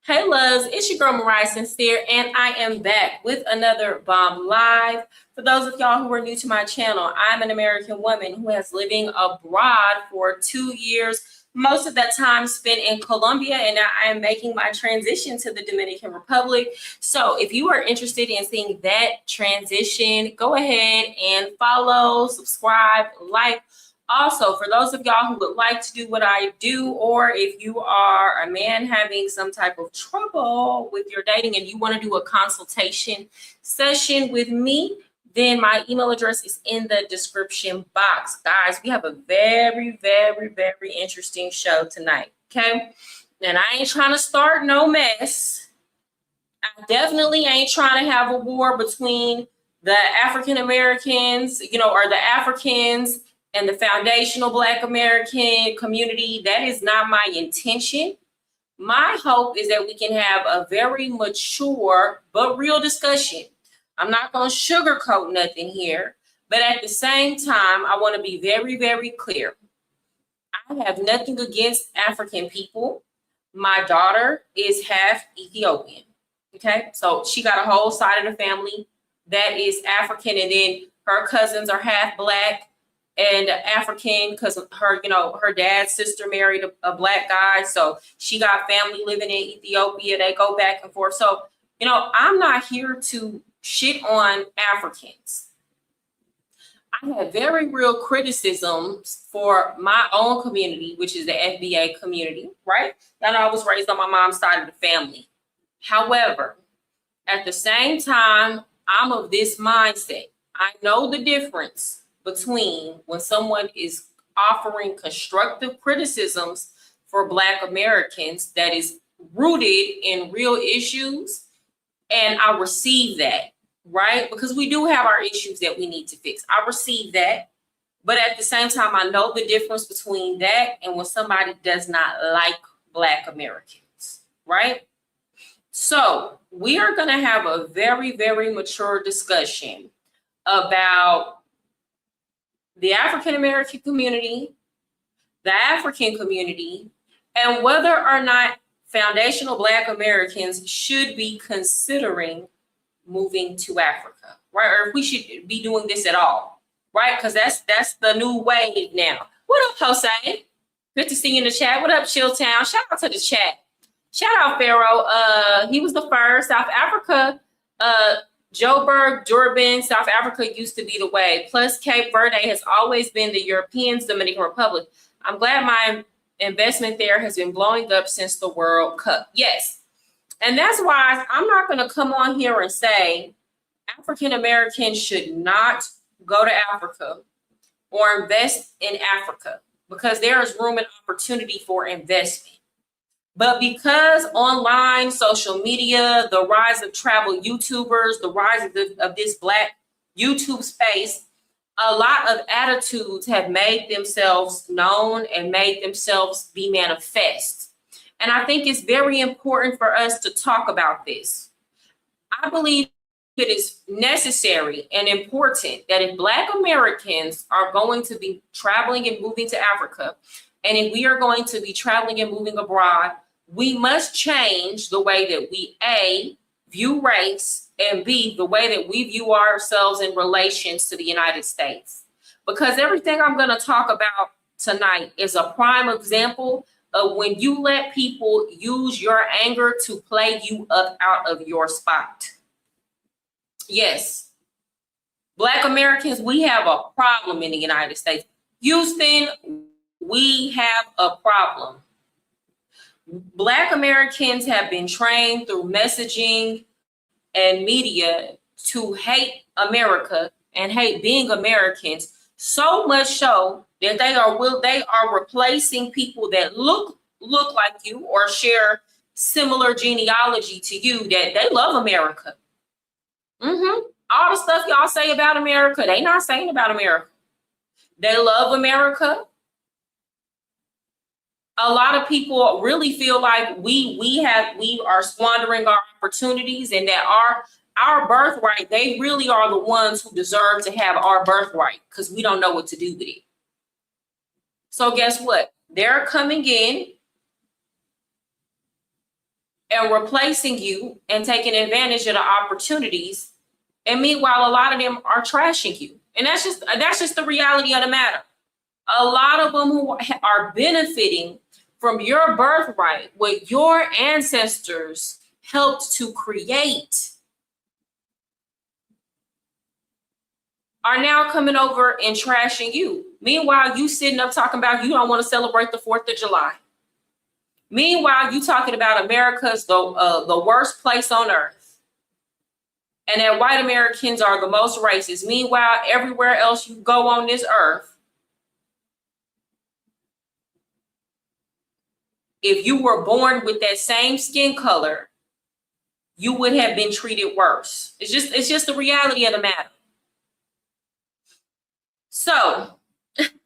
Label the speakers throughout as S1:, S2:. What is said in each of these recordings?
S1: Hey loves, it's your girl Mariah Sincere, and I am back with another Bomb Live. For those of y'all who are new to my channel, I'm an American woman who has living abroad for 2 years, most of that time spent in Colombia, and now I am making my transition to the Dominican Republic. So if you are interested in seeing that transition, go ahead and follow, subscribe, like. Also, for those of y'all who would like to do what I do, or if you are a man having some type of trouble with your dating and you want to do a consultation session with me, then my email address is in the description box. Guys, we have a very, very, very interesting show tonight, okay? And I ain't trying to start no mess. I definitely ain't trying to have a war between the African Americans, or the Africans and the foundational Black American community. That is not my intention. My hope is that we can have a very mature but real discussion. I'm not going to sugarcoat nothing here, but at the same time, I want to be very, very clear. I have nothing against African people. My daughter is half Ethiopian. Okay, so she got a whole side of the family that is African, and then her cousins are half Black and African because her dad's sister married a Black guy. So she got family living in Ethiopia. They go back and forth. So, I'm not here to shit on Africans. I have very real criticisms for my own community, which is the FBA community, right? I know I was raised on my mom's side of the family. However, at the same time, I'm of this mindset. I know the difference between when someone is offering constructive criticisms for Black Americans that is rooted in real issues, and I receive that, right? Because we do have our issues that we need to fix. I receive that, but at the same time, I know the difference between that and when somebody does not like Black Americans, right? So we are going to have a very, very mature discussion about the African American community, the African community, and whether or not foundational Black Americans should be considering moving to Africa, right? Or if we should be doing this at all, right? Because that's the new wave now. What up, Jose? Good to see you in the chat. What up, Chilltown? Shout out to the chat. Shout out Pharaoh. He was the first. South Africa, Joburg, Durban, South Africa used to be the way. Plus, Cape Verde has always been the Europeans' Dominican Republic. I'm glad my investment there has been blowing up since the World Cup. Yes. And that's why I'm not going to come on here and say African Americans should not go to Africa or invest in Africa, because there is room and opportunity for investment. But because online, social media, the rise of travel YouTubers, the rise of this Black YouTube space, a lot of attitudes have made themselves known and made themselves be manifest. And I think it's very important for us to talk about this. I believe it is necessary and important that if Black Americans are going to be traveling and moving to Africa, and if we are going to be traveling and moving abroad, we must change the way that we, A, view race, and B, the way that we view ourselves in relations to the United States. Because everything I'm going to talk about tonight is a prime example of when you let people use your anger to play you up out of your spot. Yes, Black Americans, we have a problem in the United States. Houston, we have a problem. Black Americans have been trained through messaging and media to hate America and hate being Americans, so much so that they are replacing people that look like you or share similar genealogy to you, that they love America. All the stuff y'all say about America, they not saying about America. They love America. A lot of people really feel like we are squandering our opportunities, and that our birthright, they really are the ones who deserve to have our birthright because we don't know what to do with it. So guess what? They're coming in and replacing you and taking advantage of the opportunities. And meanwhile, a lot of them are trashing you. And that's just the reality of the matter. A lot of them who are benefiting from your birthright, what your ancestors helped to create, are now coming over and trashing you. Meanwhile, you sitting up talking about you don't want to celebrate the 4th of July. Meanwhile, you talking about America's the worst place on earth, and that white Americans are the most racist. Meanwhile, everywhere else you go on this earth, if you were born with that same skin color, you would have been treated worse. It's just the reality of the matter. So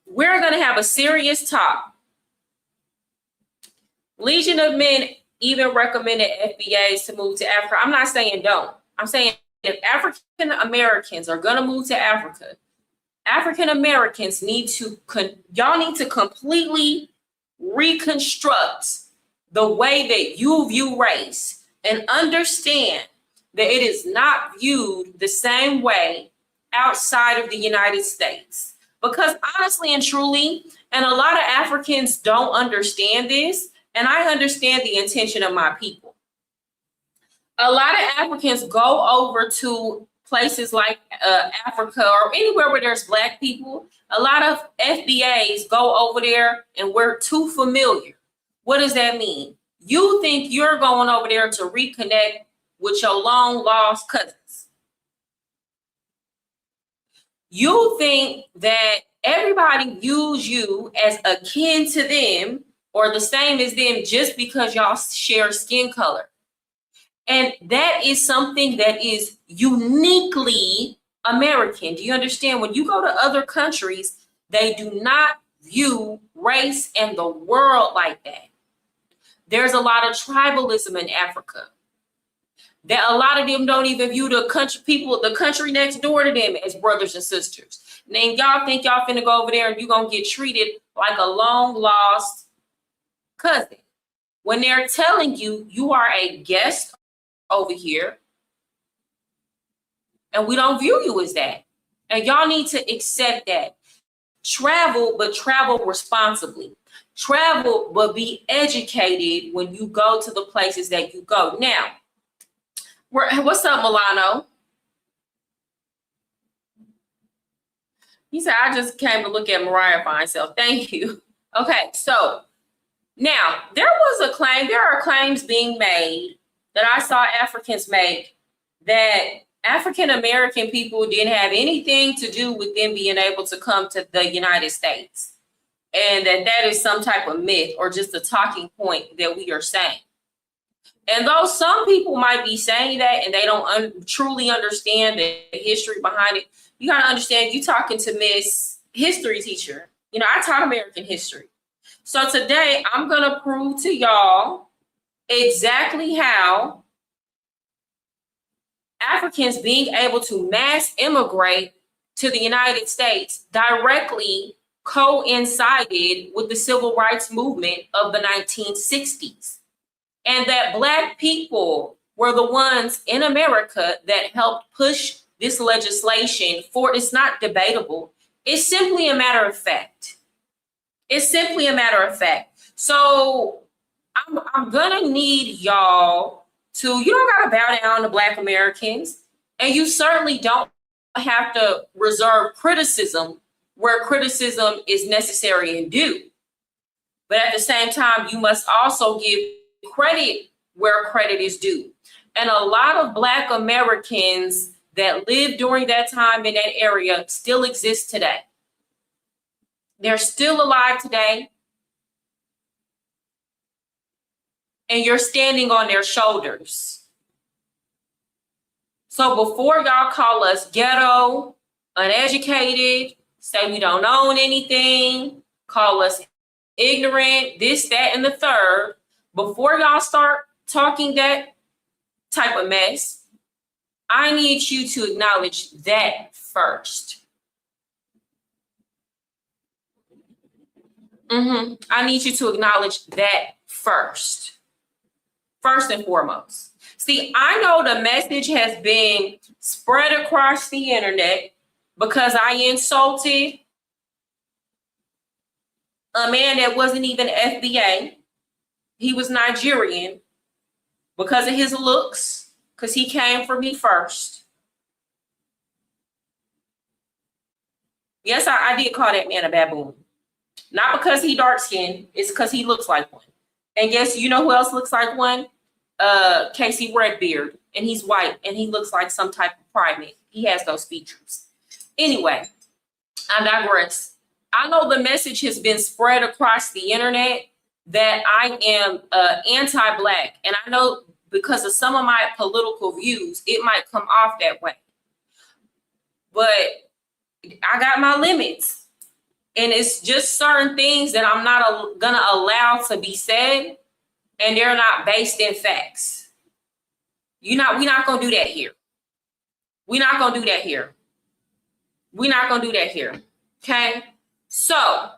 S1: we're going to have a serious talk. Legion of Men even recommended FBAs to move to Africa. I'm not saying don't. I'm saying if African Americans are going to move to Africa, African Americans need to completely reconstruct the way that you view race and understand that it is not viewed the same way outside of the United States. Because honestly and truly, and a lot of Africans don't understand this, and I understand the intention of my people. A lot of Africans go over to places like Africa or anywhere where there's Black people. A lot of FBAs go over there and we're too familiar. What does that mean? You think you're going over there to reconnect with your long lost cousins. You think that everybody views you as akin to them or the same as them just because y'all share skin color. And that is something that is uniquely American. Do you understand? When you go to other countries, they do not view race and the world like that. There's a lot of tribalism in Africa. That a lot of them don't even view the country next door to them as brothers and sisters. And then y'all think y'all finna go over there and you're gonna get treated like a long lost cousin. When they're telling you you are a guest over here and we don't view you as that. And y'all need to accept that. Travel, but travel responsibly. Travel, but be educated when you go to the places that you go. Now, what's up, Milano? He said, I just came to look at Mariah fine self. Thank you. Okay, so now there are claims being made that I saw Africans make that African American people didn't have anything to do with them being able to come to the United States. And that is some type of myth or just a talking point that we are saying. And though some people might be saying that and they don't truly understand the history behind it, you got to understand, you talking to Miss History teacher. You know, I taught American history. So today I'm going to prove to y'all exactly how Africans being able to mass immigrate to the United States directly coincided with the civil rights movement of the 1960s. And that Black people were the ones in America that helped push this legislation for. It's not debatable. It's simply a matter of fact. It's simply a matter of fact. So I'm gonna need y'all to, you don't gotta bow down to Black Americans, and you certainly don't have to reserve criticism where criticism is necessary and due. But at the same time, you must also give credit where credit is due. And a lot of Black Americans that lived during that time in that area still exist today. They're still alive today. And you're standing on their shoulders. So before y'all call us ghetto, uneducated, say we don't own anything, call us ignorant, this, that, and the third, before y'all start talking that type of mess, I need you to acknowledge that first. I need you to acknowledge that first. first and foremost. See, I know the message has been spread across the internet because I insulted a man that wasn't even FBA. He was Nigerian because of his looks, because he came for me first. Yes, I did call that man a baboon. Not because he dark skinned, it's because he looks like one. And guess you know who else looks like one? Casey Redbeard, and he's white, and he looks like some type of primate. He has those features. Anyway, I digress. I know the message has been spread across the internet that I am anti-Black, and I know because of some of my political views, it might come off that way. But I got my limits, and it's just certain things that I'm not gonna allow to be said, and they're not based in facts. We're not gonna do that here. We're not gonna do that here. We're not gonna do that here. Okay. So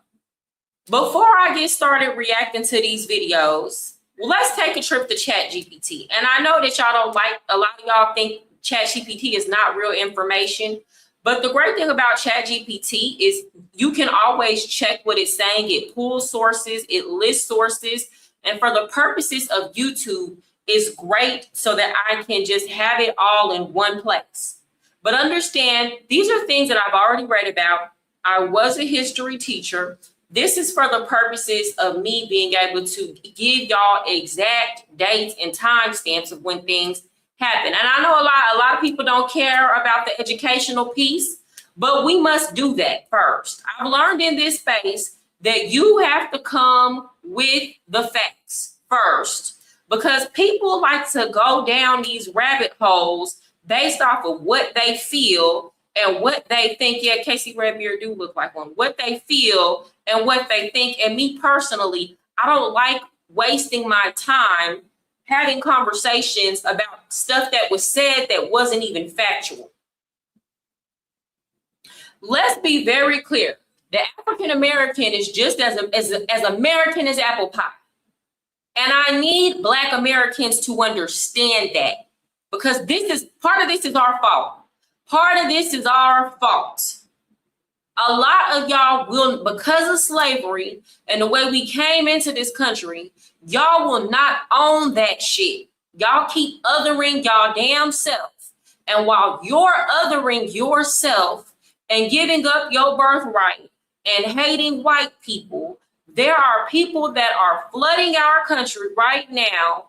S1: before I get started reacting to these videos, let's take a trip to ChatGPT. And I know that y'all don't like, a lot of y'all think ChatGPT is not real information. But the great thing about ChatGPT is you can always check what it's saying. It pulls sources, it lists sources. And for the purposes of YouTube, it's great so that I can just have it all in one place. But understand, these are things that I've already read about. I was a history teacher. This is for the purposes of me being able to give y'all exact dates and timestamps of when things happen. And I know a lot of people don't care about the educational piece, but we must do that first. I've learned in this space that you have to come with the facts first, because people like to go down these rabbit holes based off of what they feel and what they think. Yeah, Casey Redbeard do look like one. What they feel and what they think. And me personally, I don't like wasting my time having conversations about stuff that was said that wasn't even factual. Let's be very clear. The African American is just as American as apple pie. And I need Black Americans to understand that, because part of this is our fault. Part of this is our fault. A lot of y'all will, because of slavery and the way we came into this country, y'all will not own that shit. Y'all keep othering y'all damn self. And while you're othering yourself and giving up your birthright and hating white people, there are people that are flooding our country right now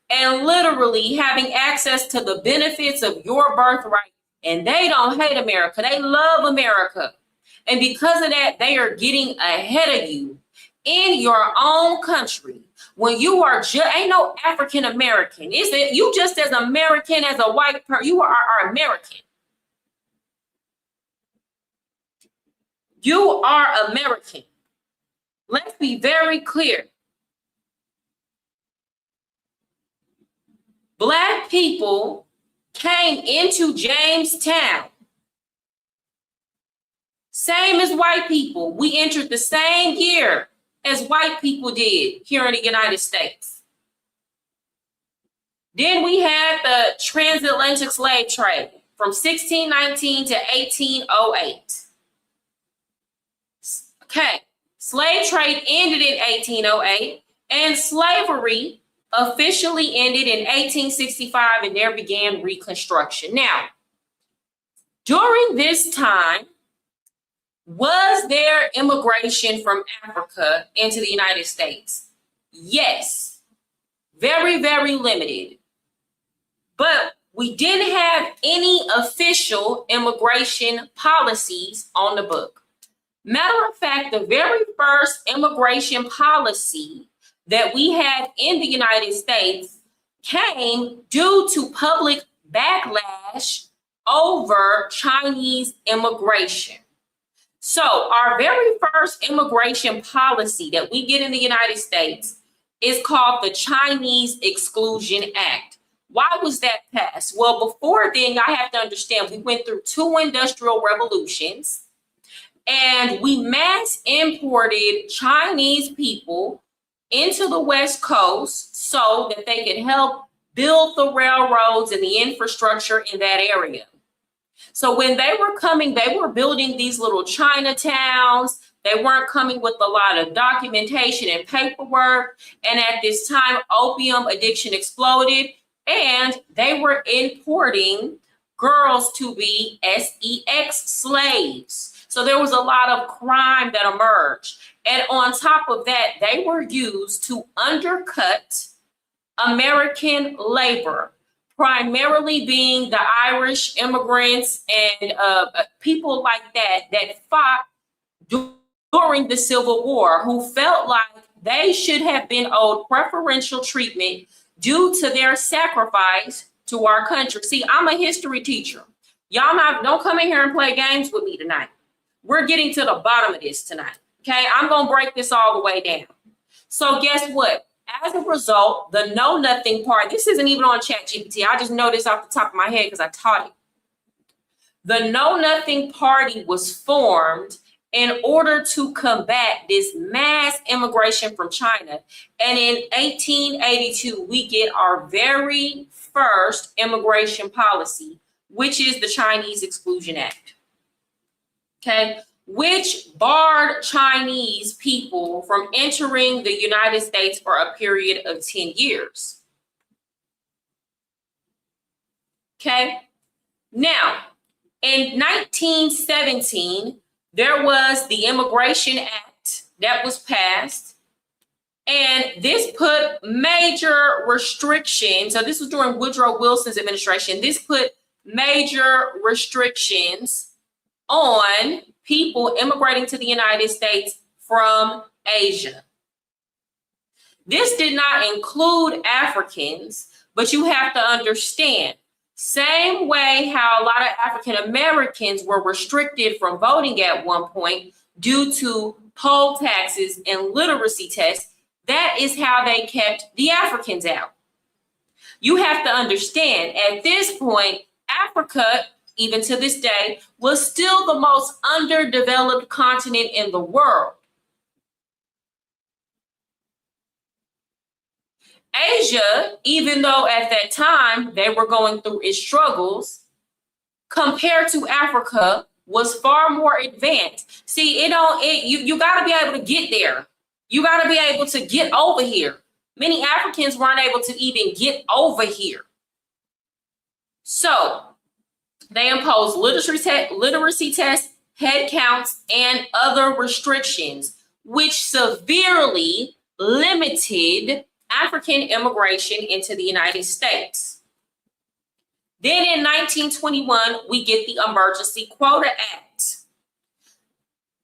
S1: and literally having access to the benefits of your birthright. And they don't hate America. They love America. And because of that, they are getting ahead of you in your own country. When you are ain't no African American. Is it you just as American as a white person? You are American. You are American. Let's be very clear. Black people came into Jamestown. Same as white people. We entered the same year as white people did here in the United States. Then we had the transatlantic slave trade from 1619 to 1808. Okay, slave trade ended in 1808, and slavery officially ended in 1865, and there began Reconstruction. Now, during this time, was there immigration from Africa into the United States? Yes, very, very limited. But we didn't have any official immigration policies on the book. Matter of fact, the very first immigration policy that we had in the United States came due to public backlash over Chinese immigration. So our very first immigration policy that we get in the United States is called the Chinese Exclusion Act. Why was that passed? Well, before then, y'all have to understand, we went through 2 industrial revolutions, and we mass imported Chinese people into the West Coast so that they could help build the railroads and the infrastructure in that area. So when they were coming, they were building these little Chinatowns. They weren't coming with a lot of documentation and paperwork. And at this time, opium addiction exploded, and they were importing girls to be sex slaves. So there was a lot of crime that emerged. And on top of that, they were used to undercut American labor, primarily being the Irish immigrants and people like that fought during the Civil War, who felt like they should have been owed preferential treatment due to their sacrifice to our country. See, I'm a history teacher. Y'all don't come in here and play games with me tonight. We're getting to the bottom of this tonight. Okay, I'm gonna break this all the way down. So guess what? As a result, the Know Nothing Party, this isn't even on ChatGPT. I just know this off the top of my head because I taught it. The Know Nothing Party was formed in order to combat this mass immigration from China. And in 1882, we get our very first immigration policy, which is the Chinese Exclusion Act. Okay, which barred Chinese people from entering the United States for a period of 10 years. Okay, now in 1917, there was the Immigration Act that was passed, and this put major restrictions. So this was during Woodrow Wilson's administration. This put major restrictions on people immigrating to the United States from Asia. This did not include Africans, but you have to understand, same way how a lot of African Americans were restricted from voting at one point due to poll taxes and literacy tests, that is how they kept the Africans out. You have to understand, at this point, Africa, even to this day, was still the most underdeveloped continent in the world. Asia, even though at that time they were going through its struggles, compared to Africa, was far more advanced. See, you got to be able to get there. You got to be able to get over here. Many Africans weren't able to even get over here. So they imposed literacy tests, head counts, and other restrictions, which severely limited African immigration into the United States. Then in 1921, we get the Emergency Quota Act.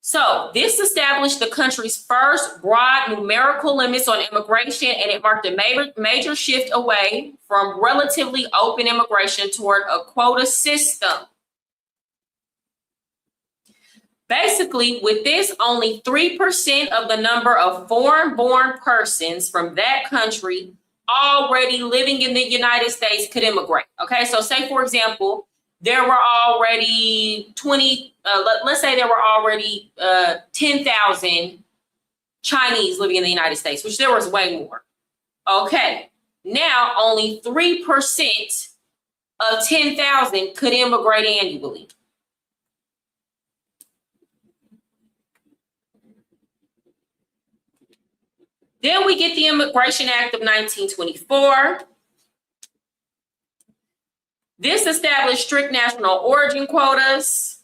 S1: So this established the country's first broad numerical limits on immigration, and it marked a major shift away from relatively open immigration toward a quota system. Basically, with this, only 3% of the number of foreign-born persons from that country already living in the United States could immigrate. Okay, so say, for example, there were already 10,000 Chinese living in the United States, which there was way more. Okay, now only 3% of 10,000 could immigrate annually. Then we get the Immigration Act of 1924. This established strict national origin quotas,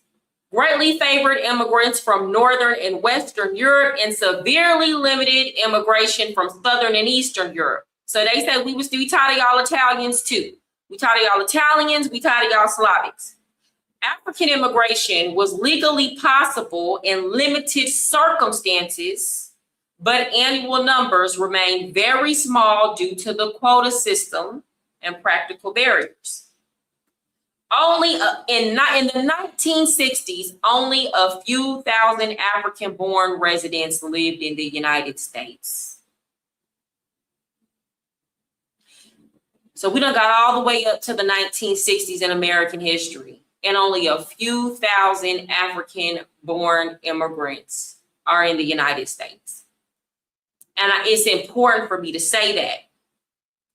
S1: greatly favored immigrants from Northern and Western Europe, and severely limited immigration from Southern and Eastern Europe. So they said we tired of y'all Italians too. We tired of y'all Italians, we tired of y'all Slavics. African immigration was legally possible in limited circumstances, but annual numbers remained very small due to the quota system and practical barriers. Only in the 1960s, only a few thousand African-born residents lived in the United States. So we done got all the way up to the 1960s in American history, and only a few thousand African-born immigrants are in the United States. And it's important for me to say that.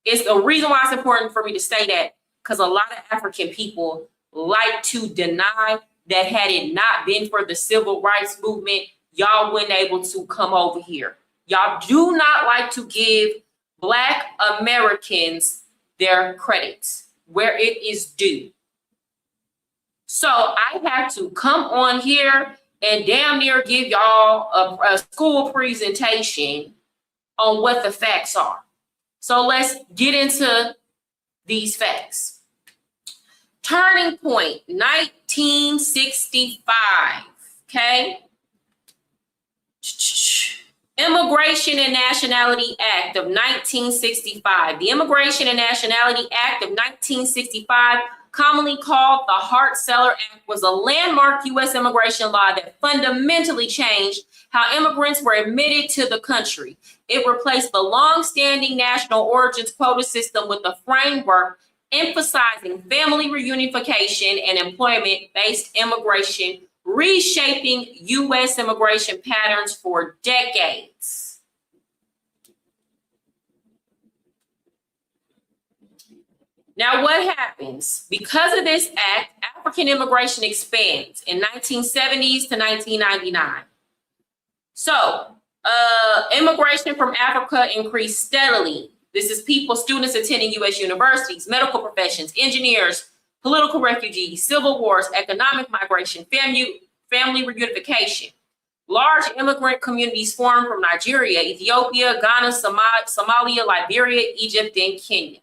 S1: It's the reason why it's important for me to say that, because a lot of African people like to deny that had it not been for the civil rights movement, y'all wouldn't able to come over here. Y'all do not like to give Black Americans their credit where it is due. So I have to come on here and damn near give y'all a school presentation on what the facts are. So let's get into these facts. Turning point, 1965, okay? Immigration and Nationality Act of 1965. The Immigration and Nationality Act of 1965, commonly called the Hart-Celler Act, was a landmark U.S. immigration law that fundamentally changed how immigrants were admitted to the country. It replaced the long-standing national origins quota system with a framework emphasizing family reunification and employment-based immigration, reshaping U.S. immigration patterns for decades. Now, what happens? Because of this act, African immigration expands in 1970s to 1999. So, immigration from Africa increased steadily. This is people, students attending U.S. universities, medical professions, engineers, political refugees, civil wars, economic migration, family reunification. Large immigrant communities formed from Nigeria, Ethiopia, Ghana, Somalia, Liberia, Egypt, and Kenya.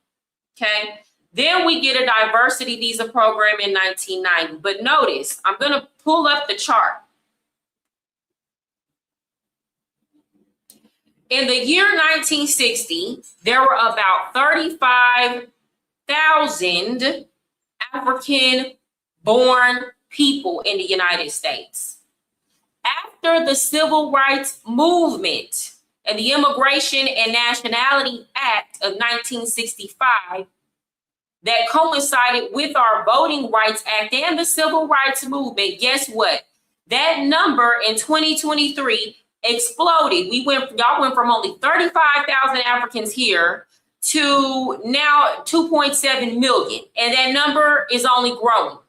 S1: Okay. Then we get a diversity visa program in 1990. But notice, I'm going to pull up the chart. In the year 1960, there were about 35,000 African-born people in the United States. After the Civil Rights Movement and the Immigration and Nationality Act of 1965, that coincided with our Voting Rights Act and the Civil Rights Movement, guess what? That number in 2023 exploded. Y'all went from only 35,000 Africans here to now 2.7 million. And that number is only growing.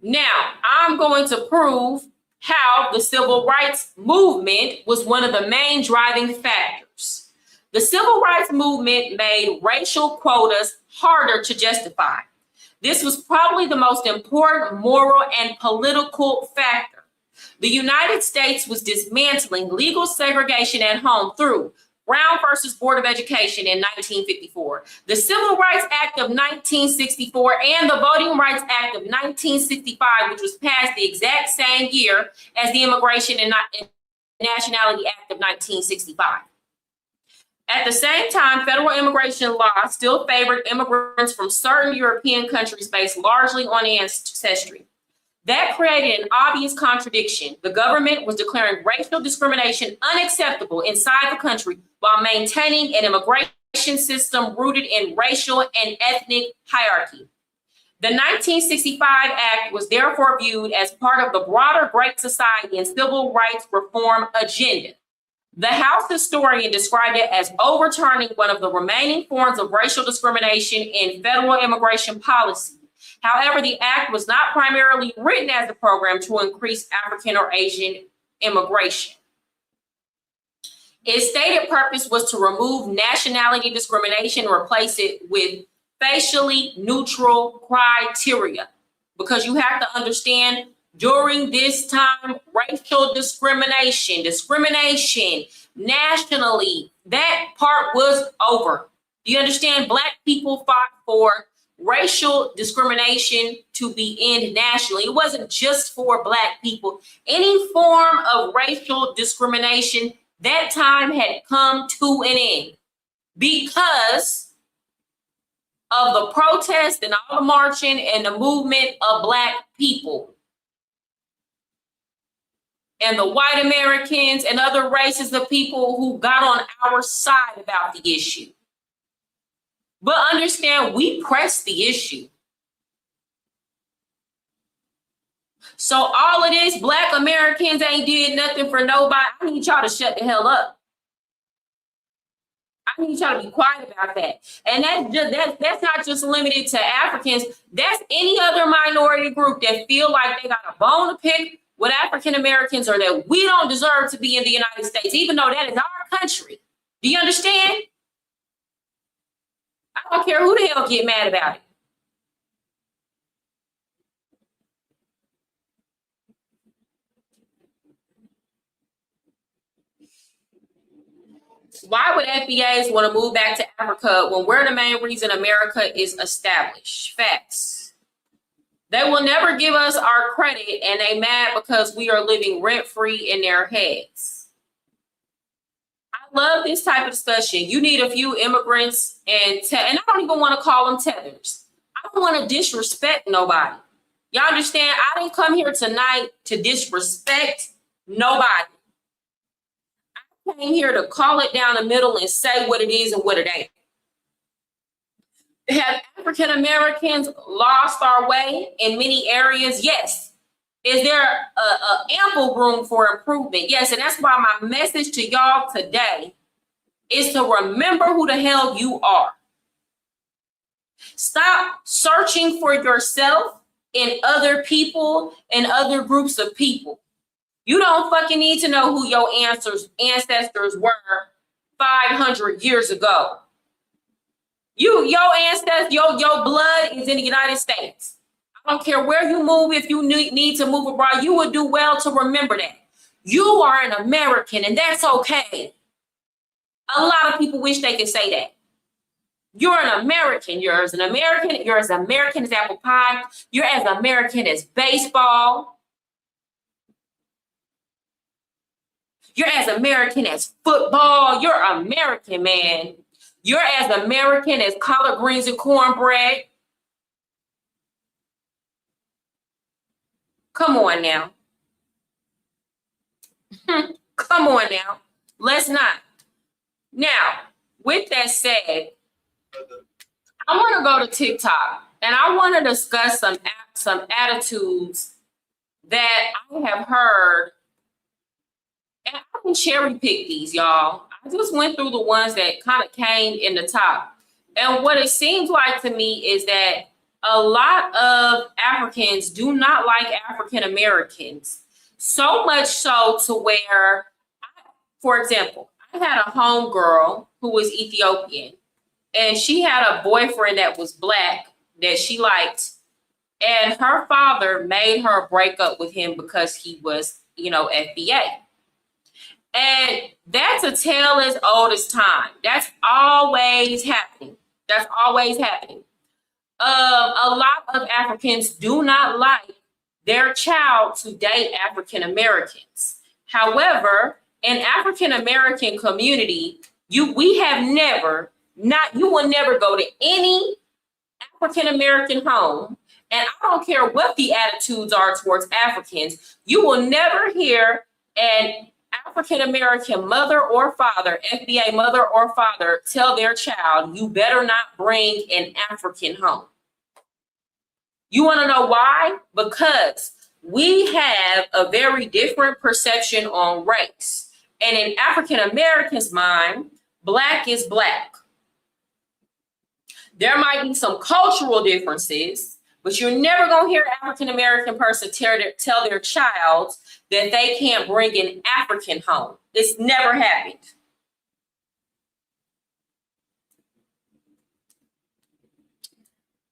S1: Now, I'm going to prove how the Civil Rights Movement was one of the main driving factors. The Civil Rights Movement made racial quotas harder to justify. This was probably the most important moral and political factor. The United States was dismantling legal segregation at home through Brown versus Board of Education in 1954, the Civil Rights Act of 1964, and the Voting Rights Act of 1965, which was passed the exact same year as the Immigration and Nationality Act of 1965. At the same time, federal immigration law still favored immigrants from certain European countries based largely on ancestry. That created an obvious contradiction. The government was declaring racial discrimination unacceptable inside the country while maintaining an immigration system rooted in racial and ethnic hierarchy. The 1965 Act was therefore viewed as part of the broader Great Society and civil rights reform agenda. The House historian described it as overturning one of the remaining forms of racial discrimination in federal immigration policy. However, the act was not primarily written as a program to increase African or Asian immigration. Its stated purpose was to remove nationality discrimination and replace it with facially neutral criteria. Because you have to understand, during this time, racial discrimination nationally, that part was over. Do you understand? Black people fought for racial discrimination to be ended nationally. It wasn't just for Black people. Any form of racial discrimination, that time had come to an end because of the protest and all the marching and the movement of Black people. And the white Americans and other races of people who got on our side about the issue. But understand, we pressed the issue. So all of this, Black Americans ain't did nothing for nobody. I need y'all to shut the hell up. I need y'all to be quiet about that. And that's not just limited to Africans. That's any other minority group that feel like they got a bone to pick with African Americans, or that we don't deserve to be in the United States, even though that is our country. Do you understand? I don't care who the hell get mad about it. Why would FBAs want to move back to Africa when we're the main reason America is established? Facts. They will never give us our credit, and they mad because we are living rent-free in their heads. I love this type of discussion. You need a few immigrants, and I don't even want to call them tethers. I don't want to disrespect nobody. Y'all understand? I didn't come here tonight to disrespect nobody. I came here to call it down the middle and say what it is and what it ain't. Have African Americans lost our way in many areas? Yes. Is there a ample room for improvement? Yes, and that's why my message to y'all today is to remember who the hell you are. Stop searching for yourself in other people and other groups of people. You don't fucking need to know who your ancestors were 500 years ago. Your ancestors, your blood is in the United States. I don't care where you move. If you need to move abroad, you would do well to remember that. You are an American, and that's okay. A lot of people wish they could say that. You're an American. You're as American as apple pie. You're as American as baseball. You're as American as football. You're American, man. You're as American as collard greens and cornbread. Come on now. Come on now. Let's not. Now, with that said, I want to go to TikTok and I want to discuss some attitudes that I have heard. And I can cherry pick these, y'all. I just went through the ones that kind of came in the top. And what it seems like to me is that a lot of Africans do not like African Americans. So much so to where, for example, I had a homegirl who was Ethiopian. And she had a boyfriend that was Black that she liked. And her father made her break up with him because he was, FBA. And that's a tale as old as time. That's always happening. That's always happening. A lot of Africans do not like their child to date African Americans. However, in African American community, you will never go to any African American home, and I don't care what the attitudes are towards Africans, you will never hear an African American mother or father, FBA mother or father, tell their child, you better not bring an African home. You want to know why? Because we have a very different perception on race. And in African Americans' mind, Black is Black. There might be some cultural differences, but you're never going to hear an African American person tell their child that they can't bring an African home. It's never happened.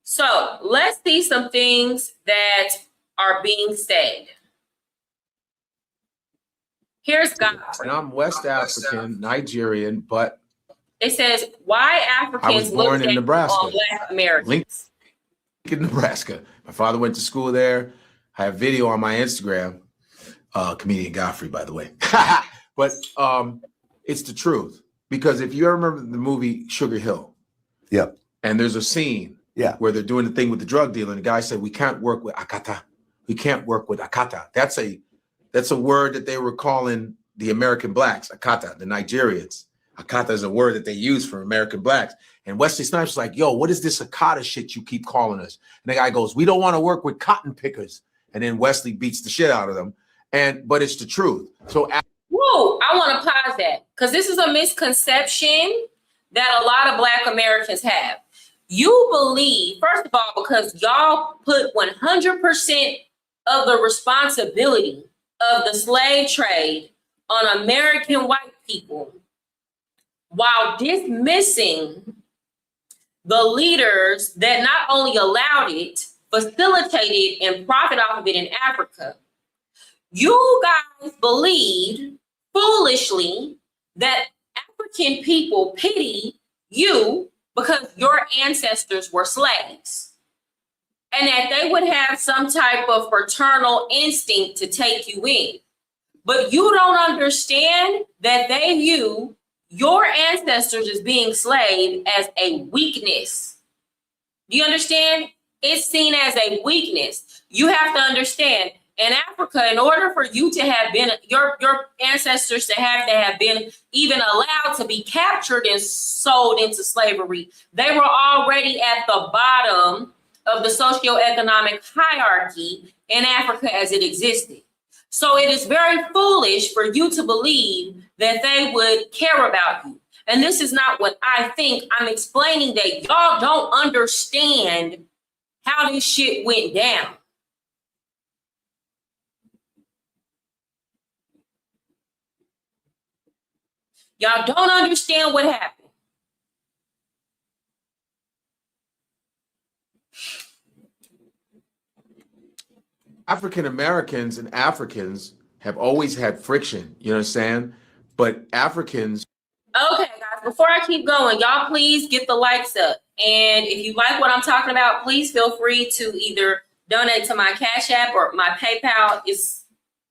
S1: So let's see some things that are being said. Here's God.
S2: And I'm West African, Nigerian, but
S1: it says why Africans look down on Black Americans.
S2: Lincoln, Nebraska. My father went to school there. I have video on my Instagram. Comedian Godfrey, by the way. But it's the truth. Because if you remember the movie Sugar Hill,
S3: yep,
S2: and there's a scene where they're doing the thing with the drug dealer, and the guy said, we can't work with Akata. We can't work with Akata. That's a word that they were calling the American Blacks, Akata, the Nigerians. Akata is a word that they use for American Blacks. And Wesley Snipes was like, yo, what is this Akata shit you keep calling us? And the guy goes, we don't want to work with cotton pickers. and then Wesley beats the shit out of them. But it's the truth. So
S1: whoa, I want to pause that because this is a misconception that a lot of Black Americans have. You believe, first of all, because y'all put 100% of the responsibility of the slave trade on American white people, while dismissing the leaders that not only allowed it, facilitated and profit off of it in Africa. You guys believed foolishly that African people pity you because your ancestors were slaves and that they would have some type of fraternal instinct to take you in. But you don't understand that they view your ancestors as being slave as a weakness. Do you understand? It's seen as a weakness. You have to understand, in Africa, in order for you to have been, your ancestors to have been even allowed to be captured and sold into slavery, they were already at the bottom of the socioeconomic hierarchy in Africa as it existed. So it is very foolish for you to believe that they would care about you. And this is not what I think. I'm explaining that y'all don't understand how this shit went down. Y'all don't understand what happened.
S2: African Americans and Africans have always had friction, you understand? But Africans.
S1: Okay, guys, before I keep going, y'all please get the likes up. And if you like what I'm talking about, please feel free to either donate to my Cash App or my PayPal isn't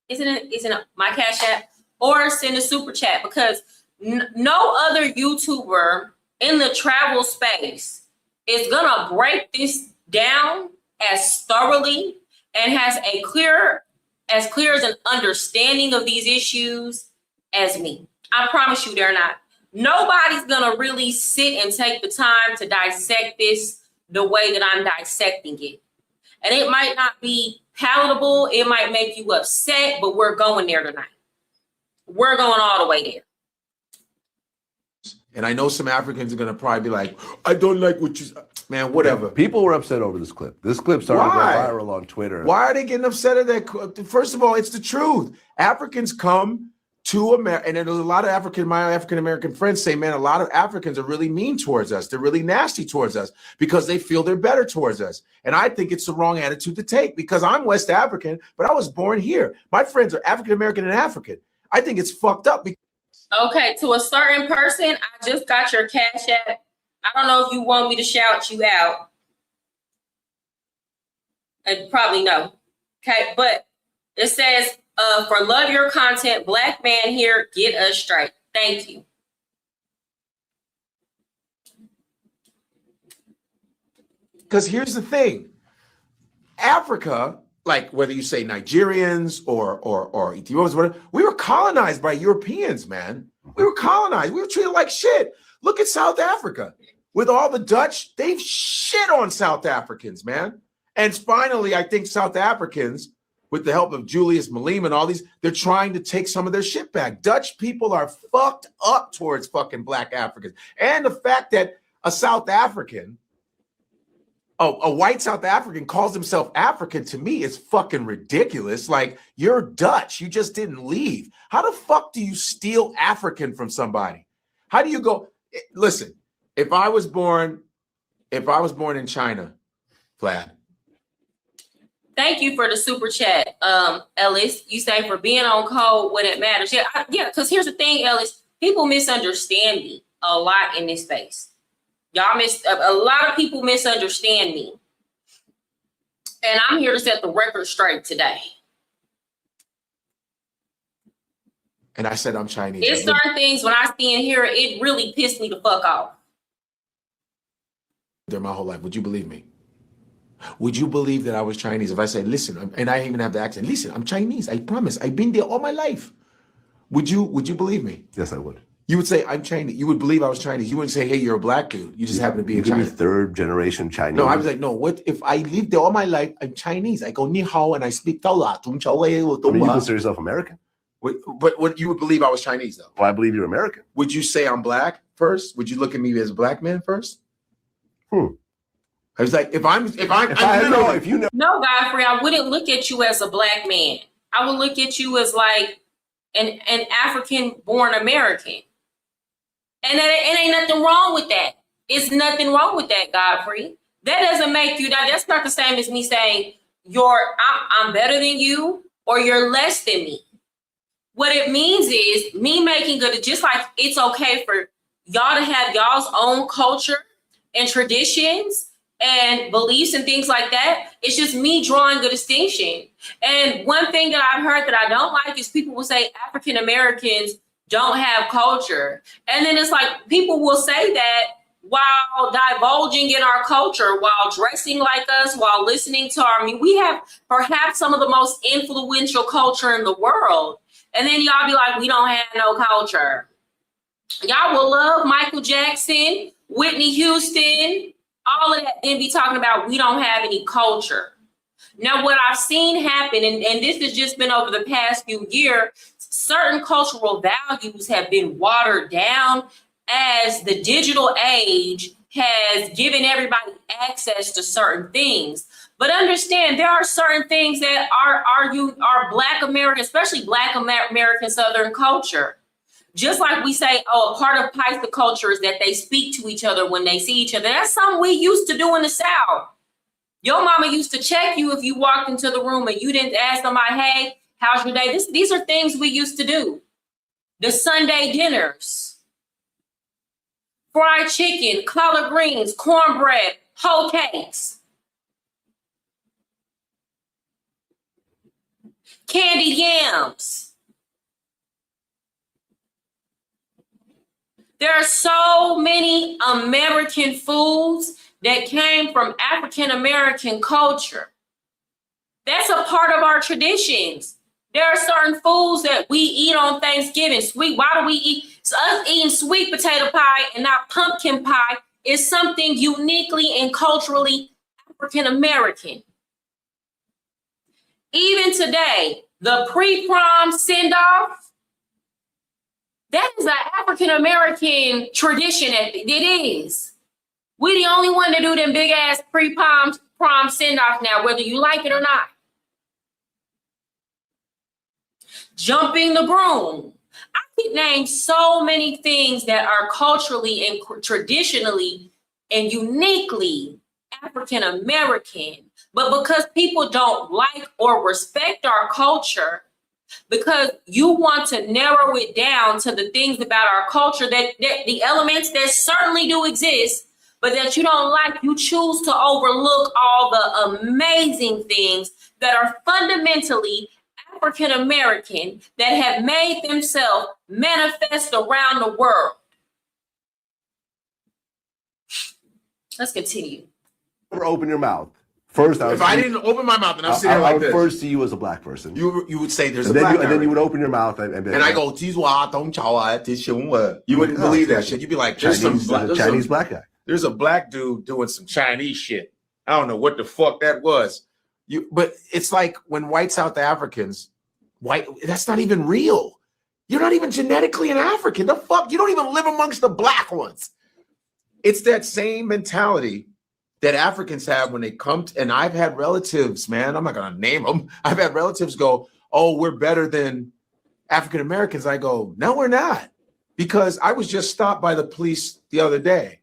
S1: it my Cash App, or send a super chat, because no other YouTuber in the travel space is gonna break this down as thoroughly and has as clear as an understanding of these issues as me. I promise you they're not. Nobody's gonna really sit and take the time to dissect this the way that I'm dissecting it. And it might not be palatable, it might make you upset, but we're going there tonight. We're going all the way there.
S2: And I know some Africans are gonna probably be like, I don't like what you, man, whatever.
S3: People were upset over this clip. This clip started to go viral on Twitter.
S2: Why are they getting upset at that? First of all, it's the truth. Africans come to America, and there's a lot of my African American friends say, man, a lot of Africans are really mean towards us. They're really nasty towards us because they feel they're better towards us. And I think it's the wrong attitude to take, because I'm West African, but I was born here. My friends are African American and African. I think it's fucked up.
S1: Okay, to a certain person, I just got your Cash App. I don't know if you want me to shout you out. And probably no. Okay, but it says, for love your content, Black man here, get us straight. Thank you.
S2: Because here's the thing. Africa, like whether you say Nigerians or Ethiopians, whatever, we were colonized by Europeans, man. We were colonized. We were treated like shit. Look at South Africa. With all the Dutch, they've shit on South Africans, man. And finally, I think South Africans, with the help of Julius Malema and all these, they're trying to take some of their shit back. Dutch people are fucked up towards fucking Black Africans. And the fact that a South African, a white South African calls himself African, to me is fucking ridiculous. Like, you're Dutch. You just didn't leave. How the fuck do you steal African from somebody? How do you go? Listen, if I was born in China, Vlad.
S1: Thank you for the super chat, Ellis. You say for being on code when it matters. Yeah, because here's the thing, Ellis. People misunderstand me a lot in this space. A lot of people misunderstand me. And I'm here to set the record straight today.
S2: And I said I'm Chinese.
S1: It's certain things when I see and hear it, it really pissed me the fuck off.
S2: There my whole life. Would you believe me? Would you believe that I was Chinese if I said, listen, and I even have the accent, listen, I'm Chinese, I promise, I've been there all my life. Would you believe me?
S3: Yes, I would.
S2: You would say, I'm Chinese. You would believe I was Chinese. You wouldn't say, hey, you're a black dude. You just happen to be
S3: You
S2: in
S3: could be
S2: China.
S3: third generation Chinese.
S2: No, I was like, no, what if I lived there all my life? I'm Chinese. I go, ni hao, and I speak Taola.
S3: I mean, you consider yourself American.
S2: But what you would believe I was Chinese, though?
S3: Well, I believe you're American.
S2: Would you say I'm black first? Would you look at me as a black man first? I was like, if you know.
S1: No, Godfrey, I wouldn't look at you as a black man. I would look at you as like an African-born American. And it ain't nothing wrong with that. It's nothing wrong with that, Godfrey. That doesn't make you, that's not the same as me saying I'm better than you or you're less than me. What it means is me making good, just like it's okay for y'all to have y'all's own culture and traditions and beliefs and things like that. It's just me drawing a distinction. And one thing that I've heard that I don't like is people will say African Americans don't have culture. And then it's like people will say that while divulging in our culture, while dressing like us, while listening to we have perhaps some of the most influential culture in the world. And then y'all be like, we don't have no culture. Y'all will love Michael Jackson, Whitney Houston, all of that, then be talking about we don't have any culture. Now, what I've seen happen, and this has just been over the past few years, certain cultural values have been watered down as the digital age has given everybody access to certain things. But understand, there are certain things that are Black American, especially Black American Southern culture. Just like we say, a part of Paisa culture is that they speak to each other when they see each other. That's something we used to do in the South. Your mama used to check you if you walked into the room and you didn't ask somebody, hey, how's your day? These are things we used to do. The Sunday dinners, fried chicken, collard greens, cornbread, whole cakes, candied yams. There are so many American foods that came from African American culture. That's a part of our traditions. There are certain foods that we eat on Thanksgiving. Why do we eat? So us eating sweet potato pie and not pumpkin pie is something uniquely and culturally African American. Even today, the pre-prom send-off, that is an African American tradition. It is. We're the only one to do them big ass pre-prom send-off now, whether you like it or not. Jumping the broom. I could name so many things that are culturally and traditionally and uniquely African American, but because people don't like or respect our culture, because you want to narrow it down to the things about our culture that the elements that certainly do exist, but that you don't like, you choose to overlook all the amazing things that are fundamentally African American that have made themselves manifest around the world. Let's continue.
S3: Never open your mouth. First,
S2: if I didn't open my mouth and I'm sitting here like this,
S3: I would first see you as a black person.
S2: You would say there's
S3: and
S2: a black guy.
S3: And then you would open your mouth and I go, you wouldn't believe that shit. You'd be like, there's Chinese black guy.
S2: There's a black dude doing some Chinese shit. I don't know what the fuck that was. But it's like when white South Africans, that's not even real. You're not even genetically an African. The fuck? You don't even live amongst the black ones. It's that same mentality that Africans have when they come to, and I've had relatives, man, I'm not going to name them. I've had relatives go, oh, we're better than African Americans. I go, no, we're not. Because I was just stopped by the police the other day.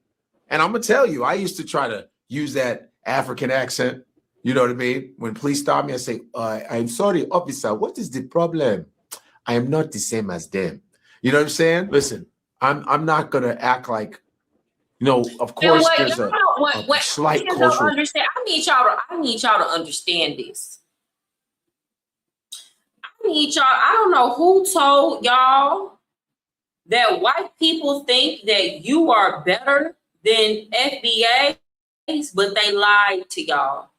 S2: And I'm going to tell you, I used to try to use that African accent. You know what I mean? When police stop me, I say, I'm sorry, officer, what is the problem? I am not the same as them. You know what I'm saying? Listen, I'm not going to act like, of course there's a slight cultural.
S1: I need y'all to understand this. I don't know who told y'all that white people think that you are better than FBAs, but they lied to y'all.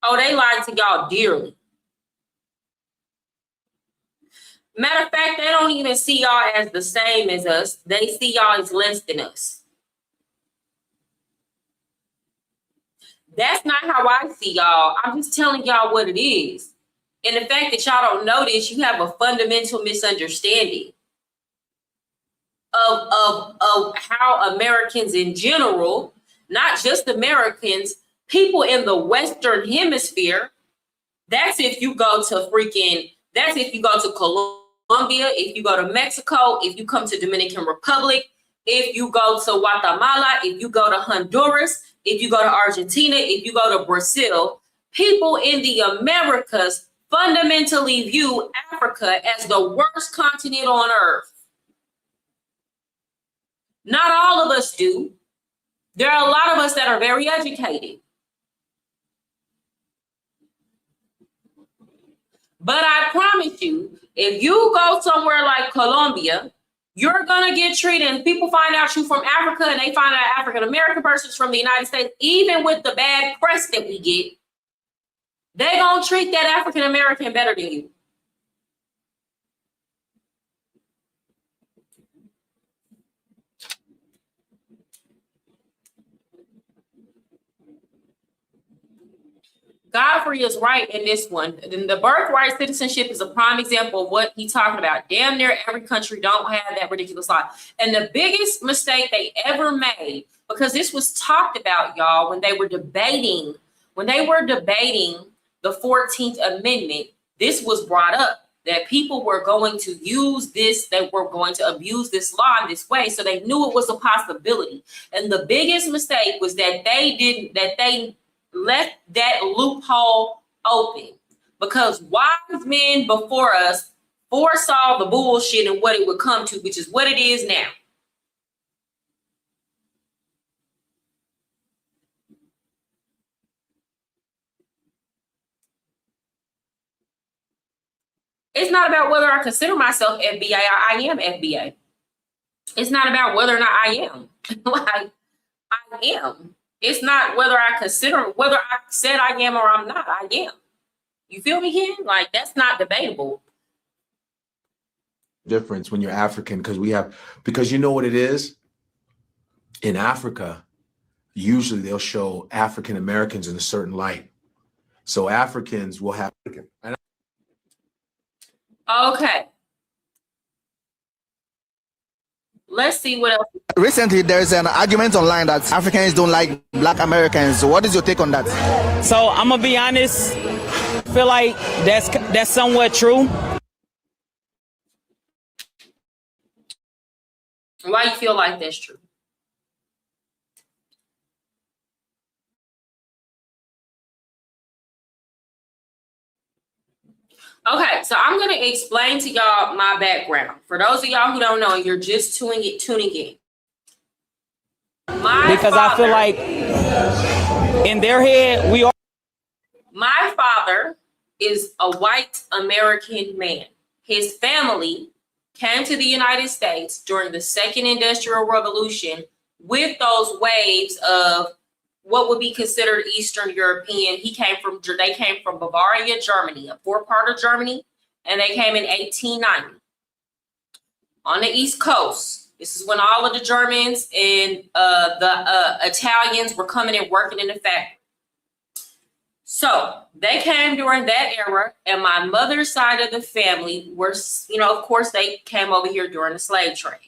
S1: Oh, they lied to y'all dearly. Matter of fact, they don't even see y'all as the same as us. They see y'all as less than us. That's not how I see y'all. I'm just telling y'all what it is. And the fact that y'all don't know this, you have a fundamental misunderstanding of how Americans in general, not just Americans, people in the Western Hemisphere, that's if you go to Colombia, if you go to Mexico, if you come to Dominican Republic, if you go to Guatemala, if you go to Honduras, if you go to Argentina, if you go to Brazil, people in the Americas fundamentally view Africa as the worst continent on earth. Not all of us do. There are a lot of us that are very educated. But I promise you, if you go somewhere like Colombia, you're going to get treated, and people find out you from Africa, and they find out African-American persons from the United States, even with the bad press that we get, they're going to treat that African-American better than you. Godfrey is right in this one. The birthright citizenship is a prime example of what he's talking about. Damn near every country don't have that ridiculous law. And the biggest mistake they ever made, because this was talked about, y'all, when they were debating the 14th Amendment, this was brought up that people were going to use this, they were going to abuse this law in this way. So they knew it was a possibility. And the biggest mistake was that they let that loophole open, because wise men before us foresaw the bullshit and what it would come to, which is what it is now. It's not about whether I consider myself FBA or I am FBA. It's not about whether or not I am. Like, I am. It's not whether I said I am or I'm not. I am. You feel me, Ken? Like, that's not debatable.
S2: Difference when you're African, because you know what it is? In Africa, usually they'll show African Americans in a certain light. So Africans will have.
S1: Okay. Let's see what else.
S4: Recently, there's an argument online that Africans don't like Black Americans. What is your take on that?
S5: So I'm gonna be honest. I feel like that's somewhat true.
S1: Why you feel like that's true? Okay, so I'm going to explain to y'all my background. For those of y'all who don't know, you're just tuning in.
S5: I feel like in their head, we are.
S1: My father is a white American man. His family came to the United States during the Second Industrial Revolution with those waves of what would be considered Eastern European. They came from Bavaria, Germany, a poor part of Germany, and they came in 1890 on the East Coast. This is when all of the Germans and the Italians were coming and working in the factory. So they came during that era, and my mother's side of the family were, of course, they came over here during the slave trade.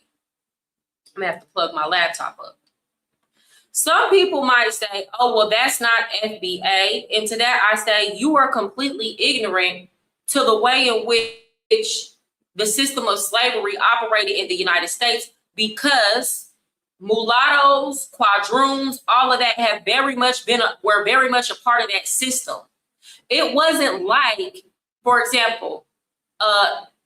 S1: I'm gonna have to plug my laptop up. Some people might say, oh, well, that's not FBA. And to that, I say, you are completely ignorant to the way in which the system of slavery operated in the United States, because mulattoes, quadroons, all of that were very much a part of that system. It wasn't like, for example,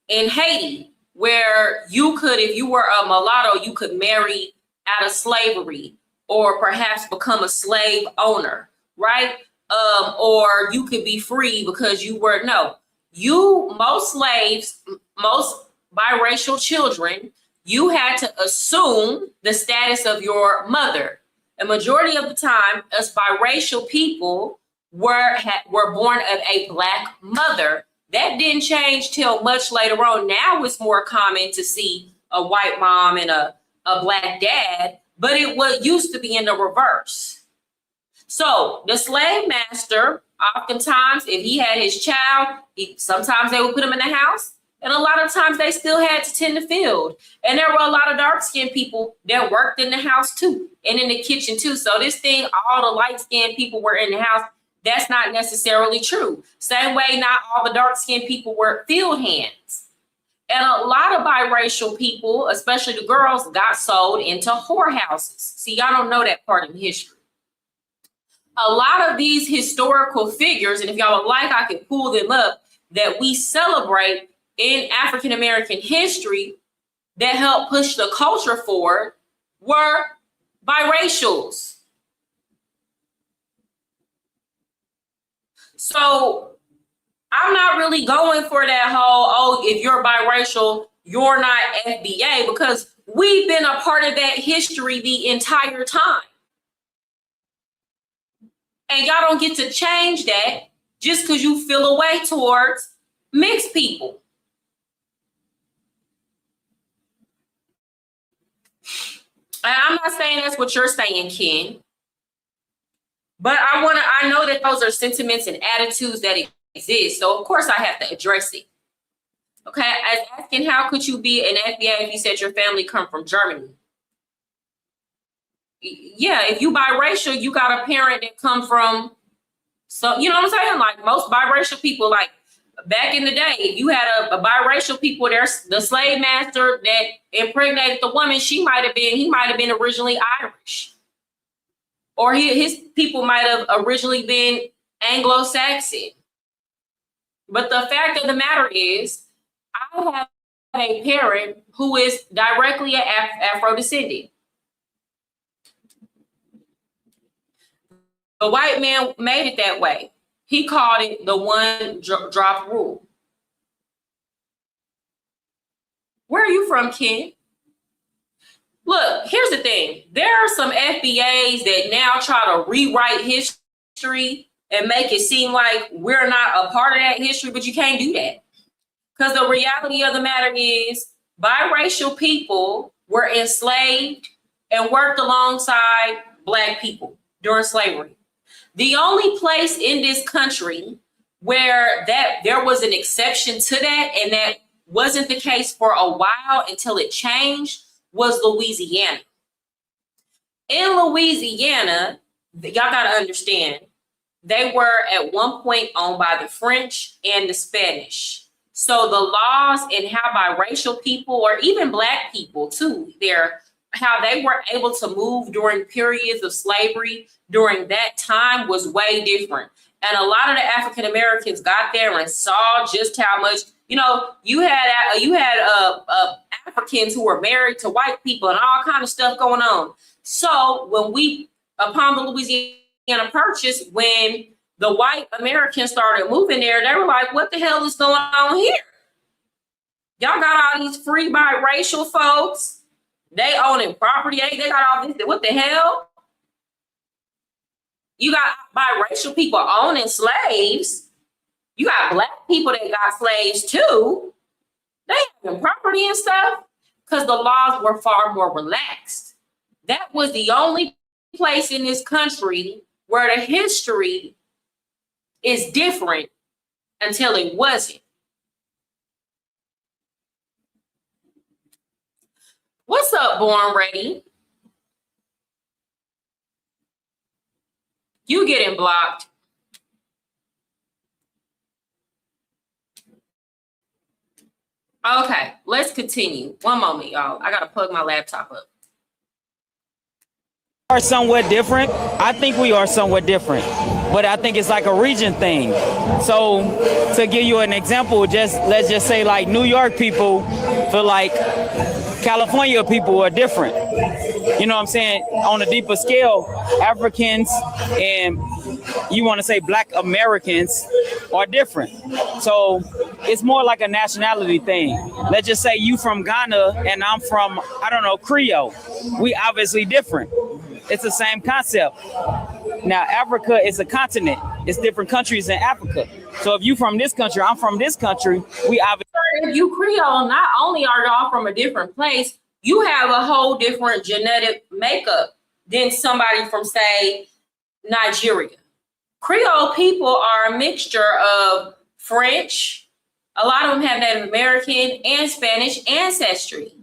S1: in Haiti, where you could, if you were a mulatto, you could marry out of slavery, or perhaps become a slave owner, right? Or you could be free because most slaves, most biracial children, you had to assume the status of your mother. A majority of the time, us biracial people were born of a Black mother, That didn't change till much later on. Now it's more common to see a white mom and a black dad, but it was used to be in the reverse. So the slave master, oftentimes, if he had his child, sometimes they would put him in the house, and a lot of times they still had to tend the field. And there were a lot of dark-skinned people that worked in the house too, and in the kitchen too. So this thing, all the light-skinned people were in the house, that's not necessarily true. Same way, not all the dark-skinned people were field hands. And a lot of biracial people, especially the girls, got sold into whorehouses. See, y'all don't know that part in history. A lot of these historical figures, and if y'all would like, I could pull them up, that we celebrate in African-American history that helped push the culture forward were biracials. So I'm not really going for that whole, oh, if you're biracial, you're not FBA, because we've been a part of that history the entire time. And y'all don't get to change that just because you feel a way towards mixed people. And I'm not saying that's what you're saying, Ken. But I know that those are sentiments and attitudes that exist. So of course I have to address it. Okay, I was asking, how could you be an FBA if you said your family come from Germany? Yeah, if you biracial, you got a parent that come from, so you know what I'm saying? Like most biracial people, like back in the day, if you had a biracial people, there's the slave master that impregnated the woman, he might have been originally Irish. Or his people might have originally been Anglo-Saxon. But the fact of the matter is, I have a parent who is directly an Afro-descendant. The white man made it that way. He called it the one drop rule. Where are you from, Ken? Look, here's the thing. There are some FBAs that now try to rewrite history and make it seem like we're not a part of that history, but you can't do that. Because the reality of the matter is biracial people were enslaved and worked alongside Black people during slavery. The only place in this country where there was an exception to that, and that wasn't the case for a while until it changed, was Louisiana. In Louisiana, y'all got to understand, they were at one point owned by the French and the Spanish. So the laws and how biracial people, or even Black people too, how they were able to move during periods of slavery during that time was way different. And a lot of the African Americans got there and saw just how much, you had Africans who were married to white people and all kind of stuff going on. So upon the Louisiana Purchase, when the white Americans started moving there, they were like, what the hell is going on here? Y'all got all these free biracial folks. They owning property. They got all this. What the hell? You got biracial people owning slaves. You got Black people that got slaves too. They having property and stuff because the laws were far more relaxed. That was the only place in this country where the history is different until it wasn't. What's up, Born Ready? You getting blocked. Okay, let's continue. One moment, y'all. I gotta plug my laptop up.
S5: Are somewhat different. I think we are somewhat different, but I think it's like a region thing. So to give you an example, let's just say like New York people feel like California people are different. You know what I'm saying? On a deeper scale, Africans and you want to say Black Americans are different. So it's more like a nationality thing. Let's just say you from Ghana and I'm from, Creole. We obviously different. It's the same concept. Now, Africa is a continent. It's different countries in Africa. So if you from this country, I'm from this country, we obviously.
S1: If you Creole, not only are y'all from a different place, you have a whole different genetic makeup than somebody from, say, Nigeria. Creole people are a mixture of French. A lot of them have Native American and Spanish ancestry.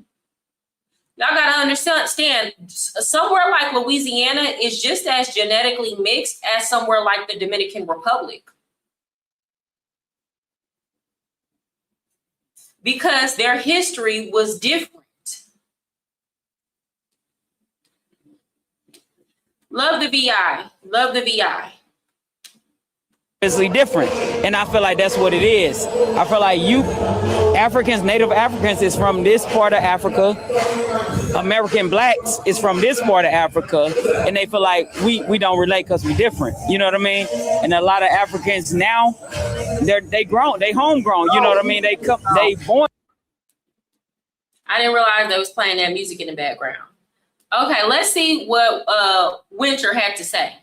S1: Y'all gotta understand, somewhere like Louisiana is just as genetically mixed as somewhere like the Dominican Republic. Because their history was different. Love the VI, love the VI.
S5: Obviously different, and I feel like that's what it is. I feel like you Africans, Native Africans is from this part of Africa. American blacks is from this part of Africa, and they feel like we don't relate because we different. You know what I mean? And a lot of Africans now, they homegrown. You know what I mean? They born.
S1: I didn't realize they was playing that music in the background. Okay, let's see what Winter had to say.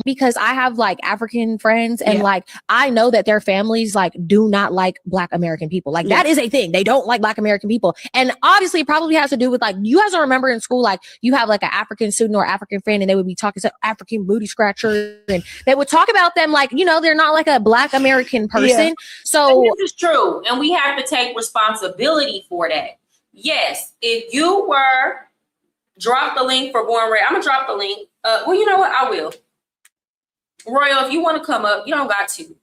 S6: Because I have like African friends and like I know that their families like do not like Black American people. Like that is a thing. They don't like Black American people. And obviously it probably has to do with like, you guys don't remember in school, like you have like an African student or African friend and they would be talking to African booty scratcher and they would talk about them like, you know, they're not like a Black American person. Yeah. So
S1: and this is true. And we have to take responsibility for that. Yes. If you were drop the link for Born Red, I'm gonna drop the link. Well, you know what? I will. Royal, if you want to come up, you don't got to.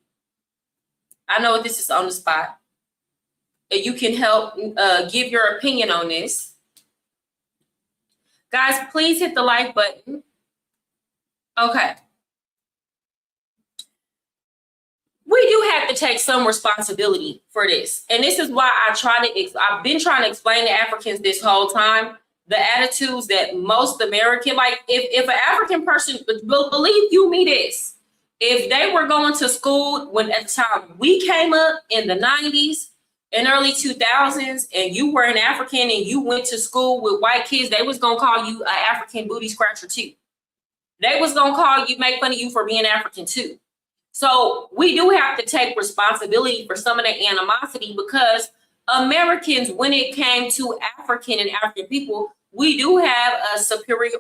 S1: I know this is on the spot. You can help give your opinion on this. Guys, please hit the like button. Okay. We do have to take some responsibility for this. And this is why I've been trying to explain to Africans this whole time, the attitudes that most American, like if an African person, believe you me this, if they were going to school when at the time we came up in the 90s and early 2000s, and you were an African and you went to school with white kids, they was going to call you an African booty scratcher too. They was going to make fun of you for being African too. So we do have to take responsibility for some of the animosity, because Americans, when it came to African and African people, we do have a superior,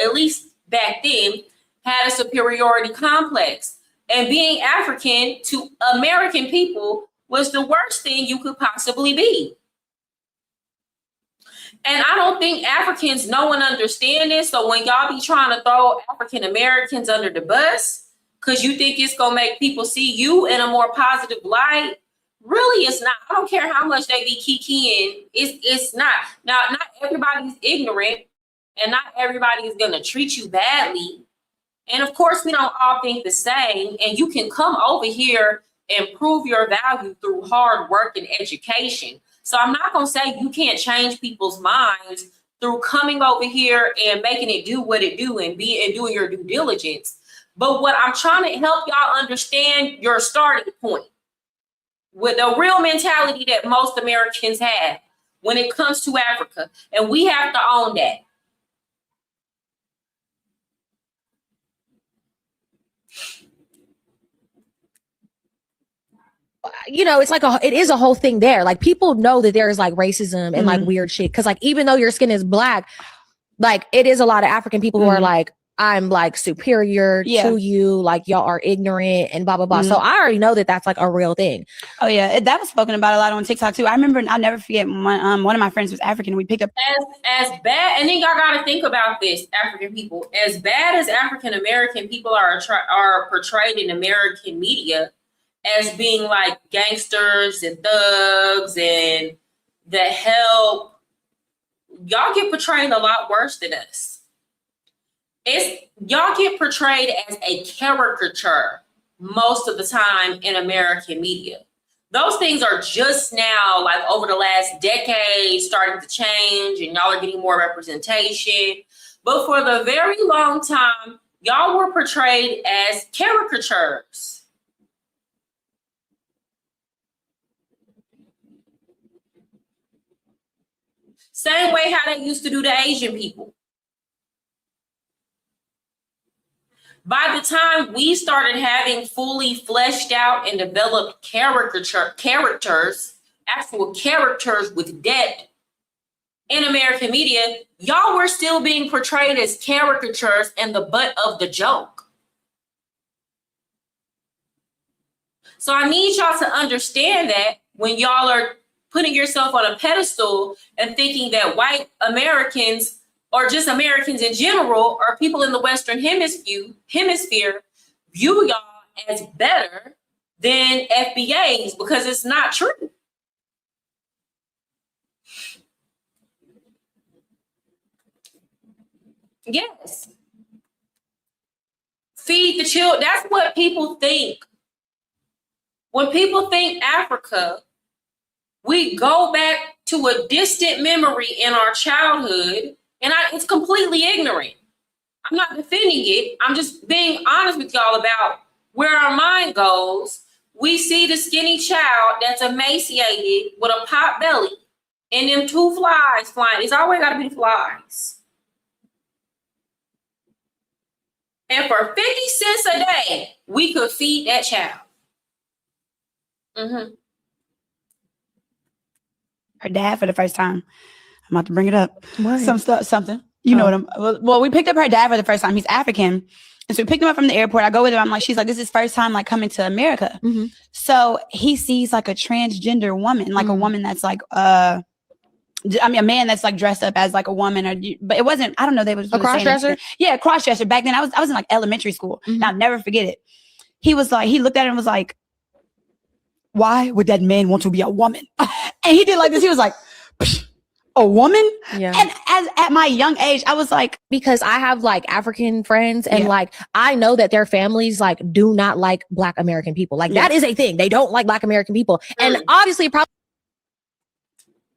S1: at least back then, had a superiority complex. And being African to American people was the worst thing you could possibly be. And I don't think Africans know and understand this. So when y'all be trying to throw African Americans under the bus, because you think it's going to make people see you in a more positive light, really it's not. I don't care how much they be kikiing. It's not. Now, not everybody's ignorant, and not everybody is going to treat you badly. And of course, we don't all think the same. And you can come over here and prove your value through hard work and education. So I'm not going to say you can't change people's minds through coming over here and making it do what it do and doing your due diligence. But what I'm trying to help y'all understand your starting point with the real mentality that most Americans have when it comes to Africa. And we have to own that.
S6: You know, it's like it is a whole thing there. Like people know that there's like racism and like weird shit. Cause like, even though your skin is Black, like it is a lot of African people who are like, I'm like superior to you, like y'all are ignorant and blah, blah, blah. So I already know that that's like a real thing.
S7: Oh yeah. That was spoken about a lot on TikTok too. I remember, I'll never forget, one of my friends was African. We picked up
S1: as bad, and then y'all got to think about this, African people, as bad as African American people are portrayed in American media as being like gangsters and thugs and the help, y'all get portrayed a lot worse than us. Y'all get portrayed as a caricature most of the time in American media. Those things are just now, like over the last decade, starting to change, and y'all are getting more representation. But for the very long time, y'all were portrayed as caricatures. Same way how they used to do the Asian people. By the time we started having fully fleshed out and developed characters, actual characters with depth in American media, y'all were still being portrayed as caricatures and the butt of the joke. So I need y'all to understand that when y'all are putting yourself on a pedestal and thinking that white Americans or just Americans in general or people in the Western hemisphere view y'all as better than FBAs, because it's not true. Yes. Feed the children. That's what people think. When people think Africa, we go back to a distant memory in our childhood, and it's completely ignorant. I'm not defending it. I'm just being honest with y'all about where our mind goes. We see the skinny child that's emaciated with a pot belly and them two flies flying. It's always got to be the flies. And for 50 cents a day, we could feed that child. Mm-hmm.
S7: Her dad for the first time. I'm about to bring it up.
S6: What?
S7: Something. You know what well, we picked up her dad for the first time. He's African. And so we picked him up from the airport. I go with him. I'm like, she's like, this is his first time like coming to America.
S6: Mm-hmm.
S7: So he sees like a transgender woman, like a woman that's like, a man that's like dressed up as like a woman, but it wasn't, I don't know. They was
S6: a cross-dresser?
S7: Yeah, cross-dresser. Back then I was in like elementary school. And I'll never forget it. He was like, he looked at her and was like, why would that man want to be a woman? And he did like this. He was like, a woman?
S6: Yeah.
S7: And as at my young age, I was like,
S6: because I have like African friends and like I know that their families like do not like Black American people. Like that is a thing. They don't like Black American people. And obviously probably.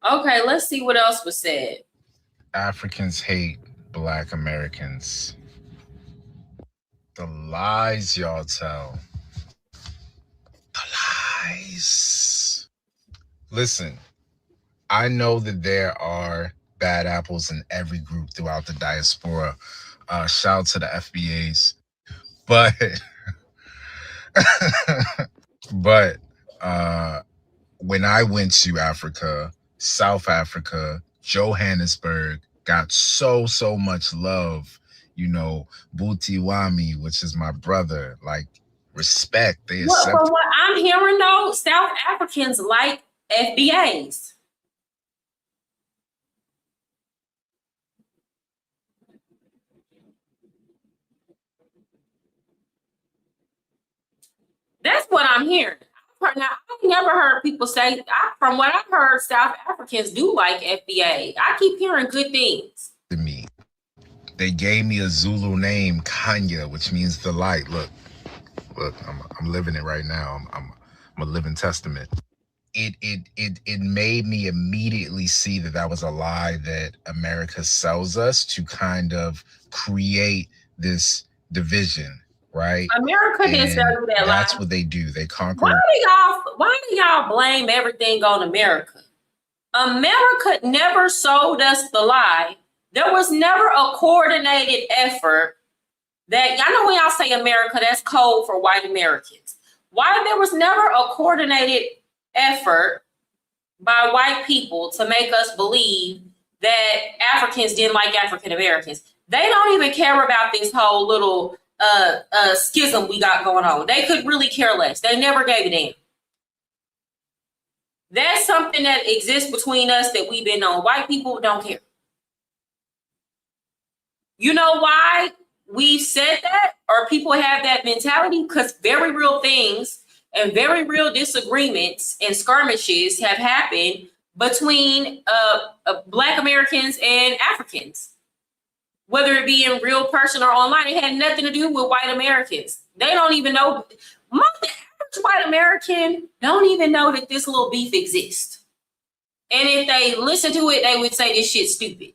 S1: Okay, let's see what else was said.
S8: Africans hate Black Americans. The lies y'all tell. The lies. Listen, I know that there are bad apples in every group throughout the diaspora. Shout out to the FBAs. But when I went to Africa, South Africa, Johannesburg, got so much love. You know, Buti Wami, which is my brother, like respect. They accept.
S1: From what I'm hearing though, South Africans like FBAs. That's what I'm hearing. Now, I've never heard people say, from what I've heard, South Africans do like FBA. I keep hearing good things.
S8: To me, they gave me a Zulu name, Kanya, which means the light. Look, I'm living it right now. I'm a living testament. It made me immediately see that was a lie that America sells us to kind of create this division. Right.
S1: America didn't sell you that lie.
S8: That's what they do. They conquer.
S1: Why do y'all blame everything on America? America never sold us the lie. There was never a coordinated effort that, y'all know when y'all say America, that's code for white Americans. Why there was never a coordinated effort by white people to make us believe that Africans didn't like African Americans. They don't even care about this whole little schism we got going on. They could really care less. They never gave a damn. That's something that exists between us that we've been on. White people don't care. You know why we've said that, or people have that mentality? Because very real things and very real disagreements and skirmishes have happened between Black Americans and Africans. Whether it be in real person or online, it had nothing to do with white Americans. They don't even know. Most average white American don't even know that this little beef exists. And if they listen to it, they would say this shit's stupid.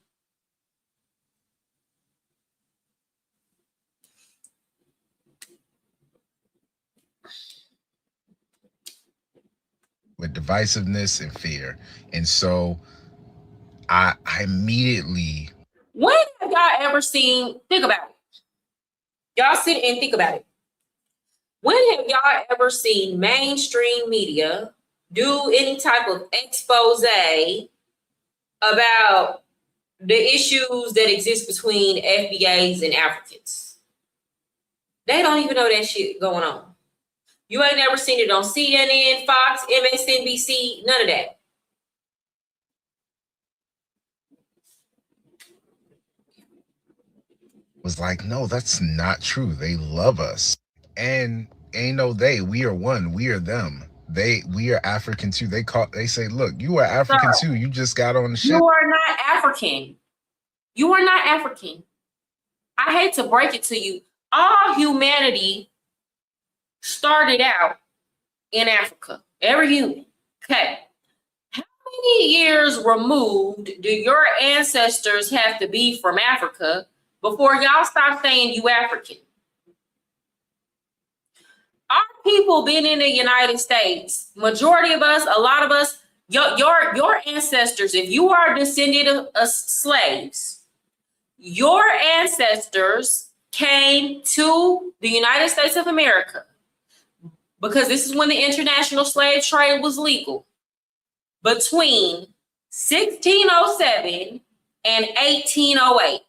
S8: With divisiveness and fear. And so I immediately.
S1: When have y'all ever seen, think about it. Y'all sit and think about it. When have y'all ever seen mainstream media do any type of expose about the issues that exist between FBAs and Africans? They don't even know that shit going on. You ain't never seen it on CNN, Fox, MSNBC, none of that.
S8: Was like, no, that's not true. They love us. And ain't no they. We are one. We are them. We are African too. They say, look, you are African too. You just got on the ship.
S1: You are not African. You are not African. I hate to break it to you. All humanity started out in Africa. Every human. Okay. How many years removed do your ancestors have to be from Africa before y'all stop saying you African? Our people been in the United States. Majority of us, a lot of us, your ancestors, if you are a descendant of slaves, your ancestors came to the United States of America because this is when the international slave trade was legal, between 1607 and 1808.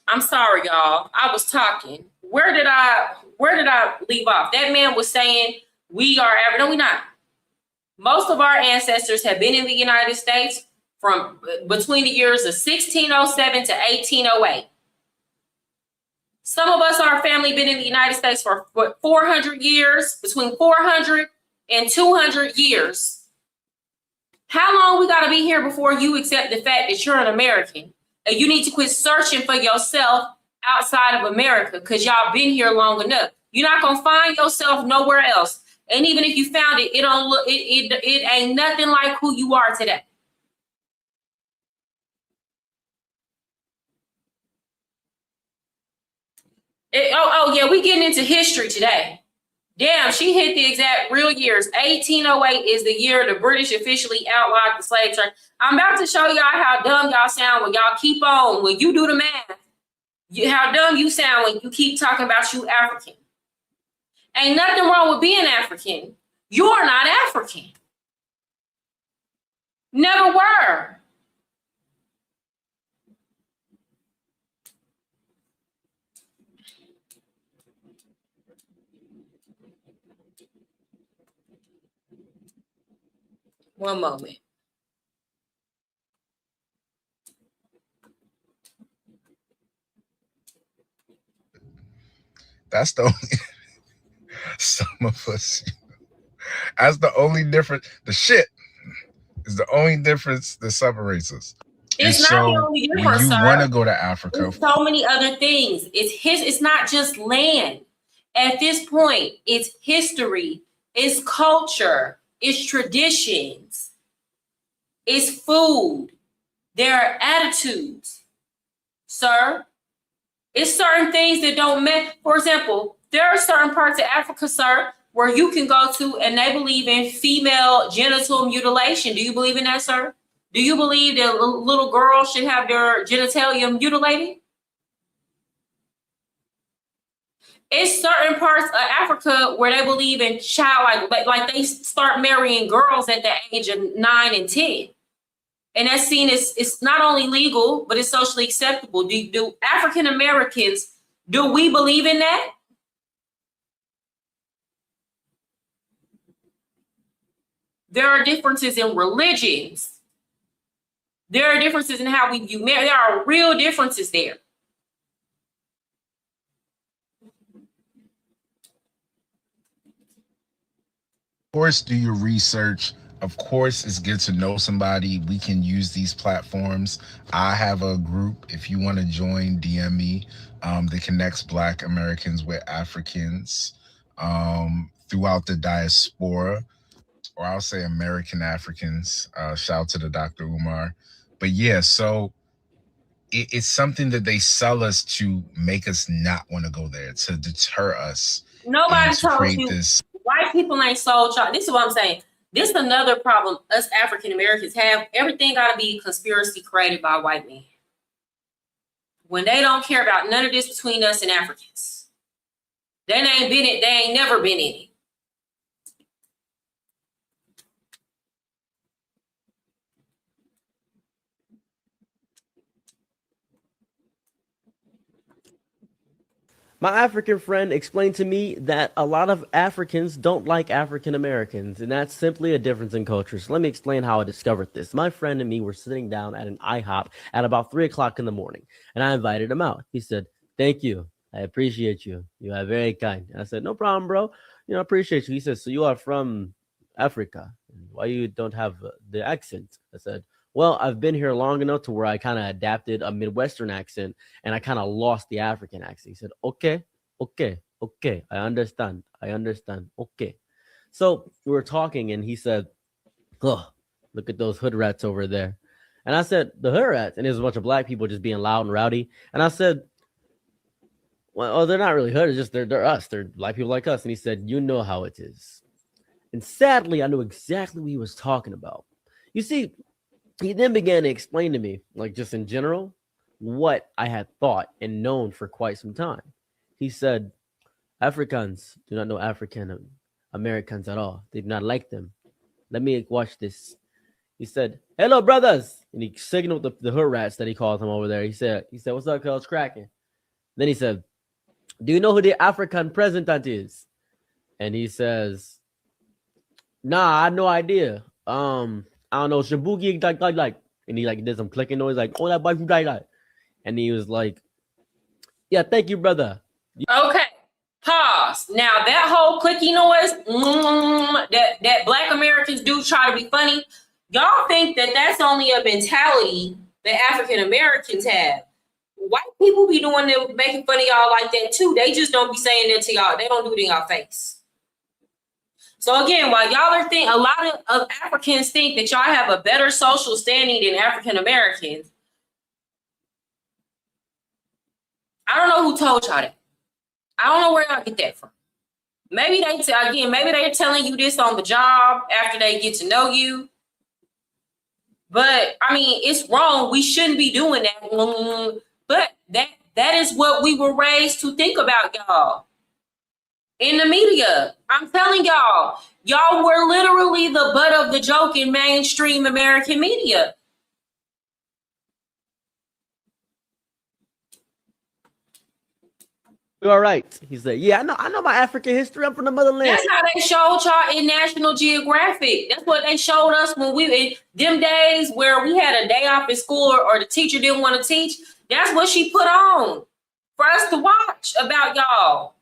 S1: I'm sorry, y'all. I was talking. Where did I leave off? That man was saying we are African. No, we not. Most of our ancestors have been in the United States from between the years of 1607 to 1808. Some of us, our family, been in the United States for 400 years, between 400 and 200 years. How long we got to be here before you accept the fact that you're an American? And you need to quit searching for yourself outside of America because y'all been here long enough. You're not gonna find yourself nowhere else. And even if you found it, it ain't nothing like who you are today. Yeah, we getting into history today. Damn, she hit the exact real years. 1808 is the year the British officially outlawed the slave trade. I'm about to show y'all how dumb y'all sound when y'all keep on, when you do the math, how dumb you sound when you keep talking about you African. Ain't nothing wrong with being African. You're not African. Never were. One moment.
S8: That's the only some of us. That's the only difference. The shit is the only difference that separates us.
S1: It's not the only difference,
S8: when you want to go to Africa,
S1: there's so many other things. It's not just land. At this point, it's history, it's culture, it's traditions, it's food, there are attitudes, sir. It's certain things that don't matter. For example, there are certain parts of Africa, sir, where you can go to and they believe in female genital mutilation. Do you believe in that, sir? Do you believe that little girls should have their genitalia mutilated? It's certain parts of Africa where they believe in child, like they start marrying girls at the age of 9 and 10. And that's seen as, it's not only legal, but it's socially acceptable. Do African Americans, do we believe in that? There are differences in religions. There are differences in how we view marriage. There are real differences there.
S8: Of course, do your research. Of course, it's good to know somebody. We can use these platforms. I have a group. If you want to join, DM me. That connects Black Americans with Africans throughout the diaspora, or I'll say American Africans. Shout out to the Dr. Umar. But yeah, so it's something that they sell us to make us not want to go there, to deter us.
S1: Nobody
S8: to
S1: told
S8: create
S1: you.
S8: This.
S1: White people ain't sold y'all. This is what I'm saying. This is another problem us African Americans have. Everything got to be conspiracy created by white men. When they don't care about none of this between us and Africans. They ain't been it. They ain't never been in it.
S9: My African friend explained to me that a lot of Africans don't like African Americans, and that's simply a difference in culture. So let me explain how I discovered this. My friend and me were sitting down at an IHOP at about 3 o'clock in the morning, and I invited him out. He said, "Thank you. I appreciate you. You are very kind." And I said, "No problem, bro. I appreciate you." He says, "So you are from Africa. Why you don't have the accent?" I said, "Well, I've been here long enough to where I kind of adapted a Midwestern accent and I kind of lost the African accent." He said, okay, I understand. Okay. So we were talking and he said, "Oh, look at those hood rats over there." And I said, "The hood rats?" And there's a bunch of black people just being loud and rowdy. And I said, "Well, they're not really hood. It's just they're us. They're black people like us." And he said, "You know how it is." And sadly, I knew exactly what he was talking about. You see, he then began to explain to me, like just in general, what I had thought and known for quite some time. He said, "Africans do not know African Americans at all. They do not like them. Let me watch this." He said, "Hello, brothers." And he signaled the hood rats that he called them over there. He said, "What's up, cuz? Cracking?" Then he said, "Do you know who the African president is?" And he says, "Nah, I had no idea. I don't know, Shabuki, like, and he like did some clicking noise, like, "Oh, that boy from like," and he was like, "Yeah, thank you, brother."
S1: Okay, pause. Now that whole clicky noise that Black Americans do try to be funny, y'all think that that's only a mentality that African Americans have. White people be doing it, making fun of y'all like that too. They just don't be saying that to y'all. They don't do it in y'all face. So again, while y'all are thinking, a lot of Africans think that y'all have a better social standing than African Americans. I don't know who told y'all that. I don't know where y'all get that from. Maybe maybe they're telling you this on the job after they get to know you. But I mean, it's wrong. We shouldn't be doing that. But that is what we were raised to think about y'all. In the media, I'm telling y'all were literally the butt of the joke in mainstream American media.
S9: "You all right?" He said, "Yeah, I know my African history. I'm from the motherland."
S1: That's how they showed y'all in National Geographic. That's what they showed us when we in them days where we had a day off in school or the teacher didn't want to teach. That's what she put on for us to watch about y'all.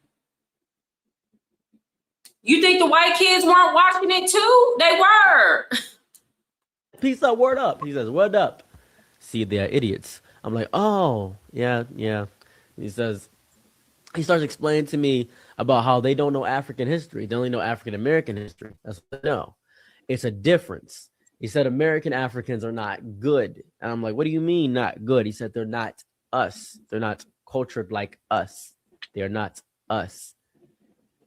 S1: You think the white kids weren't watching it too? They were.
S9: "Peace out, word up." He says, "Word up." See, they are idiots. I'm like, "Oh, yeah." He says, he starts explaining to me about how they don't know African history. They only know African American history. That's what they know. It's a difference. He said American Africans are not good. And I'm like, "What do you mean not good?" He said, "They're not us. They're not cultured like us. They are not us."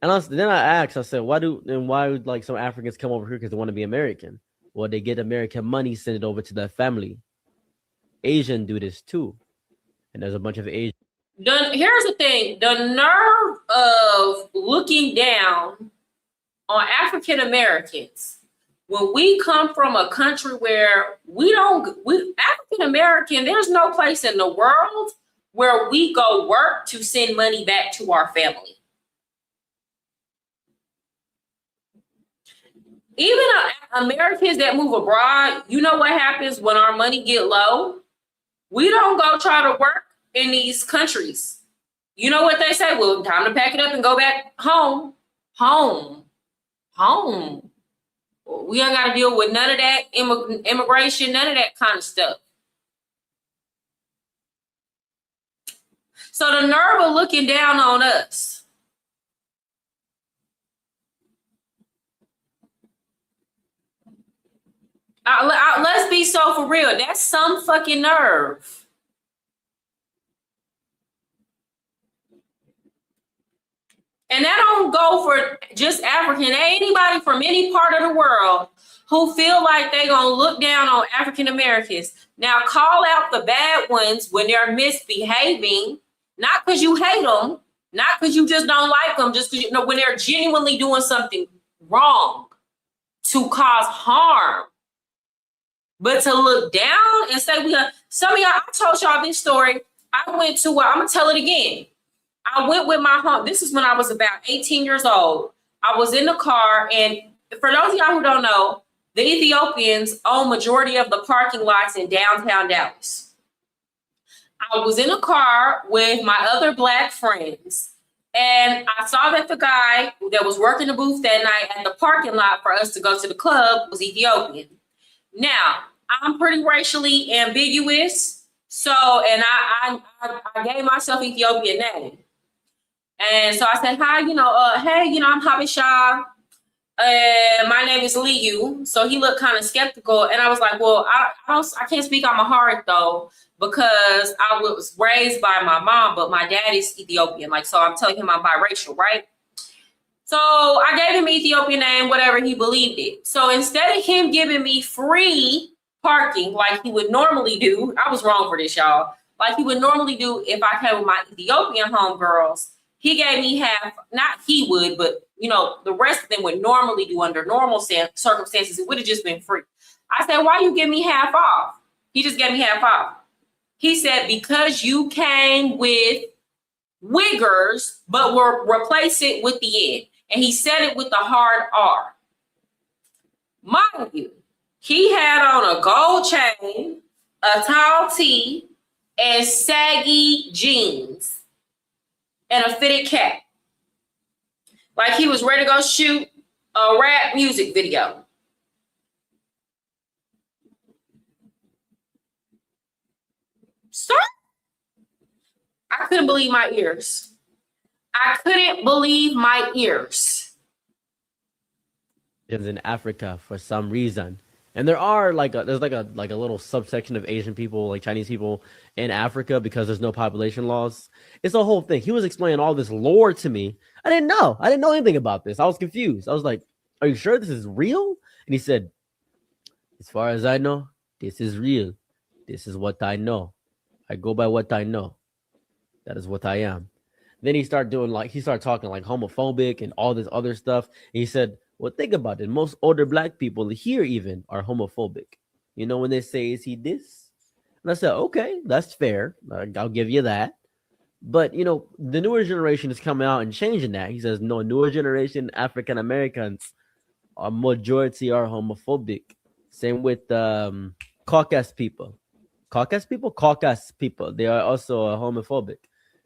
S9: And then I asked, I said, why would like some Africans come over here because they want to be American? Well, they get American money, send it over to their family. Asian do this too. And there's a bunch of Asian.
S1: Here's the thing, the nerve of looking down on African Americans when we come from a country where African American, there's no place in the world where we go work to send money back to our family. Even Americans that move abroad, you know what happens when our money get low? We don't go try to work in these countries. You know what they say? Well, time to pack it up and go back home. Home. We ain't got to deal with none of that immigration, none of that kind of stuff. So the nerve of looking down on us. Let's be so for real. That's some fucking nerve. And that don't go for just African. Anybody from any part of the world who feel like they gonna look down on African Americans. Now call out the bad ones when they're misbehaving, not because you hate them, not because you just don't like them, just because when they're genuinely doing something wrong to cause harm. But to look down and say some of y'all, I told y'all this story. I went to I'm gonna tell it again. I went with my home. This is when I was about 18 years old. I was in the car, and for those of y'all who don't know, the Ethiopians own majority of the parking lots in downtown Dallas. I was in a car with my other Black friends, and I saw that the guy that was working the booth that night at the parking lot for us to go to the club was Ethiopian. Now, I'm pretty racially ambiguous, so, and I gave myself Ethiopian name. And so I said, hi, hey, I'm Habesha. My name is Liu. So he looked kind of skeptical. And I was like, well, I can't speak Amharic though, because I was raised by my mom, but my dad is Ethiopian. So I'm telling him I'm biracial, right? So I gave him Ethiopian name, whatever he believed it. So instead of him giving me free parking like he would normally do, I was wrong for this, y'all. Like he would normally do if I came with my Ethiopian homegirls, he gave me half, not he would, but the rest of them would normally do under normal circumstances. It would have just been free. I said, why you give me half off? He just gave me half off. He said, because you came with Wiggers, but we'll replace it with the N. And he said it with the hard R. Mind you, he had on a gold chain, a tall tee, and saggy jeans, and a fitted cap. Like he was ready to go shoot a rap music video. So I couldn't believe my ears. I couldn't believe my ears.
S9: In Africa for some reason. And there's like a little subsection of Asian people, like Chinese people in Africa because there's no population laws. It's a whole thing. He was explaining all this lore to me. I didn't know anything about this. I was confused. I was like, are you sure this is real? And he said, as far as I know, this is real. This is what I know. I go by what I know. That is what I am. Then he started talking like homophobic and all this other stuff. And he said, well, think about it. Most older Black people here even are homophobic. When they say, is he this? And I said, okay, that's fair. I'll give you that. But, the newer generation is coming out and changing that. He says, no, newer generation African Americans, a majority are homophobic. Same with Caucasus people. Caucasus people, they are also homophobic.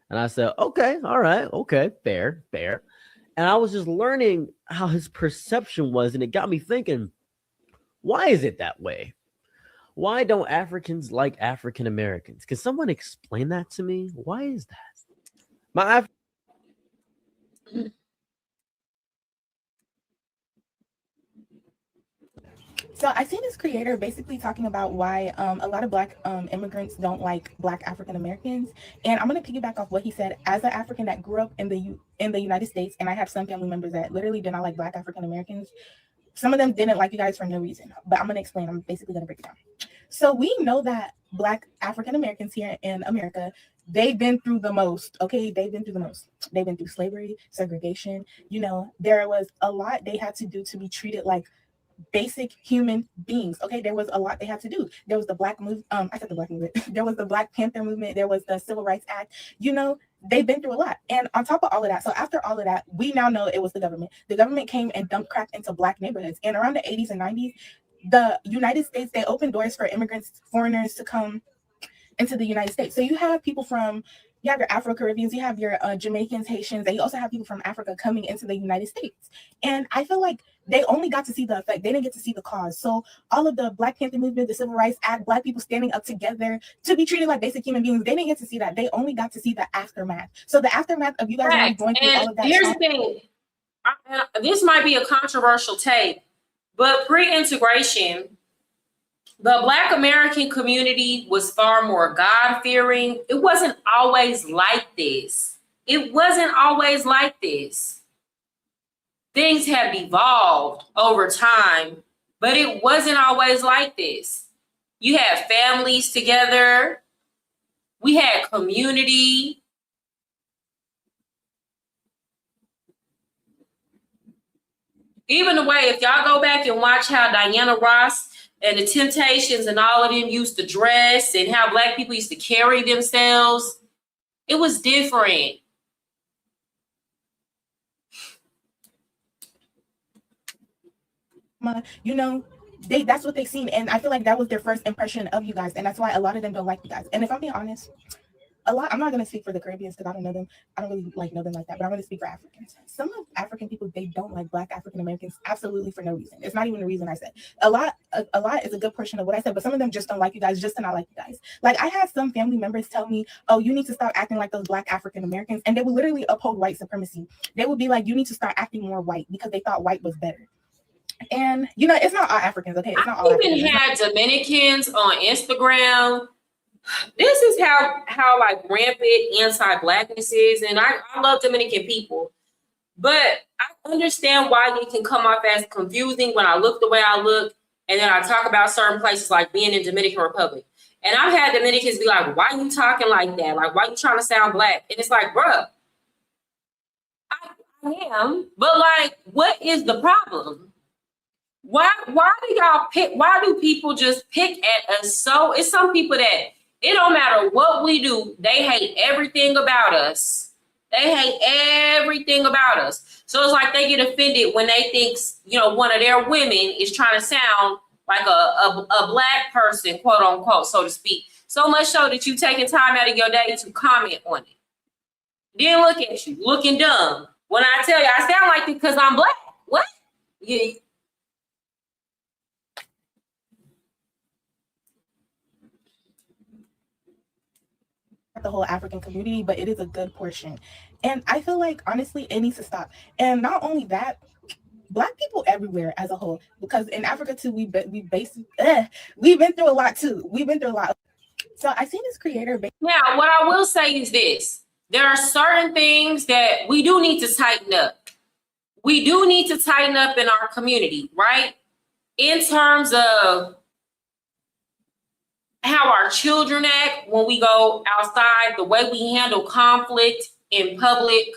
S9: And I said, okay, all right, okay, fair. And I was just learning how his perception was, and it got me thinking, why is it that way? Why don't Africans like African Americans? Can someone explain that to me? Why is that?
S10: So I see this creator basically talking about why a lot of Black immigrants don't like Black African Americans, and I'm going to piggyback off what he said. As an African that grew up in the United States, and I have some family members that literally do not like Black African Americans, some of them didn't like you guys for no reason, but I'm going to explain. I'm basically going to break it down. So we know that Black African Americans here in America, they've been through the most, okay? They've been through the most. They've been through slavery, segregation. You know, there was a lot they had to do to be treated like basic human beings. Okay, there was a lot they had to do. There was the Black movement. I said the Black movement. There was the Black Panther movement. There was the Civil Rights Act. You know, they've been through a lot. And on top of all of that, so after all of that, we now know it was the government. The government came and dumped crack into Black neighborhoods. And around the 80s and 90s, the United States, they opened doors for immigrants, foreigners to come into the United States. So you have people from, you have your Afro-Caribbeans, you have your Jamaicans, Haitians, and you also have people from Africa coming into the United States. And I feel like they only got to see the effect. They didn't get to see the cause. So all of the Black Panther movement, the Civil Rights Act, Black people standing up together to be treated like basic human beings, they didn't get to see that. They only got to see the aftermath. So the aftermath of you guys really going through all of that.
S1: Here's the thing. This might be a controversial take, but pre-integration, the Black American community was far more God-fearing. It wasn't always like this. It wasn't always like this. Things have evolved over time, but it wasn't always like this. You had families together. We had community. Even the way, if y'all go back and watch how Diana Ross and the Temptations and all of them used to dress and how Black people used to carry themselves, it was different.
S10: You know, that's what they seen, and I feel like that was their first impression of you guys, and that's why a lot of them don't like you guys. And if I'm being honest, I'm not going to speak for the Caribbeans because I don't know them. I don't really know them like that, but I'm going to speak for Africans. Some of African people, they don't like Black African Americans absolutely for no reason. It's not even the reason I said. A lot is a good portion of what I said, but some of them just don't like you guys just to not like you guys. Like I had some family members tell me, oh, you need to stop acting like those Black African Americans, and they would literally uphold white supremacy. They would be like, you need to start acting more white because they thought white was better. And you know, it's not all Africans, okay? It's not all
S1: Africans. I even had Dominicans on Instagram. This is how like rampant anti-Blackness is, and I love Dominican people, but I understand why it can come off as confusing when I look the way I look, and then I talk about certain places like being in Dominican Republic, and I've had Dominicans be like, "Why you talking like that? Like, why you trying to sound Black?" And it's like, bruh, I am, but like, what is the problem? Why do y'all pick? Why do people just pick at us? So it's some people that it don't matter what we do, they hate everything about us. They hate everything about us. So it's like they get offended when they think, you know, one of their women is trying to sound like a Black person, quote unquote, so to speak. So much so that you taking time out of your day to comment on it. Then look at you, looking dumb. When I tell you I sound like this because I'm Black. What? Yeah.
S10: The whole African community, but it is a good portion, and I feel like honestly it needs to stop. And not only that, Black people everywhere as a whole, because in Africa too, we've been through a lot too. We've been through a lot. So I seen this creator.
S1: Now, what I will say is this: there are certain things that we do need to tighten up. We do need to tighten up in our community, right? In terms of how our children act when we go outside, the way we handle conflict in public,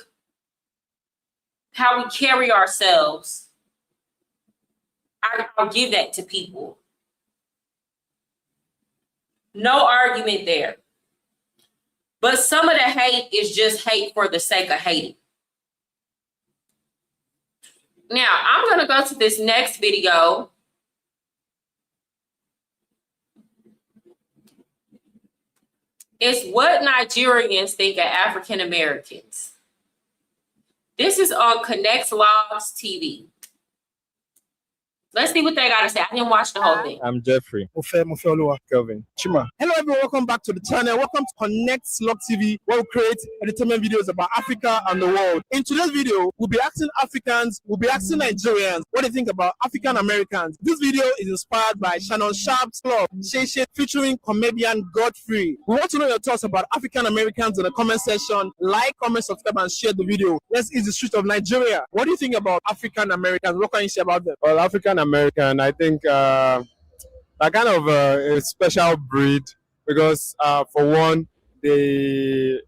S1: how we carry ourselves. I'll give that to people. No argument there. But some of the hate is just hate for the sake of hating. Now, I'm going to go to this next video. It's what Nigerians think of African Americans. This is on Connect Logs TV. Let's see what they got to say. I didn't watch the whole thing.
S11: I'm Jeffrey. Kelvin. Chima. Hello everyone, welcome back to the channel. Welcome to Connect Slug TV, where we create entertainment videos about Africa and the world. In today's video, we'll be asking Africans, we'll be asking Nigerians what they think about African Americans. This video is inspired by Shannon Sharp's blog, Shay featuring comedian Godfrey. We want to know your thoughts about African Americans in the comment section. Like, comment, subscribe, and share the video. Let's eat the streets of Nigeria. What do you think about African Americans? What can you say about them?
S12: Well, African American, I think they're kind of a special breed because, for one, they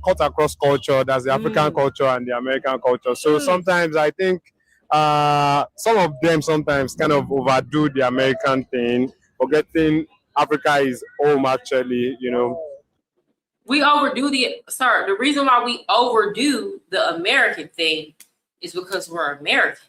S12: cut across culture. That's the African culture and the American culture. So sometimes I think some of them sometimes kind of overdo the American thing, forgetting Africa is home actually, you know.
S1: We overdo the reason why we overdo the American thing is because we're American.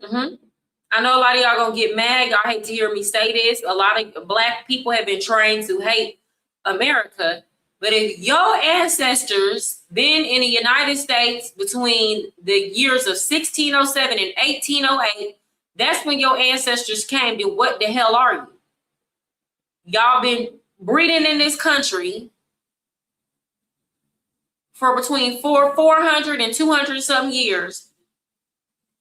S1: I know a lot of y'all gonna get mad. Y'all hate to hear me say this. A lot of Black people have been trained to hate America. But if your ancestors been in the United States between the years of 1607 and 1808, that's when your ancestors came. Then what the hell are you? Y'all been breeding in this country for between 400 and 200 some years.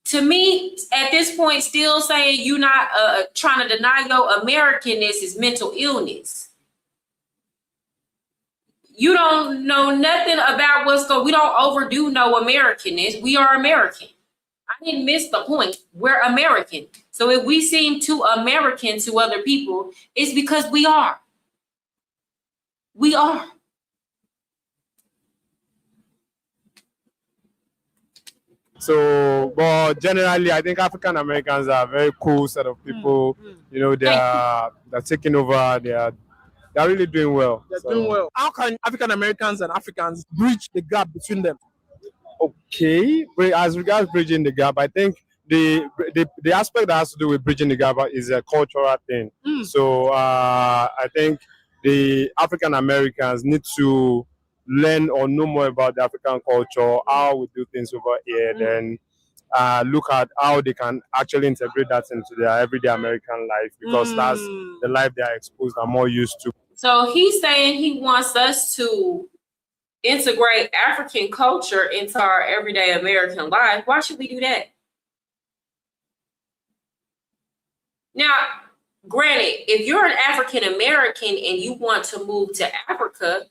S1: To me, at this point, still saying you not trying to deny your Americanness is mental illness. You don't know nothing about what's going. We don't overdo no Americanness. We are American. I didn't miss the point. We're American. So if we seem too American to other people, it's because we are. We are.
S12: So, but generally, I think African Americans are a very cool set of people. You know, they're taking over. They're really doing well.
S11: They're doing well. How can African Americans and Africans bridge the gap between them?
S12: Okay, as regards bridging the gap, I think the aspect that has to do with bridging the gap is a cultural thing. So I think the African Americans need to learn or know more about the African culture, how we do things over here, then look at how they can actually integrate that into their everyday American life, because that's the life they are exposed and more used to.
S1: So he's saying he wants us to integrate African culture into our everyday American life. Why should we do that? Now, granted, if you're an African American and you want to move to Africa,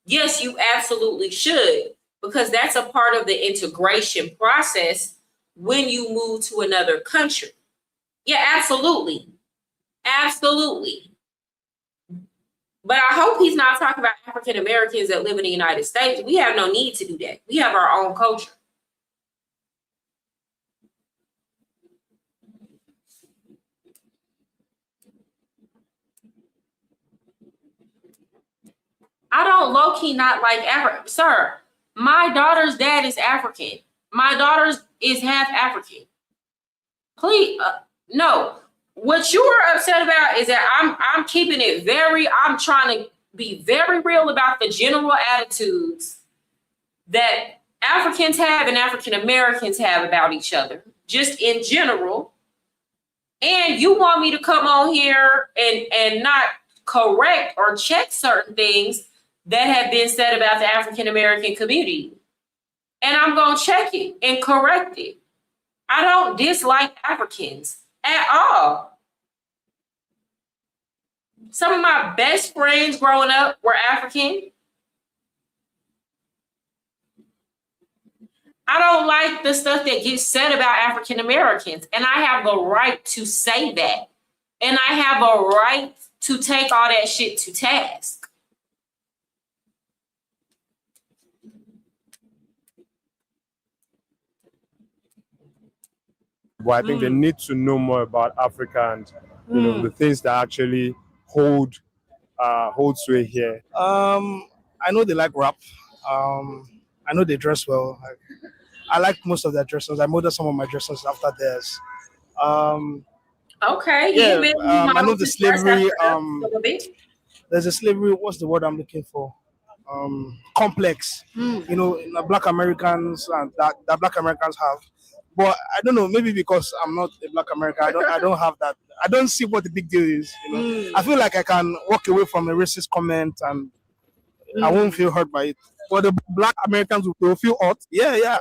S1: yes, you absolutely should, because that's a part of the integration process when you move to another country. Yeah, absolutely. Absolutely. But I hope he's not talking about African Americans that live in the United States. We have no need to do that. We have our own culture. I don't low-key not like Africa. Sir, my daughter's dad is African. My daughter's is half African. Please, no. What you are upset about is that I'm keeping it I'm trying to be very real about the general attitudes that Africans have and African Americans have about each other, just in general. And you want me to come on here and not correct or check certain things that have been said about the African American community. And I'm going to check it and correct it. I don't dislike Africans at all. Some of my best friends growing up were African. I don't like the stuff that gets said about African Americans, and I have the right to say that. And I have a right to take all that shit to task.
S12: But I think they need to know more about Africa and you know the things that actually hold sway here.
S11: I know they like rap. I know they dress well. I like most of their dresses. I modeled some of my dresses after theirs.
S1: Okay.
S11: Yeah. I know the slavery. There's a slavery. What's the word I'm looking for? complex, you know, in the Black Americans and that Black Americans have. But I don't know, maybe because I'm not a Black American, I don't have that. I don't see what the big deal is. You know, I feel like I can walk away from a racist comment and I won't feel hurt by it. But the Black Americans will feel hurt. Yeah, yeah.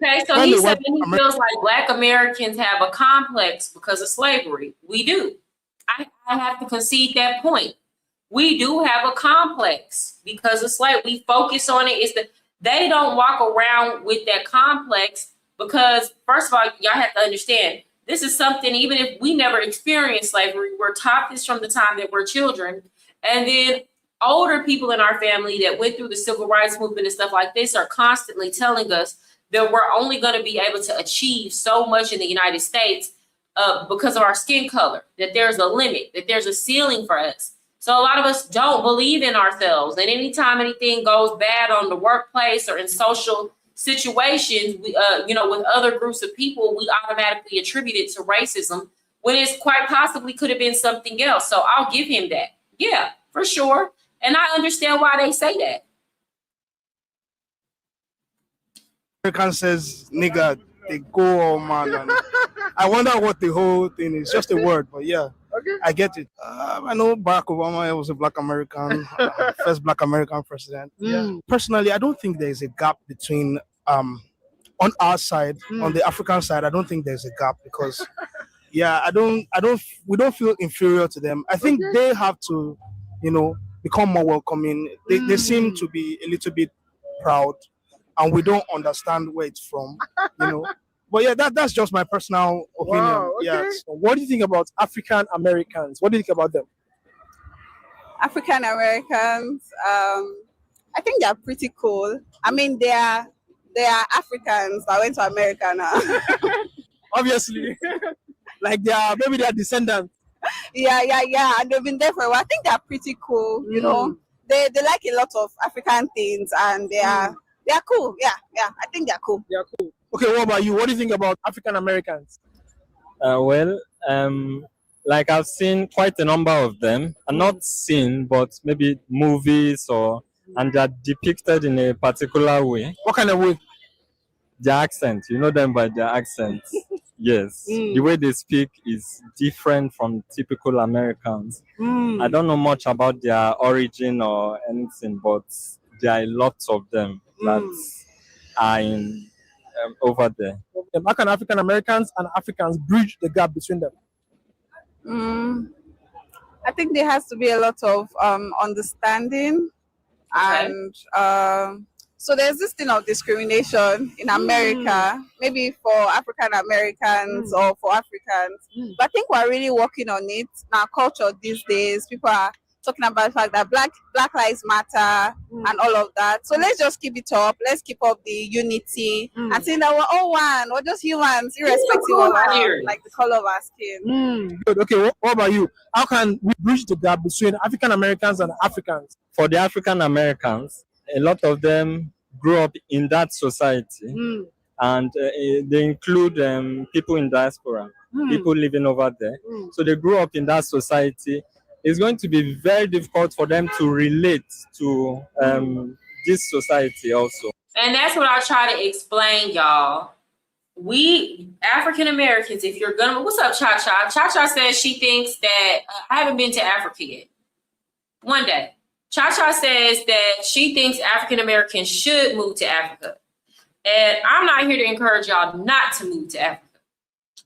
S1: Okay, so he said he feels like Black Americans have a complex because of slavery. We do. I have to concede that point. We do have a complex because of slavery. We focus on it. It's that they don't walk around with that complex because, first of all, y'all have to understand, this is something, even if we never experienced slavery, we're taught this from the time that we're children. And then older people in our family that went through the civil rights movement and stuff like this are constantly telling us that we're only going to be able to achieve so much in the United States because of our skin color, that there's a limit, that there's a ceiling for us. So a lot of us don't believe in ourselves. And anytime anything goes bad on the workplace or in social situations, we, you know, with other groups of people, we automatically attribute it to racism when it's quite possibly could have been something else. So I'll give him that. Yeah, for sure. And I understand why they say that.
S11: American says nigga, they go all man. And I wonder what the whole thing is. Just a word, but yeah, okay. I get it. I know Barack Obama was a Black American, first Black American president. Yeah. Personally, I don't think there's a gap between on our side, on the African side. I don't think there's a gap because, yeah, we don't feel inferior to them. I think they have to, you know, become more welcoming. They seem to be a little bit proud, and we don't understand where it's from, you know. But yeah, that's just my personal opinion.
S13: Wow, okay.
S11: Yeah. So what do you think about African Americans? What do you think about them?
S13: African Americans, I think they're pretty cool. I mean, they are Africans that went to America now.
S11: Obviously, like maybe they are descendants.
S13: Yeah, and they've been there for a while. I think they're pretty cool. You know, they like a lot of African things, and they are cool. Yeah, I think they're cool.
S11: They're cool. Okay, what about you? What do you think about African Americans?
S14: Like I've seen quite a number of them. I'm not seen, but maybe movies and they're depicted in a particular way.
S11: What kind of way?
S14: Their accent, you know them by their accent. Yes, the way they speak is different from typical Americans. I don't know much about their origin or anything, but there are lots of them that are in over there.
S11: How can African Americans and Africans bridge the gap between them?
S13: I think there has to be a lot of understanding, and so there's this thing of discrimination in America, maybe for African Americans or for Africans. But I think we're really working on it in our culture these days. People are talking about the fact that Black Lives Matter and all of that. So let's just keep it up. Let's keep up the unity and saying that we're all one. We're just humans, irrespective of like the color of our skin.
S11: Good. Okay, what about you? How can we bridge the gap between African Americans and Africans?
S14: For the African Americans, a lot of them grew up in that society, and they include people in diaspora, people living over there. So they grew up in that society. It's going to be very difficult for them to relate to this society also.
S1: And that's what I try to explain, y'all. We African Americans, if you're gonna, what's up, Cha-Cha? Cha-Cha says she thinks that I haven't been to Africa yet. One day. Cha-Cha says that she thinks African Americans should move to Africa. And I'm not here to encourage y'all not to move to Africa.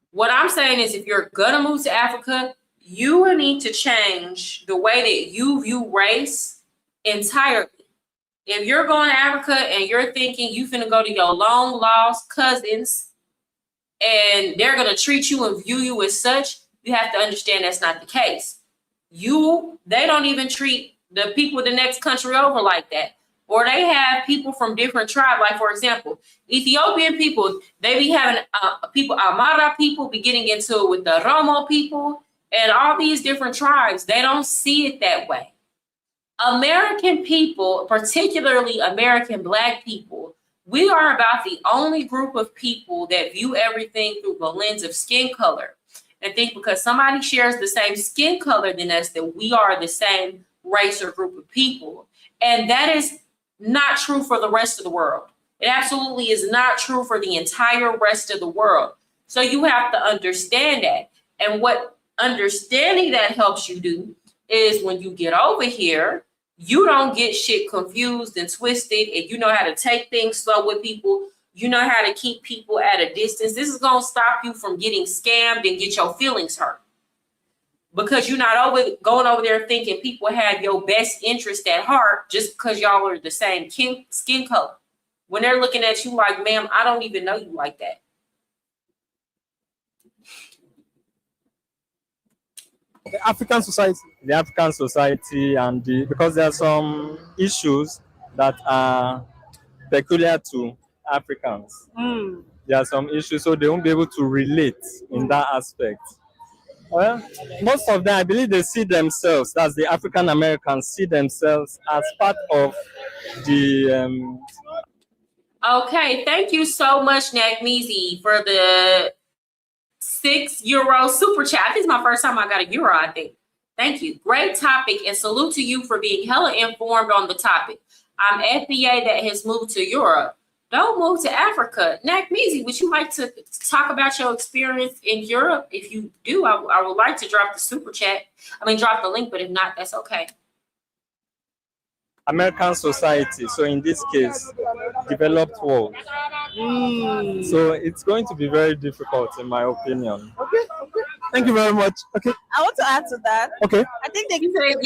S1: What I'm saying is if you're gonna move to Africa, you need to change the way that you view race entirely. If you're going to Africa and you're thinking you finna go to your long lost cousins and they're gonna treat you and view you as such, you have to understand that's not the case. They don't even treat the people in the next country over like that. Or they have people from different tribes. Like, for example, Ethiopian people, they be having people, Amara people be getting into it with the Romo people and all these different tribes. They don't see it that way. American people, particularly American Black people, we are about the only group of people that view everything through the lens of skin color and think because somebody shares the same skin color than us that we are the same race or group of people. And that is not true for the rest of the world. It absolutely is not true for the entire rest of the world. So you have to understand that. And what understanding that helps you do is when you get over here, you don't get shit confused and twisted, and you know how to take things slow with people. You know how to keep people at a distance. This is going to stop you from getting scammed and get your feelings hurt. Because you're not going over there thinking people have your best interest at heart just because y'all are the same skin color. When they're looking at you like, ma'am, I don't even know you like that.
S14: The African society, and because there are some issues that are peculiar to Africans. There are some issues, so they won't be able to relate in that aspect. Well, most of them, I believe they see themselves, as the African Americans see themselves as part of the...
S1: Okay, thank you so much, Nakmizi, for the €6 super chat. I think it's my first time I got a euro, I think. Thank you. Great topic, and salute to you for being hella informed on the topic. I'm FBA that has moved to Europe. Don't move to Africa. Nakmizi, would you like to talk about your experience in Europe? If you do, I would like to drop the super chat. Drop the link, but if not, that's okay.
S14: American society, so in this case, developed world. So it's going to be very difficult, in my opinion.
S11: Okay. Thank you very much. Okay.
S13: I want to add to that.
S11: Okay.
S13: I think they
S1: said,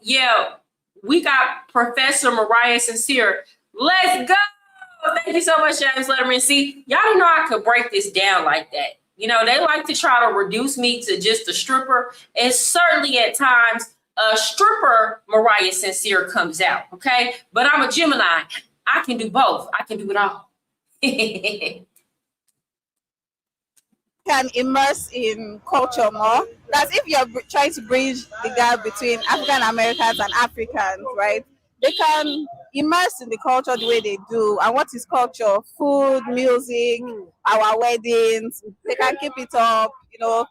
S1: yeah. We got Professor Mariah Sincere. Let's go. Thank you so much, James Letterman. See, y'all didn't know I could break this down like that. You know, they like to try to reduce me to just a stripper. And certainly at times, a stripper Mariah Sincere comes out, okay? But I'm a Gemini. I can do both. I can do it all.
S13: can immerse in culture more. That's if you're trying to bridge the gap between African Americans and Africans, right? They can immerse in the culture the way they do. And what is culture? Food, music, our weddings. They can keep it up,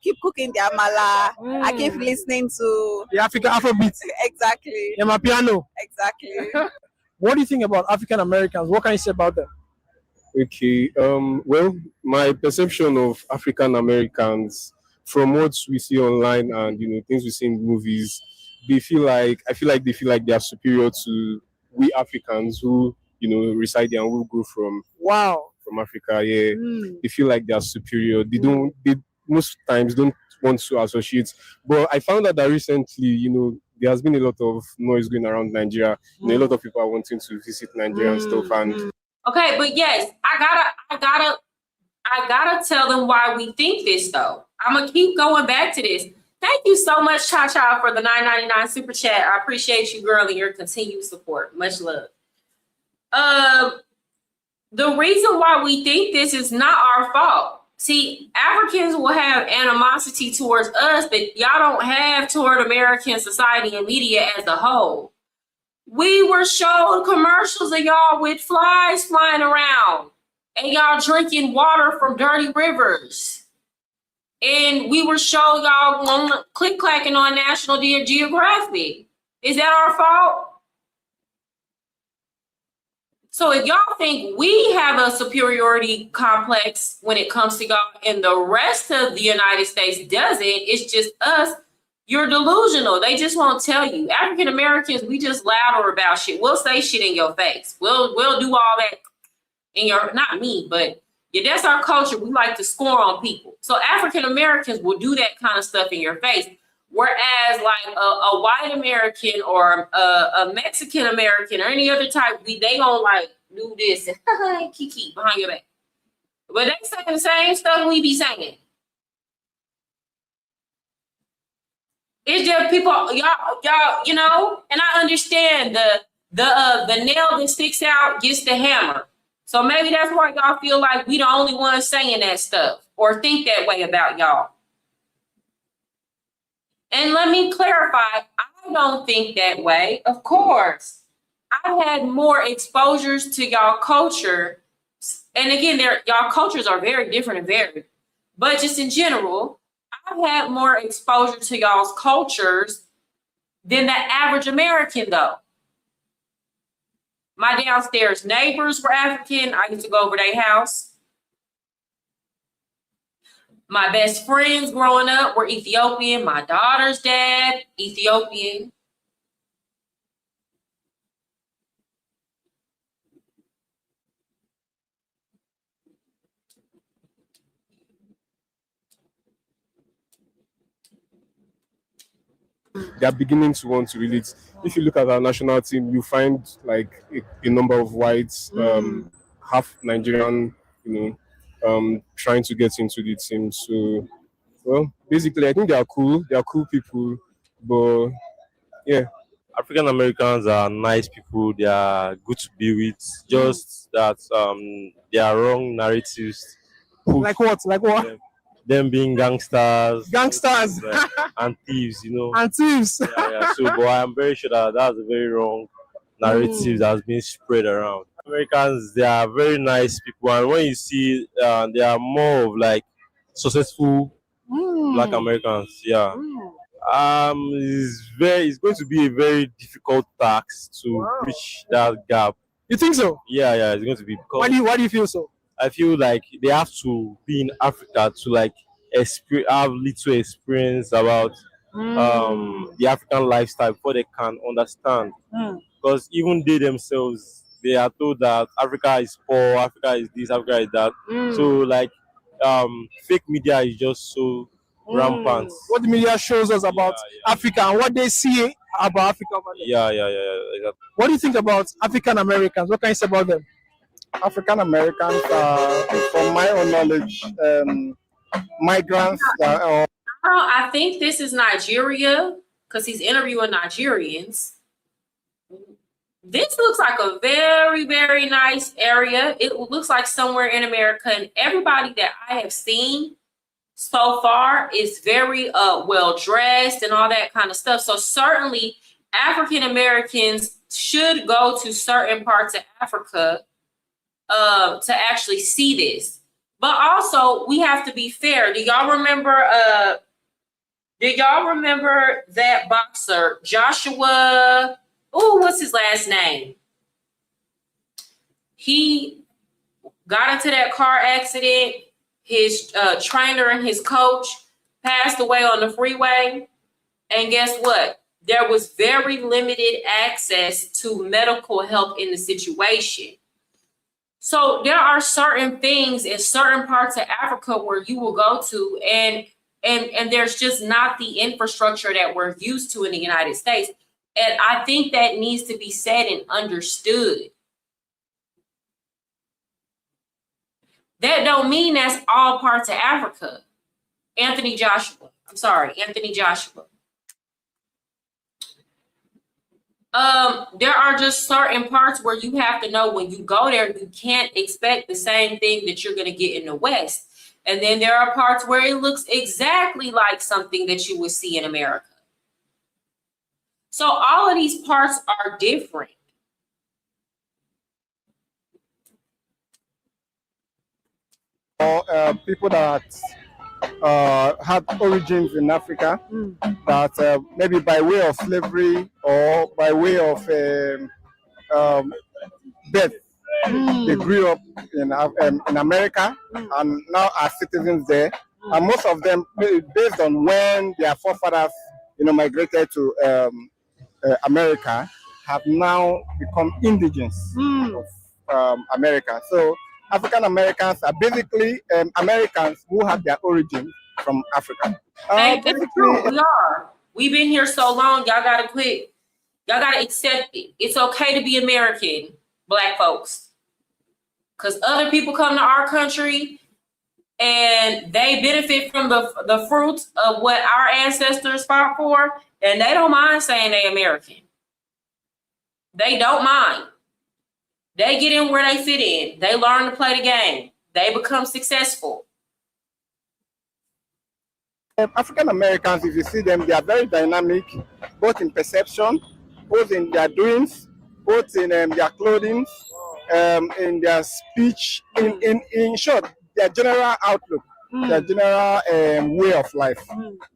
S13: keep cooking their mala. I keep listening to
S11: the African Afrobeat.
S13: Exactly.
S11: Yeah, my piano.
S13: Exactly.
S11: What do you think about African Americans? What can you say about them?
S12: Okay. Well, my perception of African Americans, from what we see online and things we see in movies, I feel like they feel like they are superior to we Africans who reside there and who grew from Africa. Yeah, they feel like they are superior. They most times don't want to associate. But I found out that recently, there has been a lot of noise going around Nigeria. A lot of people are wanting to visit Nigeria and stuff. And
S1: okay, but yes, I gotta tell them why we think this though. I'm gonna keep going back to this. Thank you so much, Cha Cha, for the $9.99 super chat. I appreciate you, girl, and your continued support. Much love. The reason why we think this is not our fault. See, Africans will have animosity towards us that y'all don't have toward American society and media as a whole. We were showed commercials of y'all with flies flying around and y'all drinking water from dirty rivers. And we were showing y'all click-clacking on National Geographic. Is that our fault? So if y'all think we have a superiority complex when it comes to y'all and the rest of the United States doesn't, it's just us, you're delusional. They just won't tell you. African Americans, we just louder about shit. We'll say shit in your face. We'll do all that in your, not me, but yeah, that's our culture. We like to score on people. So African Americans will do that kind of stuff in your face. Whereas like a white American or a Mexican American or any other type, they gonna like do this and kiki behind your back. But they saying the same stuff we be saying. It's just people, y'all, and I understand the nail that sticks out gets the hammer. So maybe that's why y'all feel like we the only ones saying that stuff or think that way about y'all. And let me clarify, I don't think that way. Of course, I've had more exposures to y'all culture. And again, y'all cultures are very different and varied. But just in general, I've had more exposure to y'all's cultures than the average American, though. My downstairs neighbors were African. I used to go over their house. My best friends growing up were Ethiopian. My daughter's dad, Ethiopian.
S12: They are beginning to want to relate. If you look at our national team, you find like a number of whites, half Nigerian, trying to get into the team. So, well, basically, I think they are cool. They are cool people, but yeah.
S15: African Americans are nice people. They are good to be with. Just that there are wrong narratives.
S11: Like what? Like what?
S15: Them being gangsters,
S11: Gangsters
S15: and thieves.
S11: and thieves.
S15: Yeah. So, but I'm very sure that that's a very wrong narrative that's been spread around. Americans, they are very nice people, and when you see, they are more of like successful Black Americans. Yeah. It's going to be a very difficult task to bridge that gap.
S11: You think so?
S15: Yeah, it's going to be because
S11: Why do you feel so?
S15: I feel like they have to be in Africa to like have little experience about the African lifestyle before they can understand. Because even they themselves, they are told that Africa is poor, Africa is this, Africa is that. So like fake media is just so rampant.
S11: What the media shows us about Africa and what they see about Africa.
S15: Yeah. Exactly.
S11: What do you think about African Americans? What can you say about them?
S12: African Americans are, from my own knowledge, migrants.
S1: I think this is Nigeria because he's interviewing Nigerians. This looks like a very, very nice area. It looks like somewhere in America, and everybody that I have seen so far is very well dressed and all that kind of stuff. So certainly African Americans should go to certain parts of Africa to actually see this. But also we have to be fair. Do y'all remember that boxer Joshua? Oh, what's his last name? He got into that car accident. His trainer and his coach passed away on the freeway. And guess what? There was very limited access to medical help in the situation. So there are certain things in certain parts of Africa where you will go to and there's just not the infrastructure that we're used to in the United States. And I think that needs to be said and understood. That don't mean that's all parts of Africa. Anthony Joshua. There are just certain parts where you have to know when you go there, you can't expect the same thing that you're going to get in the West. And then there are parts where it looks exactly like something that you would see in America. So all of these parts are different.
S12: People that had origins in Africa, that maybe by way of slavery or by way of birth, they grew up in America and now are citizens there. And most of them, based on when their forefathers, migrated to America, have now become indigents of America. So African Americans are basically Americans who have their origin from Africa.
S1: It's true. We are. We've been here so long. Y'all gotta quit. Y'all gotta accept it. It's okay to be American, Black folks, because other people come to our country and they benefit from the fruits of what our ancestors fought for, and they don't mind saying they American. They don't mind. They get in where they fit in. They learn to play the game. They become successful.
S12: African Americans, if you see them, they are very dynamic, both in perception, both in their doings, both in their clothing, in their speech, in short, their general outlook, their general way of life.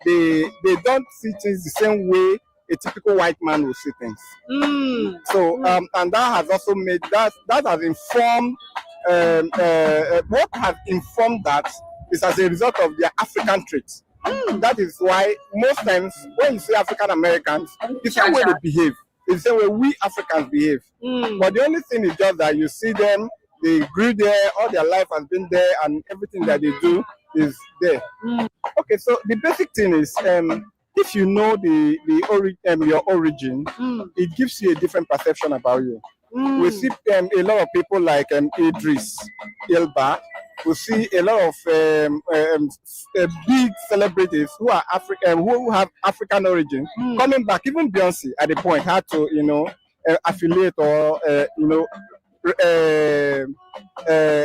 S12: They don't see things the same way
S11: a typical white man will see things. So, and that has also made that has informed what has informed that is as a result of their African traits. That is why most times when you see African Americans, it's the same way they behave. It's the same way we Africans behave. But the only thing is just that you see them, they grew there, all their life has been there, and everything that they do is there. Okay, so the basic thing is, if you know your origin, it gives you a different perception about you. We see a lot of people like Idris Elba. We see a lot of big celebrities who are African, who have African origin, coming back. Even Beyonce at the point had to, affiliate or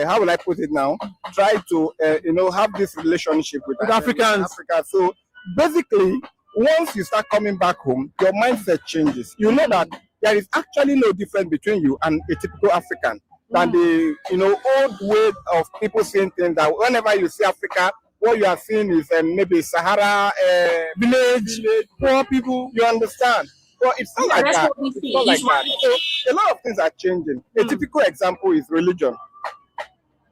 S11: how will I put it now? Try to have this relationship with
S12: Africans.
S11: Africa. So basically, once you start coming back home, your mindset changes. You know that there is actually no difference between you and a typical African than the old way of people seeing things, that whenever you see Africa, what you are seeing is maybe Sahara village, poor people. You understand? Well, it's not like that. It's not like that. So a lot of things are changing. A typical example is religion.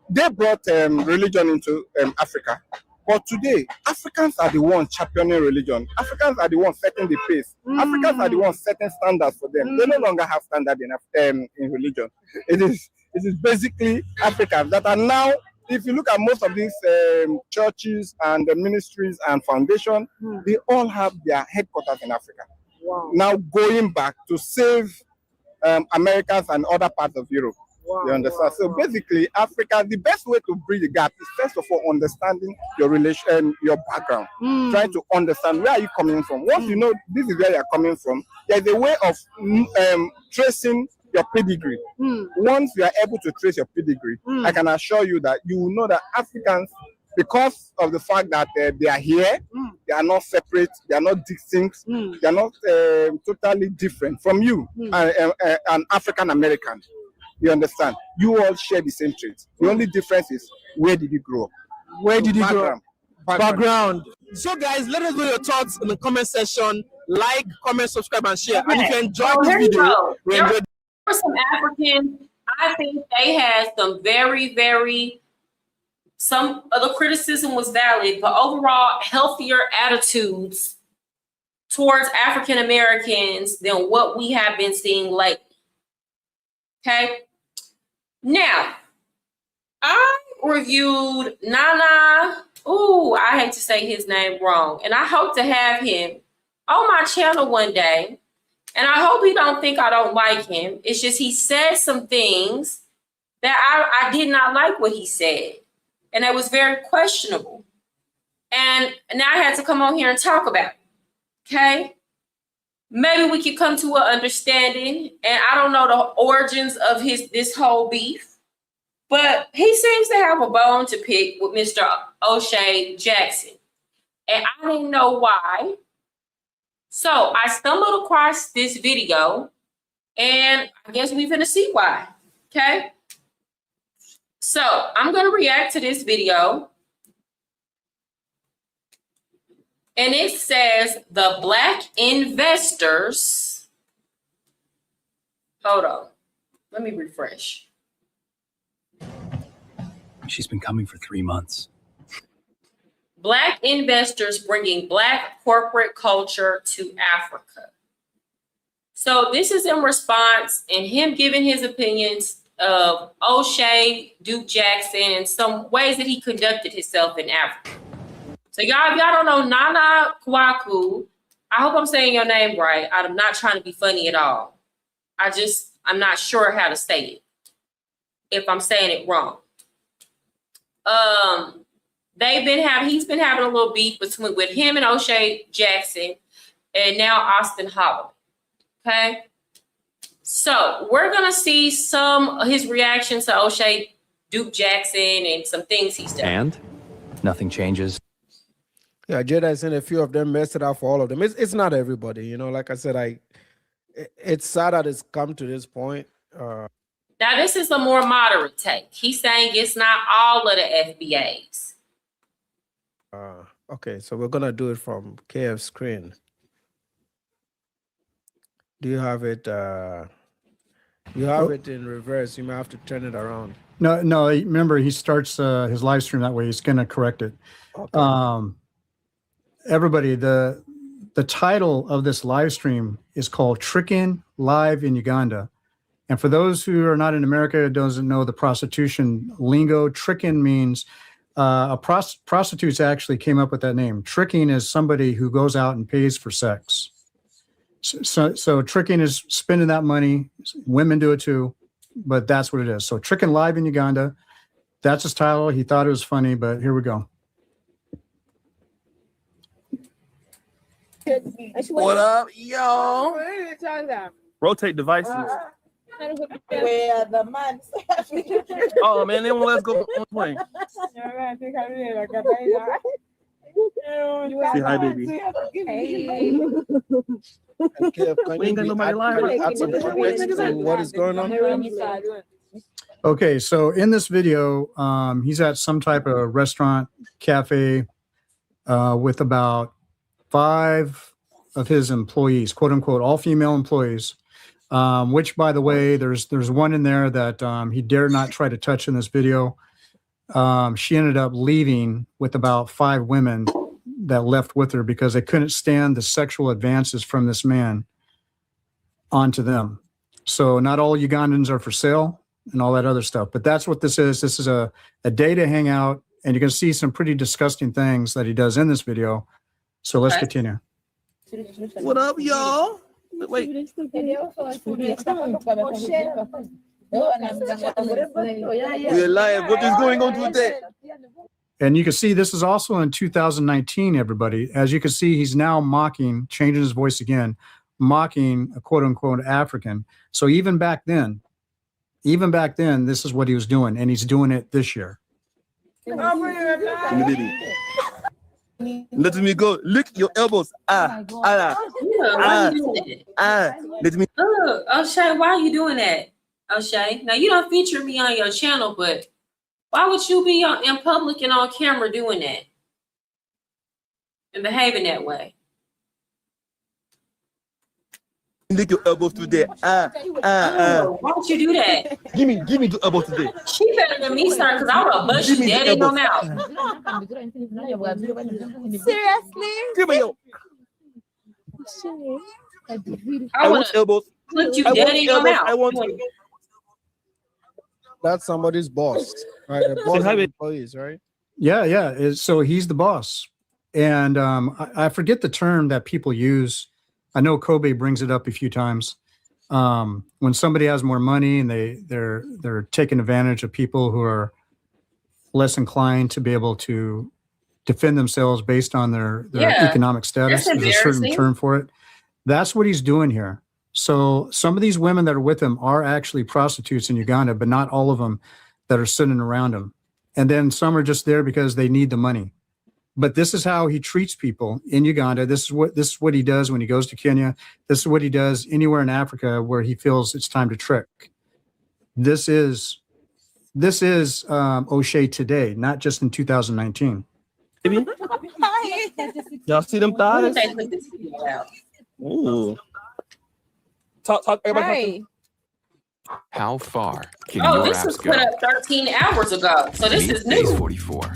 S11: They brought religion into Africa. But today, Africans are the ones championing religion. Africans are the ones setting the pace. Africans are the ones setting standards for them. They no longer have standard in religion. It is basically Africans that are now, if you look at most of these churches and the ministries and foundations, they all have their headquarters in Africa. Wow. Now going back to save Americans and other parts of Europe. Wow, you understand? So basically, Africa, the best way to bridge the gap is first of all understanding your relation, your background, trying to understand where are you coming from. Once you know this is where you're coming from, there's a way of tracing your pedigree. Once you are able to trace your pedigree, I can assure you that you will know that Africans, because of the fact that they are here, they are not separate, they are not distinct, they are not totally different from you, an African American. You understand? You all share the same traits. The only difference is, where did you grow up?
S12: Where did you grow up?
S11: Background. So guys, let us know your thoughts in the comment section. Like, comment, subscribe, and share.
S1: Okay.
S11: And if you enjoyed
S1: So
S11: this
S1: here you
S11: video,
S1: go.
S11: we
S1: There
S11: enjoyed.
S1: were some Africans, I think they had some very, some of the criticism was valid, but overall healthier attitudes towards African Americans than what we have been seeing lately. Okay. Now, I reviewed Nana. Ooh, I hate to say his name wrong. And I hope to have him on my channel one day. And I hope he don't think I don't like him. It's just he said some things that I did not like what he said. And it was very questionable. And now I had to come on here and talk about it. Okay? Maybe we could come to an understanding. And I don't know the origins of this whole beef. But he seems to have a bone to pick with Mr. O'Shea Jackson. And I didn't know why. So I stumbled across this video. And I guess we're going to see why. Okay? So I'm going to react to this video. And it says the Black investors. Hold on. Let me refresh.
S16: She's been coming for 3 months.
S1: Black investors bringing Black corporate culture to Africa. So this is in response and him giving his opinions of O'Shea, Duke Jackson, and some ways that he conducted himself in Africa. So y'all, if y'all don't know Nana Kwaku, I hope I'm saying your name right. I'm not trying to be funny at all. I'm not sure how to say it, if I'm saying it wrong. He's been having a little beef with him and O'Shea Jackson, and now Austin Hollow. Okay. So we're gonna see some of his reactions to O'Shea, Duke Jackson, and some things he's done.
S16: And nothing changes.
S12: Yeah, Jada is in a few of them, messed it up for all of them. It's not everybody, like I said, it's sad that it's come to this point.
S1: Now this is a more moderate take. He's saying it's not all of the FBAs.
S12: Okay, so we're gonna do it from KF screen.
S11: Do you have it? You have it in reverse. You may have to turn it around.
S17: No. Remember, he starts his live stream that way. He's going to correct it.
S11: Okay.
S17: Everybody, the title of this live stream is called "Tricking Live in Uganda." And for those who are not in America, doesn't know the prostitution lingo, tricking means prostitutes actually came up with that name. Tricking is somebody who goes out and pays for sex. So tricking is spending that money. Women do it too, but that's what it is. So Tricking Live in Uganda, that's his title. He thought it was funny, but here we go.
S11: What up, yo?
S14: Rotate devices.
S10: Where the man?
S14: Oh man, they won't let us go on plane. Say hi, baby.
S11: Can you add some context on what is going on?
S17: Okay, so in this video, he's at some type of restaurant, cafe, with about 5 of his employees, quote unquote, all female employees. Which, by the way, there's one in there that he dared not try to touch in this video. She ended up leaving with about 5 women that left with her because they couldn't stand the sexual advances from this man onto them. So not all Ugandans are for sale and all that other stuff, but that's what this is. This is a day to hang out, and you can see some pretty disgusting things that he does in this video. So let's continue.
S11: What up, y'all? Wait. We're live. What is going on today?
S17: And you can see this is also in 2019, everybody. As you can see, he's now mocking, changing his voice again, mocking a quote unquote African. So even back then, this is what he was doing, and he's doing it this year.
S11: Let me go. Lick your elbows. Let me.
S1: O'Shea, why are you doing that? O'Shea, now you don't feature me on your channel, but why would you be in public and on camera doing that and behaving that way?
S11: Lick your elbows today.
S1: Why would you do that?
S11: Give me the elbow today.
S1: She better than me, sir, because I would have bust you dead in your mouth.
S10: Seriously?
S11: Give me your.
S1: I want elbows. Put you dead in your mouth.
S11: I want.
S12: That's somebody's boss, right? The boss of employees, right?
S17: Yeah. So he's the boss. And I forget the term that people use. I know Kobe brings it up a few times. When somebody has more money and they're taking advantage of people who are less inclined to be able to defend themselves based on their economic status. There's a certain term for it. That's what he's doing here. So some of these women that are with him are actually prostitutes in Uganda, but not all of them that are sitting around him. And then some are just there because they need the money. But this is how he treats people in Uganda. This is what he does when he goes to Kenya. This is what he does anywhere in Africa where he feels it's time to trick. This is O'Shea today, not just in 2019.
S11: Y'all see them thighs? Ooh. Talk, everybody.
S18: How far can your
S1: this
S18: apps
S1: was
S18: go?
S1: put up 13 hours ago, so this
S18: Meet
S1: is new.
S18: Phase 44.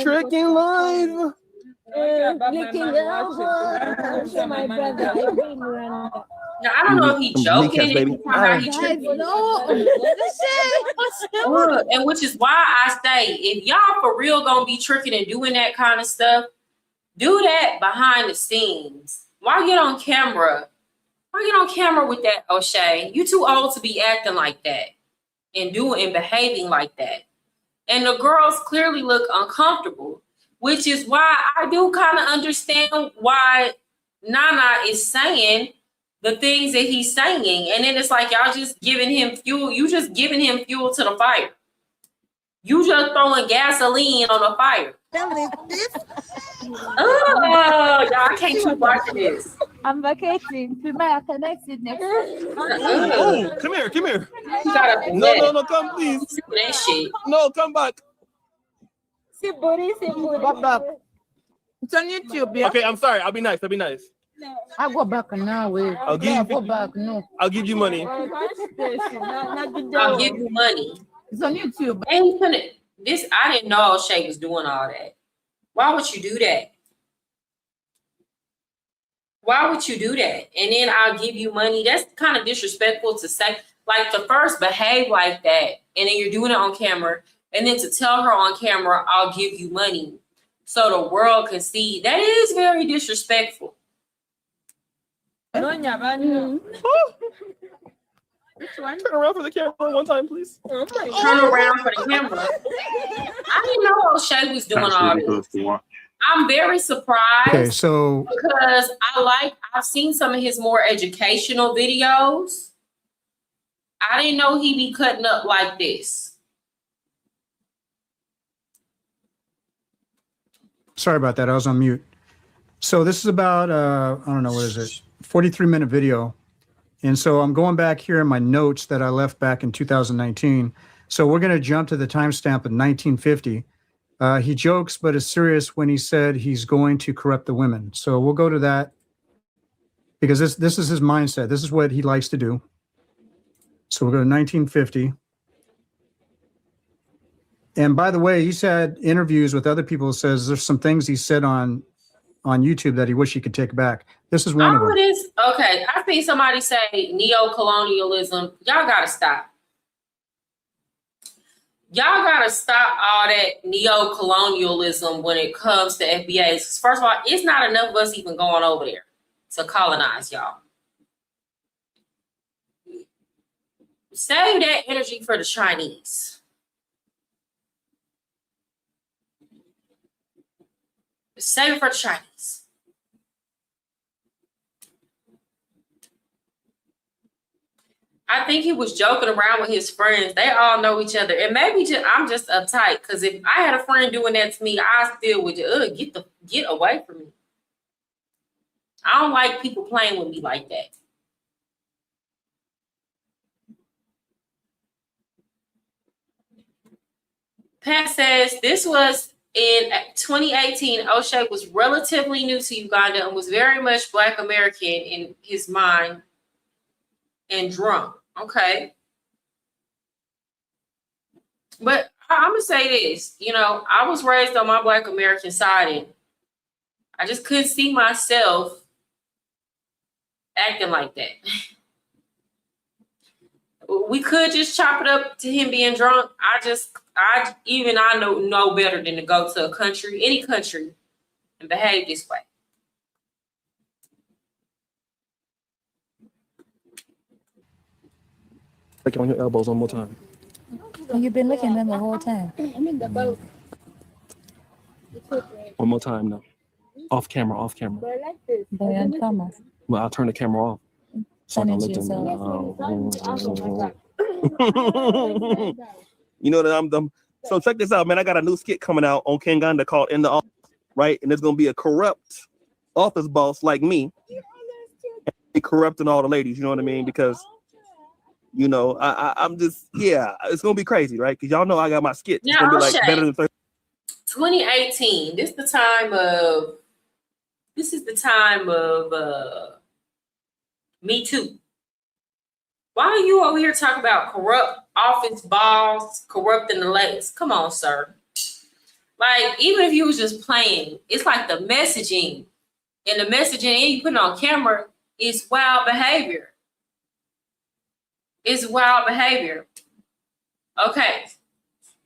S11: Tricking live.
S1: Now, I don't know if he's joking. And which is why I say, if y'all for real gonna be tricking and doing that kind of stuff, do that behind the scenes. Why get on camera? Why get on camera with that, O'Shea? You too old to be acting like that and behaving like that. And the girls clearly look uncomfortable, which is why I do kind of understand why Nana is saying the things that he's saying. And then it's like y'all just giving him fuel. You just giving him fuel to the fire. You just throwing gasoline on the fire. Oh, y'all, I can't keep watching this.
S10: I'm vacating. We might have connected next week.
S11: Oh, come here. No, come please.
S1: That shit.
S11: No, come back.
S10: See booty.
S11: Back.
S19: It's on YouTube, yeah.
S11: Okay, I'm sorry. I'll be nice. I'll be nice.
S19: I'll go back now.
S11: I'll give you.
S19: Go back. No.
S11: I'll give you money.
S1: I'll give you money.
S19: It's on YouTube.
S1: And he put it. This I didn't know Shay was doing all that. Why would you do that? Why would you do that? And then I'll give you money. That's kind of disrespectful to say. Like to first behave like that, and then you're doing it on camera, and then to tell her on camera, "I'll give you money," so the world can see. That is very disrespectful.
S11: Turn around for the camera one time, please.
S1: Turn around for the camera. I didn't know O'Shea was doing all this. I'm very surprised.
S17: Okay, so
S1: because I've seen some of his more educational videos. I didn't know he'd be cutting up like this.
S17: sorry about that. I was on mute. So this is about, I don't know, what is it? 43-minute video. And so I'm going back here in my notes that I left back in 2019. So we're going to jump to the timestamp of 1950. He jokes, but is serious when he said he's going to corrupt the women. So we'll go to that because this is his mindset. This is what he likes to do. So we'll go to 1950. And by the way, he's had interviews with other people. Says there's some things he said on YouTube that he wish he could take back. This is one of them.
S1: Okay, I think somebody say neo-colonialism. Y'all gotta stop. Y'all gotta stop all that neo-colonialism when it comes to FBAs. First of all, it's not enough of us even going over there to colonize y'all. Save that energy for the Chinese. Save it for the Chinese. I think he was joking around with his friends. They all know each other. And maybe I'm just uptight because if I had a friend doing that to me, I still would get away from me. I don't like people playing with me like that. Pat says this was in 2018. O'Shea was relatively new to Uganda and was very much Black American in his mind and drunk. Okay. But I'm going to say this, I was raised on my Black American side and I just couldn't see myself acting like that. We could just chop it up to him being drunk. I know better than to go to any country and behave this way.
S11: Like on your elbows one more time.
S20: You've been looking at them the whole time.
S11: I'm in the boat. One more time now. Off camera.
S20: Boy, on camera.
S11: Well, I'll turn the camera off.
S20: Send it to yourself.
S11: You know that I'm dumb. So check this out, man. I got a new skit coming out on Kanganda called In the Office, right? And there's gonna be a corrupt office boss like me, and corrupting all the ladies. You know what I mean? Because I'm just it's gonna be crazy, right? Because y'all know I got my skit. It's gonna be like better than
S1: 2018. This is the time of Me Too. Why are you over here talking about corrupt office balls, corrupting the ladies? Come on, sir. Like, even if you was just playing, it's like the messaging and you put it on camera is wild behavior. It's wild behavior. Okay.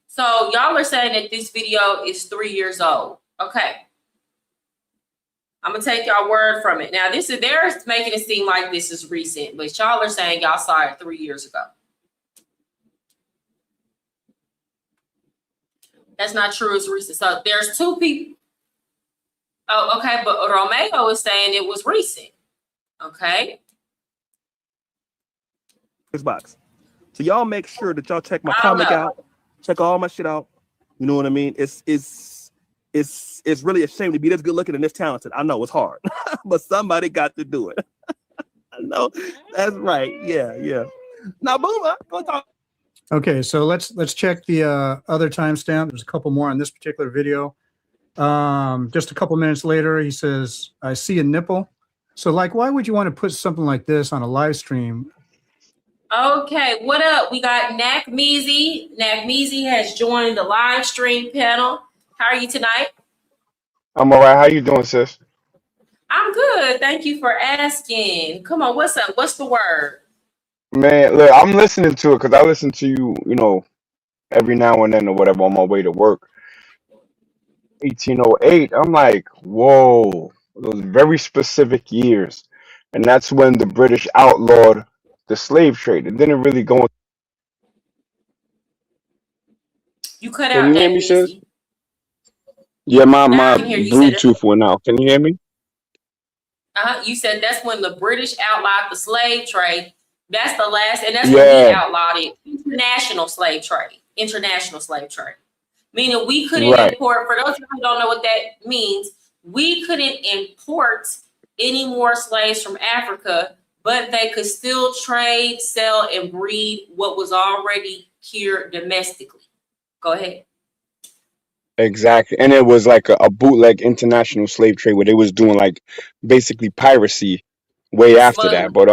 S1: So y'all are saying that this video is 3 years old. Okay. I'm gonna take y'all word from it. Now, they're making it seem like this is recent, but y'all are saying y'all saw it 3 years ago. That's not true. It's recent. So there's two people. Oh, okay. But Romeo is saying it was recent. Okay.
S11: this box. So y'all make sure that y'all check my comic out, check all my shit out. You know what I mean? It's really a shame to be this good looking and this talented. I know it's hard, but somebody got to do it. I know that's right. Yeah. Now, Boomer, go talk.
S17: Okay, so let's check the other timestamp. There's a couple more on this particular video. Just a couple minutes later, he says, I see a nipple. So like, why would you want to put something like this on a live stream?
S1: Okay, what up? We got Nak Meezy. Nak Meezy has joined the live stream panel. How are you tonight?
S12: I'm all right. How you doing, sis?
S1: I'm good. Thank you for asking. Come on, what's up? What's the word?
S12: Man, look, I'm listening to it because I listen to you, every now and then or whatever on my way to work. 1808. I'm like, whoa, those very specific years. And that's when the British outlawed the slave trade. It didn't really go.
S1: You cut
S12: Can
S1: out,
S12: you hear
S1: Nak
S12: me, sis?
S1: Meezy.
S12: Yeah, my
S1: Now I can hear you. Said it.
S12: Bluetooth went out. Can you hear me?
S1: You said that's when the British outlawed the slave trade. That's the last, and that's when we
S12: Yeah,
S1: outlawed it. International slave trade. International slave trade. Meaning we couldn't
S12: right.
S1: import, for those of you who don't know what that means, we couldn't import any more slaves from Africa, but they could still trade, sell, and breed what was already here domestically. Go ahead.
S12: Exactly. And it was like a bootleg international slave trade where they was doing like basically piracy way after that.
S1: Smuggling.
S12: But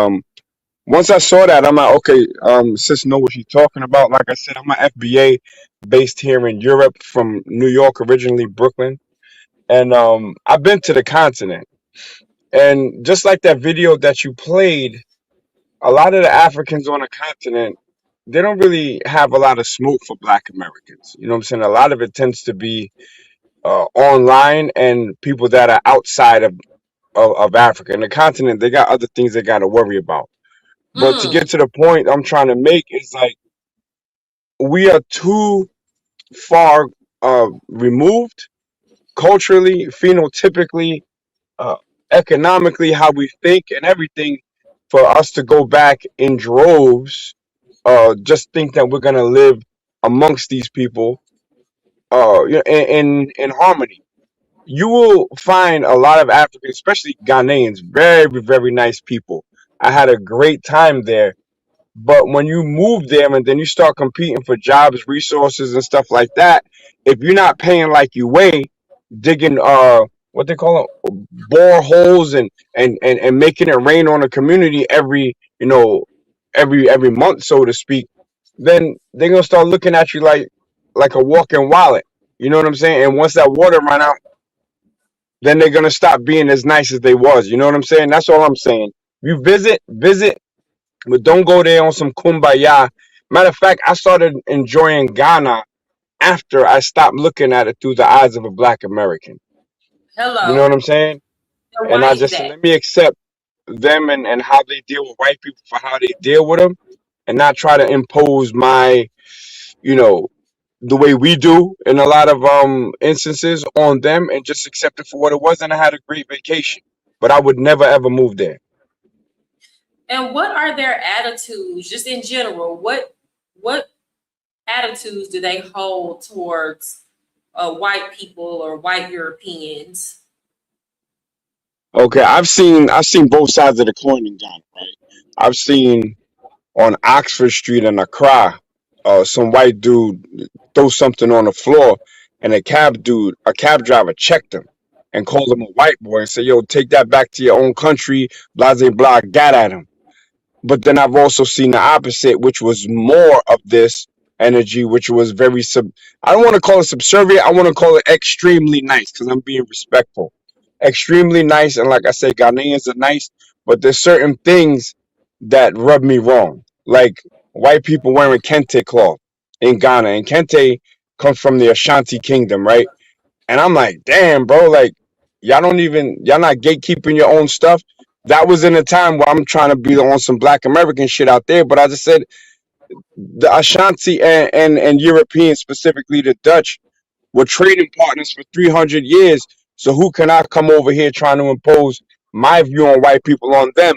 S12: once I saw that, I'm like, okay, sis know what she's talking about. Like I said, I'm an FBA based here in Europe from New York, originally Brooklyn. And I've been to the continent. And just like that video that you played, a lot of the Africans on the continent, they don't really have a lot of smoke for Black Americans. You know what I'm saying? A lot of it tends to be online and people that are outside of Africa. And the continent, they got other things they got to worry about. But to get to the point I'm trying to make is like we are too far removed culturally, phenotypically, uh, economically, how we think and everything for us to go back in droves, just think that we're gonna live amongst these people, in harmony. You will find a lot of Africans, especially Ghanaians, very, very nice people. I had a great time there. But when you move there and then you start competing for jobs, resources, and stuff like that, if you're not paying like you weigh, digging what they call it, boreholes and making it rain on a community every month, so to speak, then they're gonna start looking at you like a walking wallet. You know what I'm saying? And once that water run out, then they're gonna stop being as nice as they was. You know what I'm saying? That's all I'm saying. You visit, but don't go there on some kumbaya. Matter of fact, I started enjoying Ghana after I stopped looking at it through the eyes of a Black American. You know
S1: Hello.
S12: what I'm saying?
S1: So
S12: And
S1: why
S12: I
S1: is
S12: just said,
S1: that?
S12: let me accept them and how they deal with white people for how they deal with them, and not try to impose my, you know, the way we do in a lot of instances on them, and just accept it for what it was. And I had a great vacation, but I would never ever move there.
S1: And what are their attitudes, just in general? What attitudes do they hold towards white people or white Europeans?
S12: Okay, I've seen both sides of the coin in Ghana, right? I've seen on Oxford Street in Accra, some white dude throw something on the floor, and a cab driver checked him and called him a white boy and said, "Yo, take that back to your own country." Blah blah blah. Got at him. But then I've also seen the opposite, which was more of this energy, which was very I don't want to call it subservient. I want to call it extremely nice because I'm being respectful. Extremely nice, and like I said, Ghanaians are nice, but there's certain things that rub me wrong, like white people wearing kente cloth in Ghana, and kente comes from the Ashanti Kingdom, right? And I'm like, damn, bro, like y'all not gatekeeping your own stuff. That was in a time where I'm trying to be on some Black American shit out there, but I just said the Ashanti and Europeans, specifically the Dutch, were trading partners for 300 years. So who can I come over here trying to impose my view on white people on them?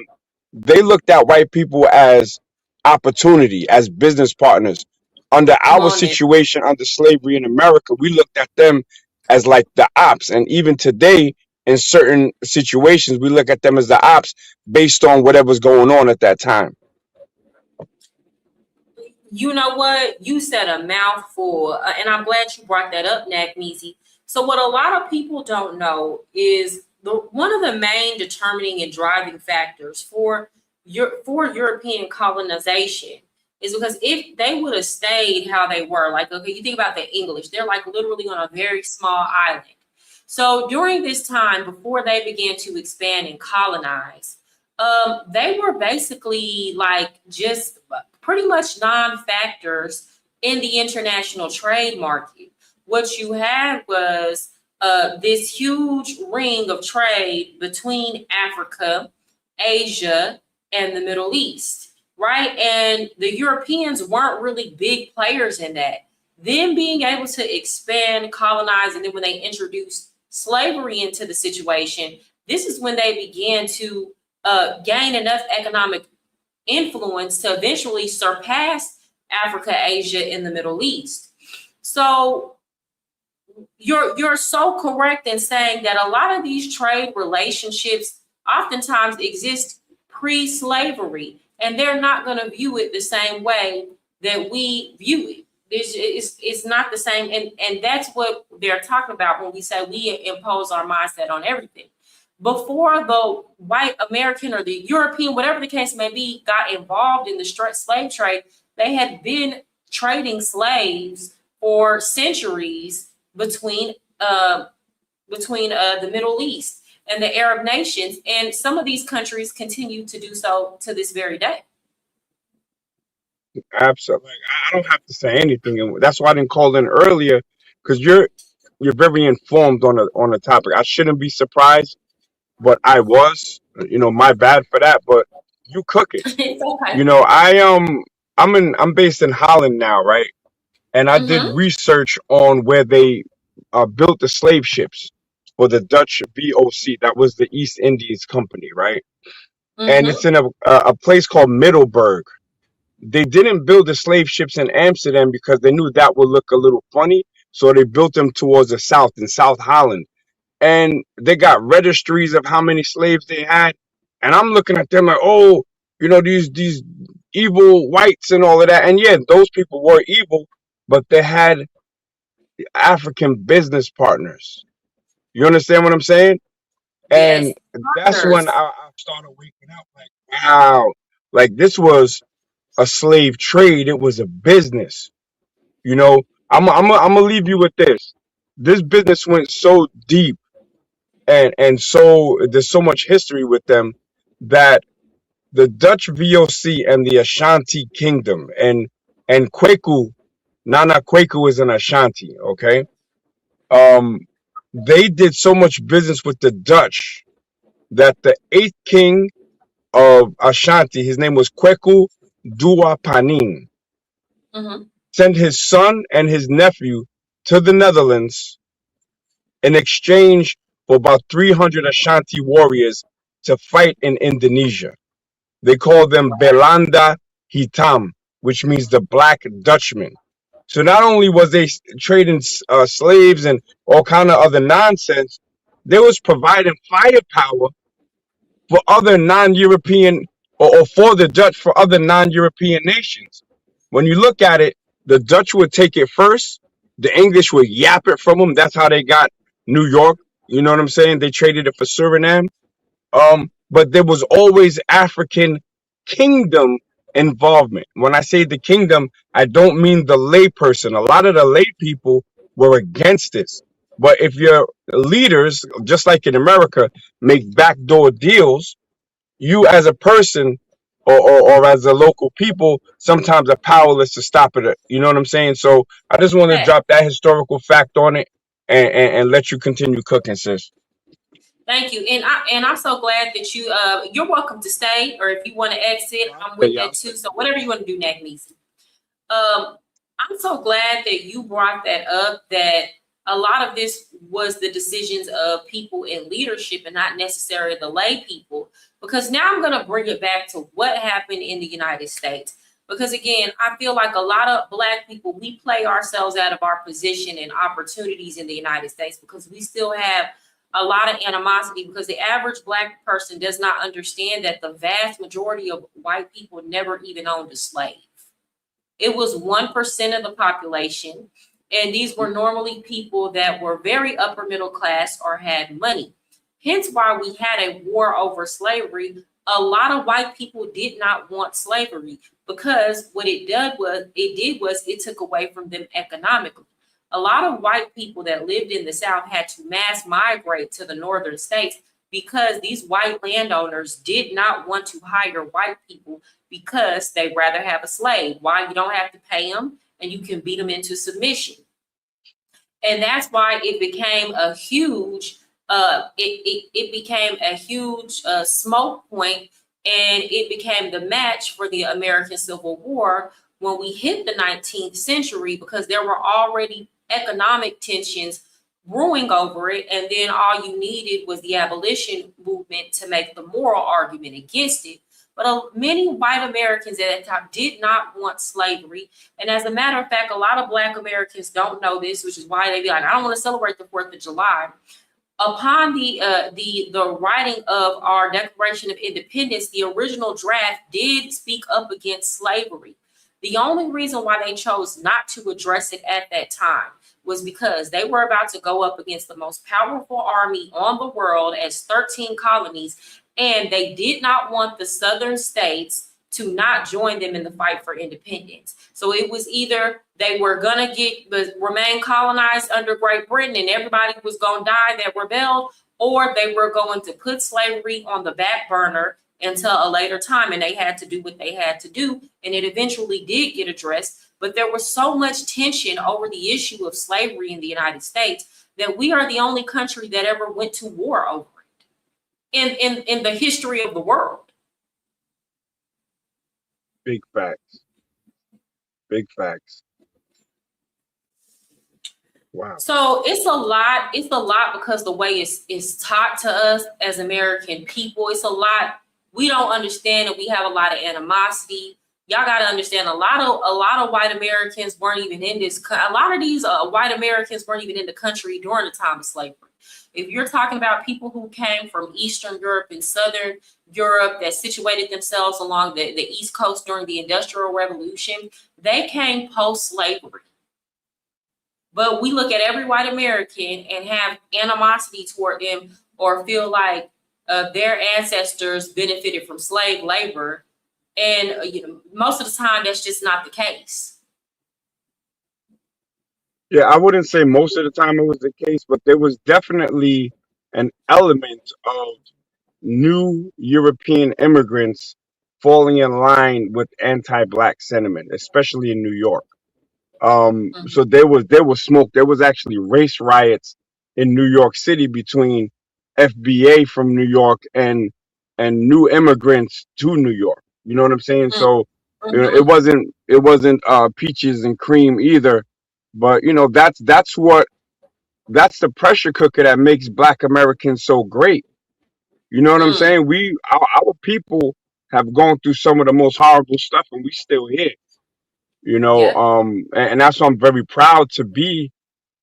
S12: They looked at white people as opportunity, as business partners. Under
S1: Come
S12: our
S1: on, Nick.
S12: situation, under slavery in America, we looked at them as like the ops. And even today, in certain situations, we look at them as the ops based on whatever's going on at that time.
S1: You know what? You said a mouthful, and I'm glad you brought that up, Nak Meezy, So what a lot of people don't know is one of the main determining and driving factors for European colonization is because if they would have stayed how they were, like, okay, you think about the English, they're like literally on a very small island. So during this time, before they began to expand and colonize, they were basically like just pretty much non-factors in the international trade market. What you had was this huge ring of trade between Africa, Asia, and the Middle East, right? And the Europeans weren't really big players in that. Them being able to expand, colonize, and then when they introduced slavery into the situation, this is when they began to gain enough economic influence to eventually surpass Africa, Asia, and the Middle East. So you're so correct in saying that a lot of these trade relationships oftentimes exist pre-slavery, and they're not going to view it the same way that we view it. It's not the same, and that's what they're talking about when we say we impose our mindset on everything. Before the white American or the European, whatever the case may be, got involved in the slave trade, they had been trading slaves for centuries between the Middle East and the Arab nations, and some of these countries continue to do so to this very day.
S11: Absolutely. I don't have to say anything, and that's why I didn't call in earlier, because you're very informed on the topic. I shouldn't be surprised, but I was. My bad for that. But you cook it.
S1: It's okay.
S11: I'm based in Holland now, right? And I did research on where they built the slave ships for the Dutch VOC. That was the East Indies Company, right? And it's in a place called Middelburg. They didn't build the slave ships in Amsterdam because they knew that would look a little funny. So they built them towards the south, in South Holland. And they got registries of how many slaves they had. And I'm looking at them like, oh, these evil whites and all of that. And yeah, those people were evil, but they had African business partners. You understand what I'm saying? And that's when I started waking up like, wow, like this was a slave trade. It was a business. I'm gonna leave you with this. This business went so deep, and so there's so much history with them, that the Dutch VOC and the Ashanti Kingdom and Kweku, Nana Kweku is an Ashanti, okay? They did so much business with the Dutch that the 8th king of Ashanti, his name was Kweku Dua Panin, sent his son and his nephew to the Netherlands in exchange for about 300 Ashanti warriors to fight in Indonesia. They called them Belanda Hitam, which means the Black Dutchmen. So not only was they trading slaves and all kind of other nonsense, they was providing firepower for other non-European, or for the Dutch, for other non-European nations. When you look at it, the Dutch would take it first, the English would yap it from them. That's how they got New York. You know what I'm saying? They traded it for Suriname. But there was always African kingdom involvement. When I say the kingdom, I don't mean the lay person. A lot of the lay people were against this. But if your leaders, just like in America, make backdoor deals, you as a person, or as a local people sometimes are powerless to stop it. You know what I'm saying? So I just want to drop that historical fact on it, and let you continue cooking, sis.
S1: Thank you, and I'm so glad that you're welcome to stay, or if you want to exit, I'm with that too. So whatever you want to do, Nagnese. I'm so glad that you brought that up. That a lot of this was the decisions of people in leadership and not necessarily the lay people. Because now I'm going to bring it back to what happened in the United States. Because again, I feel like a lot of Black people, we play ourselves out of our position and opportunities in the United States because we still have a lot of animosity, because the average Black person does not understand that the vast majority of white people never even owned a slave. It was 1% of the population. And these were normally people that were very upper middle class or had money. Hence why we had a war over slavery. A lot of white people did not want slavery because what it did was it took away from them economically. A lot of white people that lived in the South had to mass migrate to the northern states because these white landowners did not want to hire white people because they'd rather have a slave. Why? You don't have to pay them and you can beat them into submission. And that's why it became a huge smoke point, and it became the match for the American Civil War when we hit the 19th century, because there were already economic tensions brewing over it, and then all you needed was the abolition movement to make the moral argument against it. But many white Americans at that time did not want slavery. And as a matter of fact, a lot of Black Americans don't know this, which is why they be like, I don't want to celebrate the 4th of July. Upon the writing of our Declaration of Independence, the original draft did speak up against slavery. The only reason why they chose not to address it at that time was because they were about to go up against the most powerful army on the world as 13 colonies, and they did not want the southern states to not join them in the fight for independence. So it was either they were going to remain colonized under Great Britain and everybody was going to die that rebelled, or they were going to put slavery on the back burner until a later time, and they had to do what they had to do, and it eventually did get addressed. But there was so much tension over the issue of slavery in the United States that we are the only country that ever went to war over it in the history of the world.
S12: Big facts. Big facts. Wow.
S1: So it's a lot. It's a lot because the way it's taught to us as American people, it's a lot. We don't understand it. We have a lot of animosity. Y'all got to understand a lot of white Americans weren't even in this. A lot of these white Americans weren't even in the country during the time of slavery. If you're talking about people who came from Eastern Europe and Southern Europe that situated themselves along the East Coast during the Industrial Revolution, they came post-slavery. But we look at every white American and have animosity toward them or feel like their ancestors benefited from slave labor. And most of the time, that's just not the case.
S12: Yeah, I wouldn't say most of the time it was the case, but there was definitely an element of new European immigrants falling in line with anti-black sentiment, especially in New York. So there was smoke. There was actually race riots in New York City between FBA from New York and new immigrants to New York. You know what I'm saying? So it wasn't peaches and cream either. But that's the pressure cooker that makes Black Americans so great. You know what I'm saying? Our people have gone through some of the most horrible stuff, and we still here. And that's why I'm very proud to be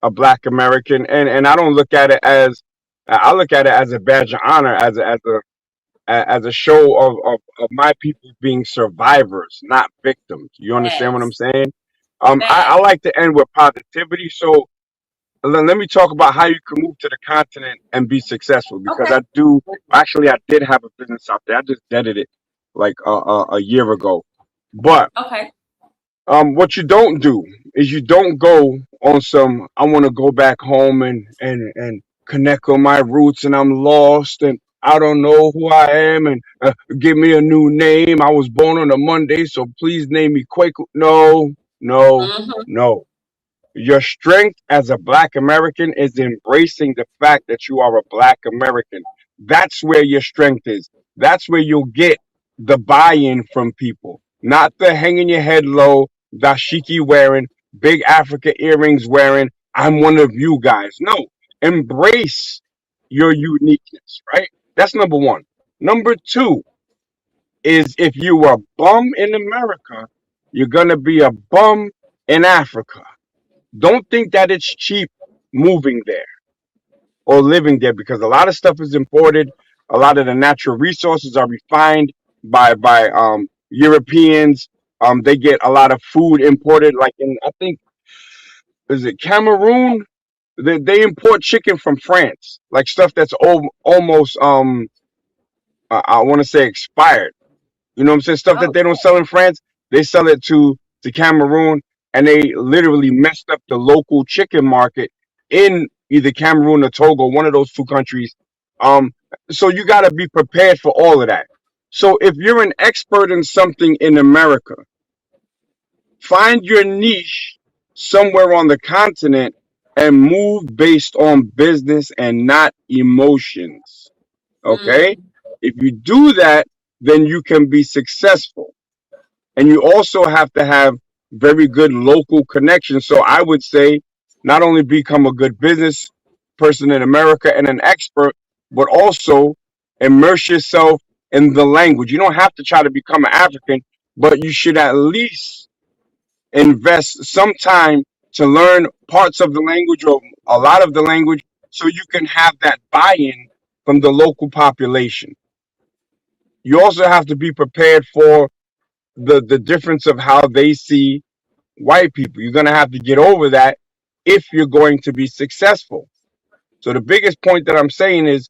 S12: a Black American. And I don't look at it as I look at it as a badge of honor, as a show of my people being survivors, not victims. You understand what I'm saying? I like to end with positivity. So let me talk about how you can move to the continent and be successful, because I did have a business out there. I just deaded it like a year ago. But what you don't do is you don't go on some, I want to go back home and connect on my roots and I'm lost and I don't know who I am and give me a new name. I was born on a Monday, so please name me Quaker. No. Your strength as a Black American is embracing the fact that you are a Black American. That's where your strength is. That's where you'll get the buy-in from people. Not the hanging your head low, dashiki wearing, big Africa earrings wearing, I'm one of you guys. No, embrace your uniqueness, right? That's number one. Number two is if you are a bum in America, you're going to be a bum in Africa. Don't think that it's cheap moving there or living there, because a lot of stuff is imported. A lot of the natural resources are refined by Europeans. They get a lot of food imported. Like I think
S21: is it Cameroon? They import chicken from France, like stuff that's almost I want to say expired. You know what I'm saying? Stuff that they don't sell in France, they sell it to Cameroon, and they literally messed up the local chicken market in either Cameroon or Togo, one of those two countries. Um, so you got to be prepared for all of that. So if you're an expert in something in America, find your niche somewhere on the continent and move based on business and not emotions. Okay? If you do that, then you can be successful. And you also have to have very good local connections. So I would say not only become a good business person in America and an expert, but also immerse yourself in the language. You don't have to try to become an African, but you should at least invest some time to learn parts of the language or a lot of the language so you can have that buy-in from the local population. You also have to be prepared for the difference of how they see white people. You're going to have to get over that if you're going to be successful. So the biggest point that I'm saying is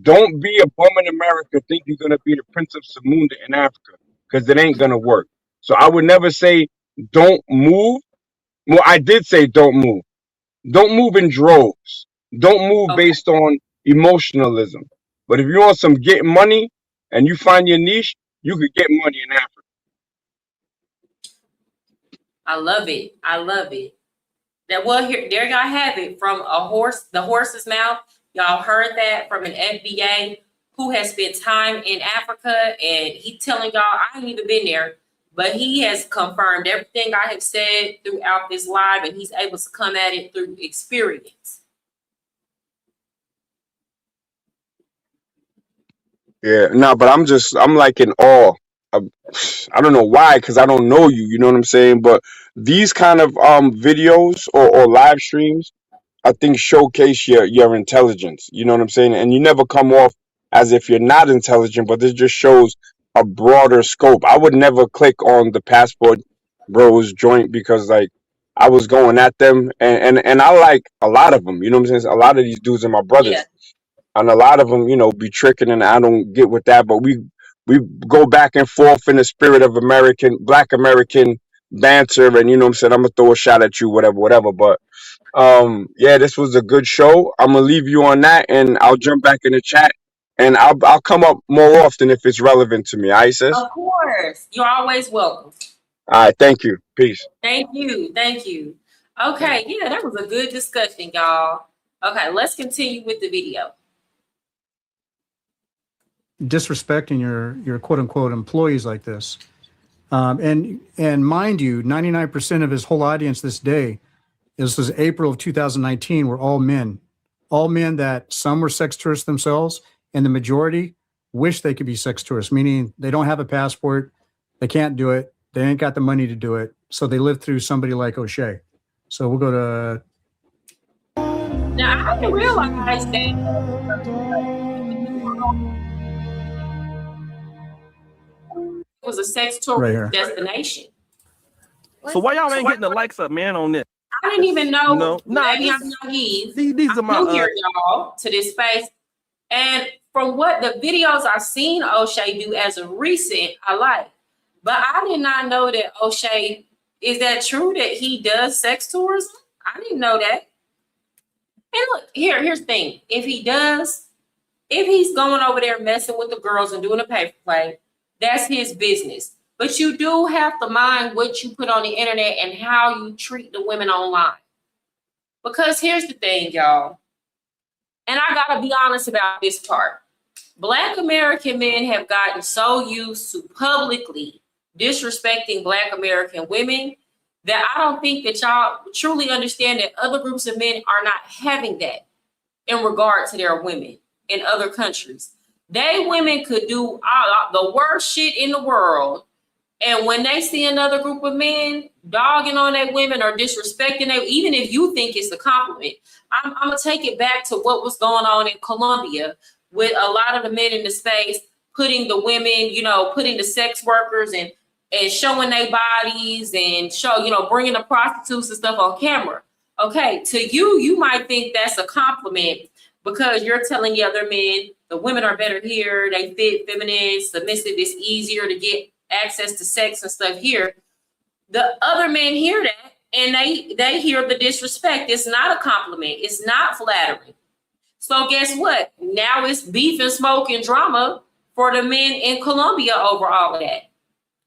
S21: don't be a bum in America, think you're going to be the Prince of Samunda in Africa, because it ain't going to work. So I would never say don't move. Well, I did say don't move. Don't move in droves. Don't move based on emotionalism. But if you want some get money and you find your niche, you could get money in Africa.
S1: I love it. I love it. That here, there y'all have it from the horse's mouth. Y'all heard that from an FBA who has spent time in Africa, and he telling y'all, I ain't even been there, but he has confirmed everything I have said throughout this live, and he's able to come at it through experience.
S21: Yeah, no, but I'm like in awe. I don't know why, because I don't know you. You know what I'm saying? But these kind of videos or live streams, I think showcase your intelligence. You know what I'm saying? And you never come off as if you're not intelligent, but this just shows a broader scope. I would never click on the Passport Bros joint because like I was going at them, and I like a lot of them. You know what I'm saying? A lot of these dudes are my brothers.
S1: Yeah.
S21: And a lot of them, be tricking, and I don't get with that. But we go back and forth in the spirit of Black American banter, and you know what I'm saying. I'm gonna throw a shot at you, whatever. But yeah, this was a good show. I'm gonna leave you on that, and I'll jump back in the chat, and I'll come up more often if it's relevant to me. All right, sis?
S1: Of course, you're always welcome.
S21: All right, thank you. Peace.
S1: Thank you. Thank you. Okay, yeah, that was a good discussion, y'all. Okay, let's continue with the video.
S17: Disrespecting your quote unquote employees like this. And mind you, 99% of his whole audience this day, this was April of 2019, were all men that some were sex tourists themselves, and the majority wish they could be sex tourists, meaning they don't have a passport, they can't do it, they ain't got the money to do it, so they live through somebody like O'Shea. So we'll go to.
S1: Now I didn't realize that it was a sex tourist destination.
S22: So why y'all ain't getting the likes up, man, on this?
S1: I didn't even know.
S22: No,
S1: Maybe I'm naive.
S22: These are my
S1: I'm new here, y'all, to this space. And from what the videos I've seen O'Shea do as of recent, I like. But I did not know that O'Shea, is that true that he does sex tourism? I didn't know that. And look, here's the thing. If he does, if he's going over there messing with the girls and doing a paper play, that's his business. But you do have to mind what you put on the internet and how you treat the women online. Because here's the thing, y'all. And I gotta be honest about this part. Black American men have gotten so used to publicly disrespecting Black American women that I don't think that y'all truly understand that other groups of men are not having that in regard to their women in other countries. They women could do the worst shit in the world. And when they see another group of men dogging on their women or disrespecting them, even if you think it's a compliment, I'm going to take it back to what was going on in Colombia with a lot of the men in the space putting the women, putting the sex workers and showing their bodies and bringing the prostitutes and stuff on camera. Okay, to you, you might think that's a compliment because you're telling the other men the women are better here, they fit, feminine, submissive, it's easier to get access to sex and stuff here. The other men hear that and they hear the disrespect. It's not a compliment, it's not flattering. So guess what? Now it's beef and smoke and drama for the men in Colombia over all of that.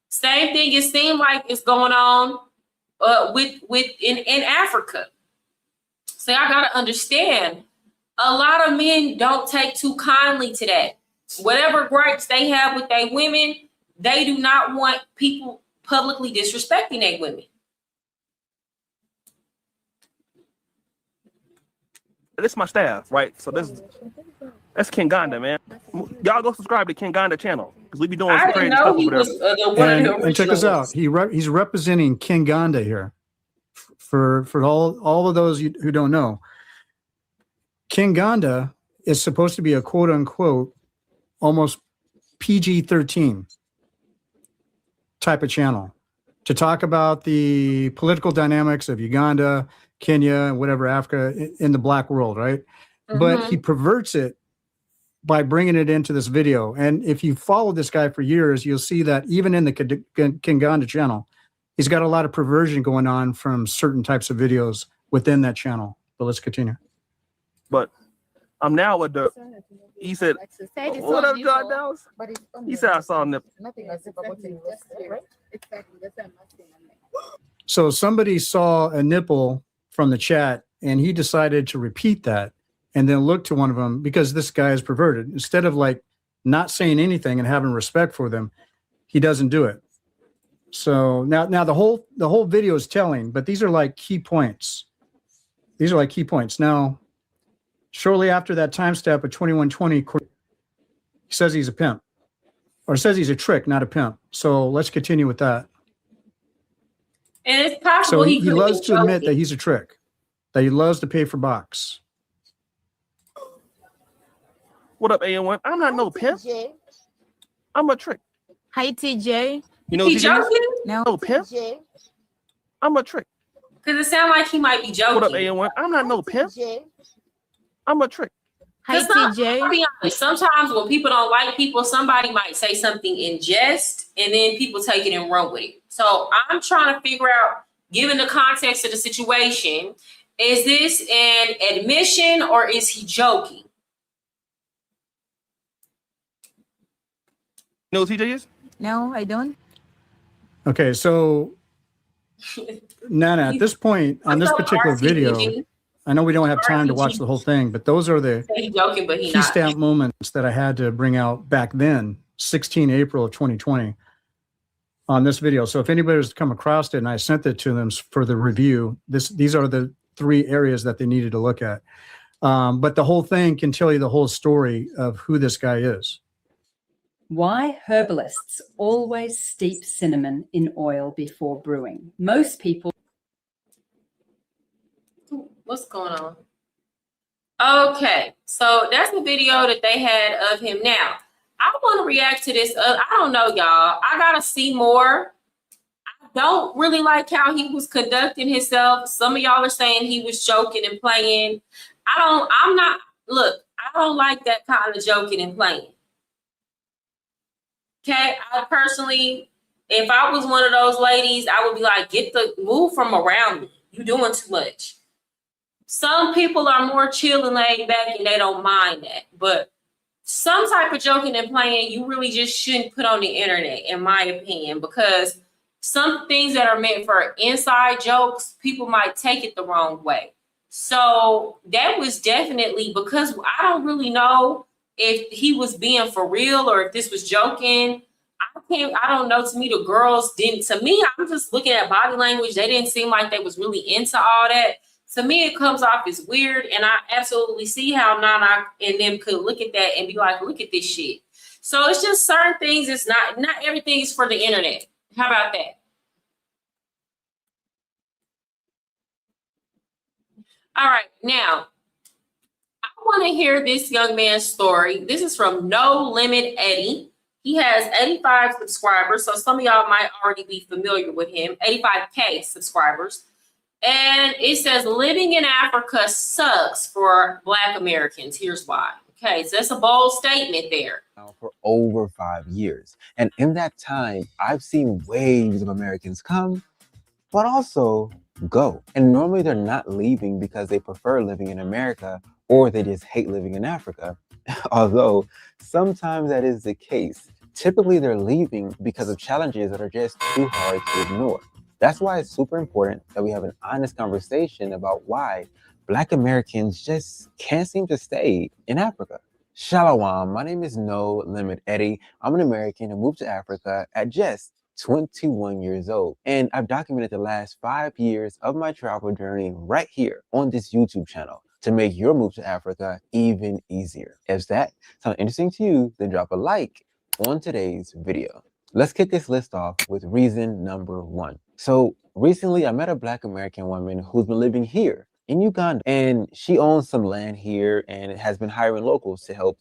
S1: Same thing, it seemed like it's going on in Africa. So I gotta understand, a lot of men don't take too kindly to that. Whatever gripes they have with their women, they do not want people publicly disrespecting their women.
S22: This is my staff, right? So that's Kinganda, man. Y'all go subscribe to Kinganda channel because we be doing some crazy stuff over there.
S17: And check this out. He's representing Kinganda here. For all of those who don't know, Kinganda is supposed to be a quote unquote almost PG-13 type of channel to talk about the political dynamics of Uganda, Kenya, and whatever, Africa in the black world, right? But he perverts it by bringing it into this video. And if you follow this guy for years, you'll see that even in the Kinganda channel, he's got a lot of perversion going on from certain types of videos within that channel. But let's continue.
S22: But I'm now with the. He said, "What up, John Dallas?" He said, "I saw nip."
S17: So somebody saw a nipple from the chat, and he decided to repeat that, and then look to one of them because this guy is perverted. Instead of like not saying anything and having respect for them, he doesn't do it. So now the whole video is telling, but these are like key points. These are like key points. Now, shortly after that time step of 2120, he says he's a pimp, or says he's a trick, not a pimp. So let's continue with that.
S1: And it's possible
S17: So he loves to admit that he's a trick, that he loves to pay for box.
S22: What up, AM1? I'm not no pimp. I'm a trick.
S19: Hi, TJ.
S22: You know,
S1: he joking?
S22: No pimp. I'm a trick.
S1: Because it sounds like he might be joking.
S22: What up, AM1? I'm not no pimp. I'm a trick.
S19: Hi, TJ.
S1: I'll be honest, sometimes when people don't like people, somebody might say something in jest, and then people take it and run with it. So I'm trying to figure out, given the context of the situation, is this an admission or is he joking?
S22: You know what TJ is?
S19: No, I don't.
S17: Okay, so Nana, at this point on this particular video, I know we don't have time to watch the whole thing, but those are the
S1: He's joking, but he's
S17: key
S1: not.
S17: stamp moments that I had to bring out back then, 16 April of 2020, on this video. So if anybody was to come across it, and I sent it to them for the review, these are the 3 areas that they needed to look at. But the whole thing can tell you the whole story of who this guy is.
S2: Why herbalists always steep cinnamon in oil before brewing. Most people.
S1: What's going on? Okay, so that's the video that they had of him. Now, I want to react to this. I don't know, y'all. I got to see more. I don't really like how he was conducting himself. Some of y'all are saying he was joking and playing. I don't like that kind of joking and playing. Okay, I personally, if I was one of those ladies, I would be like, move from around me. You're doing too much. Some people are more chill and laid back and they don't mind that. But some type of joking and playing, you really just shouldn't put on the internet, in my opinion, because some things that are meant for inside jokes, people might take it the wrong way. So that was definitely, because I don't really know if he was being for real or if this was joking. I don't know. To me, the girls didn't. To me, I'm just looking at body language. They didn't seem like they was really into all that. To me, it comes off as weird, and I absolutely see how Nana and them could look at that and be like, look at this shit. So it's just certain things. It's not everything is for the internet. How about that? All right, now I want to hear this young man's story. This is from No Limit Eddie. He has 85 subscribers, so some of y'all might already be familiar with him. 85K subscribers. And it says living in Africa sucks for Black Americans. Here's why. Okay, so that's a bold statement there.
S3: For over 5 years. And in that time, I've seen waves of Americans come, but also go. And normally they're not leaving because they prefer living in America or they just hate living in Africa. Although sometimes that is the case. Typically they're leaving because of challenges that are just too hard to ignore. That's why it's super important that we have an honest conversation about why Black Americans just can't seem to stay in Africa. Shalom, my name is No Limit Eddie. I'm an American who moved to Africa at just 21 years old. And I've documented the last 5 years of my travel journey right here on this YouTube channel to make your move to Africa even easier. If that sounds interesting to you, then drop a like on today's video. Let's kick this list off with reason number 1. So recently I met a Black American woman who's been living here in Uganda, and she owns some land here and has been hiring locals to help,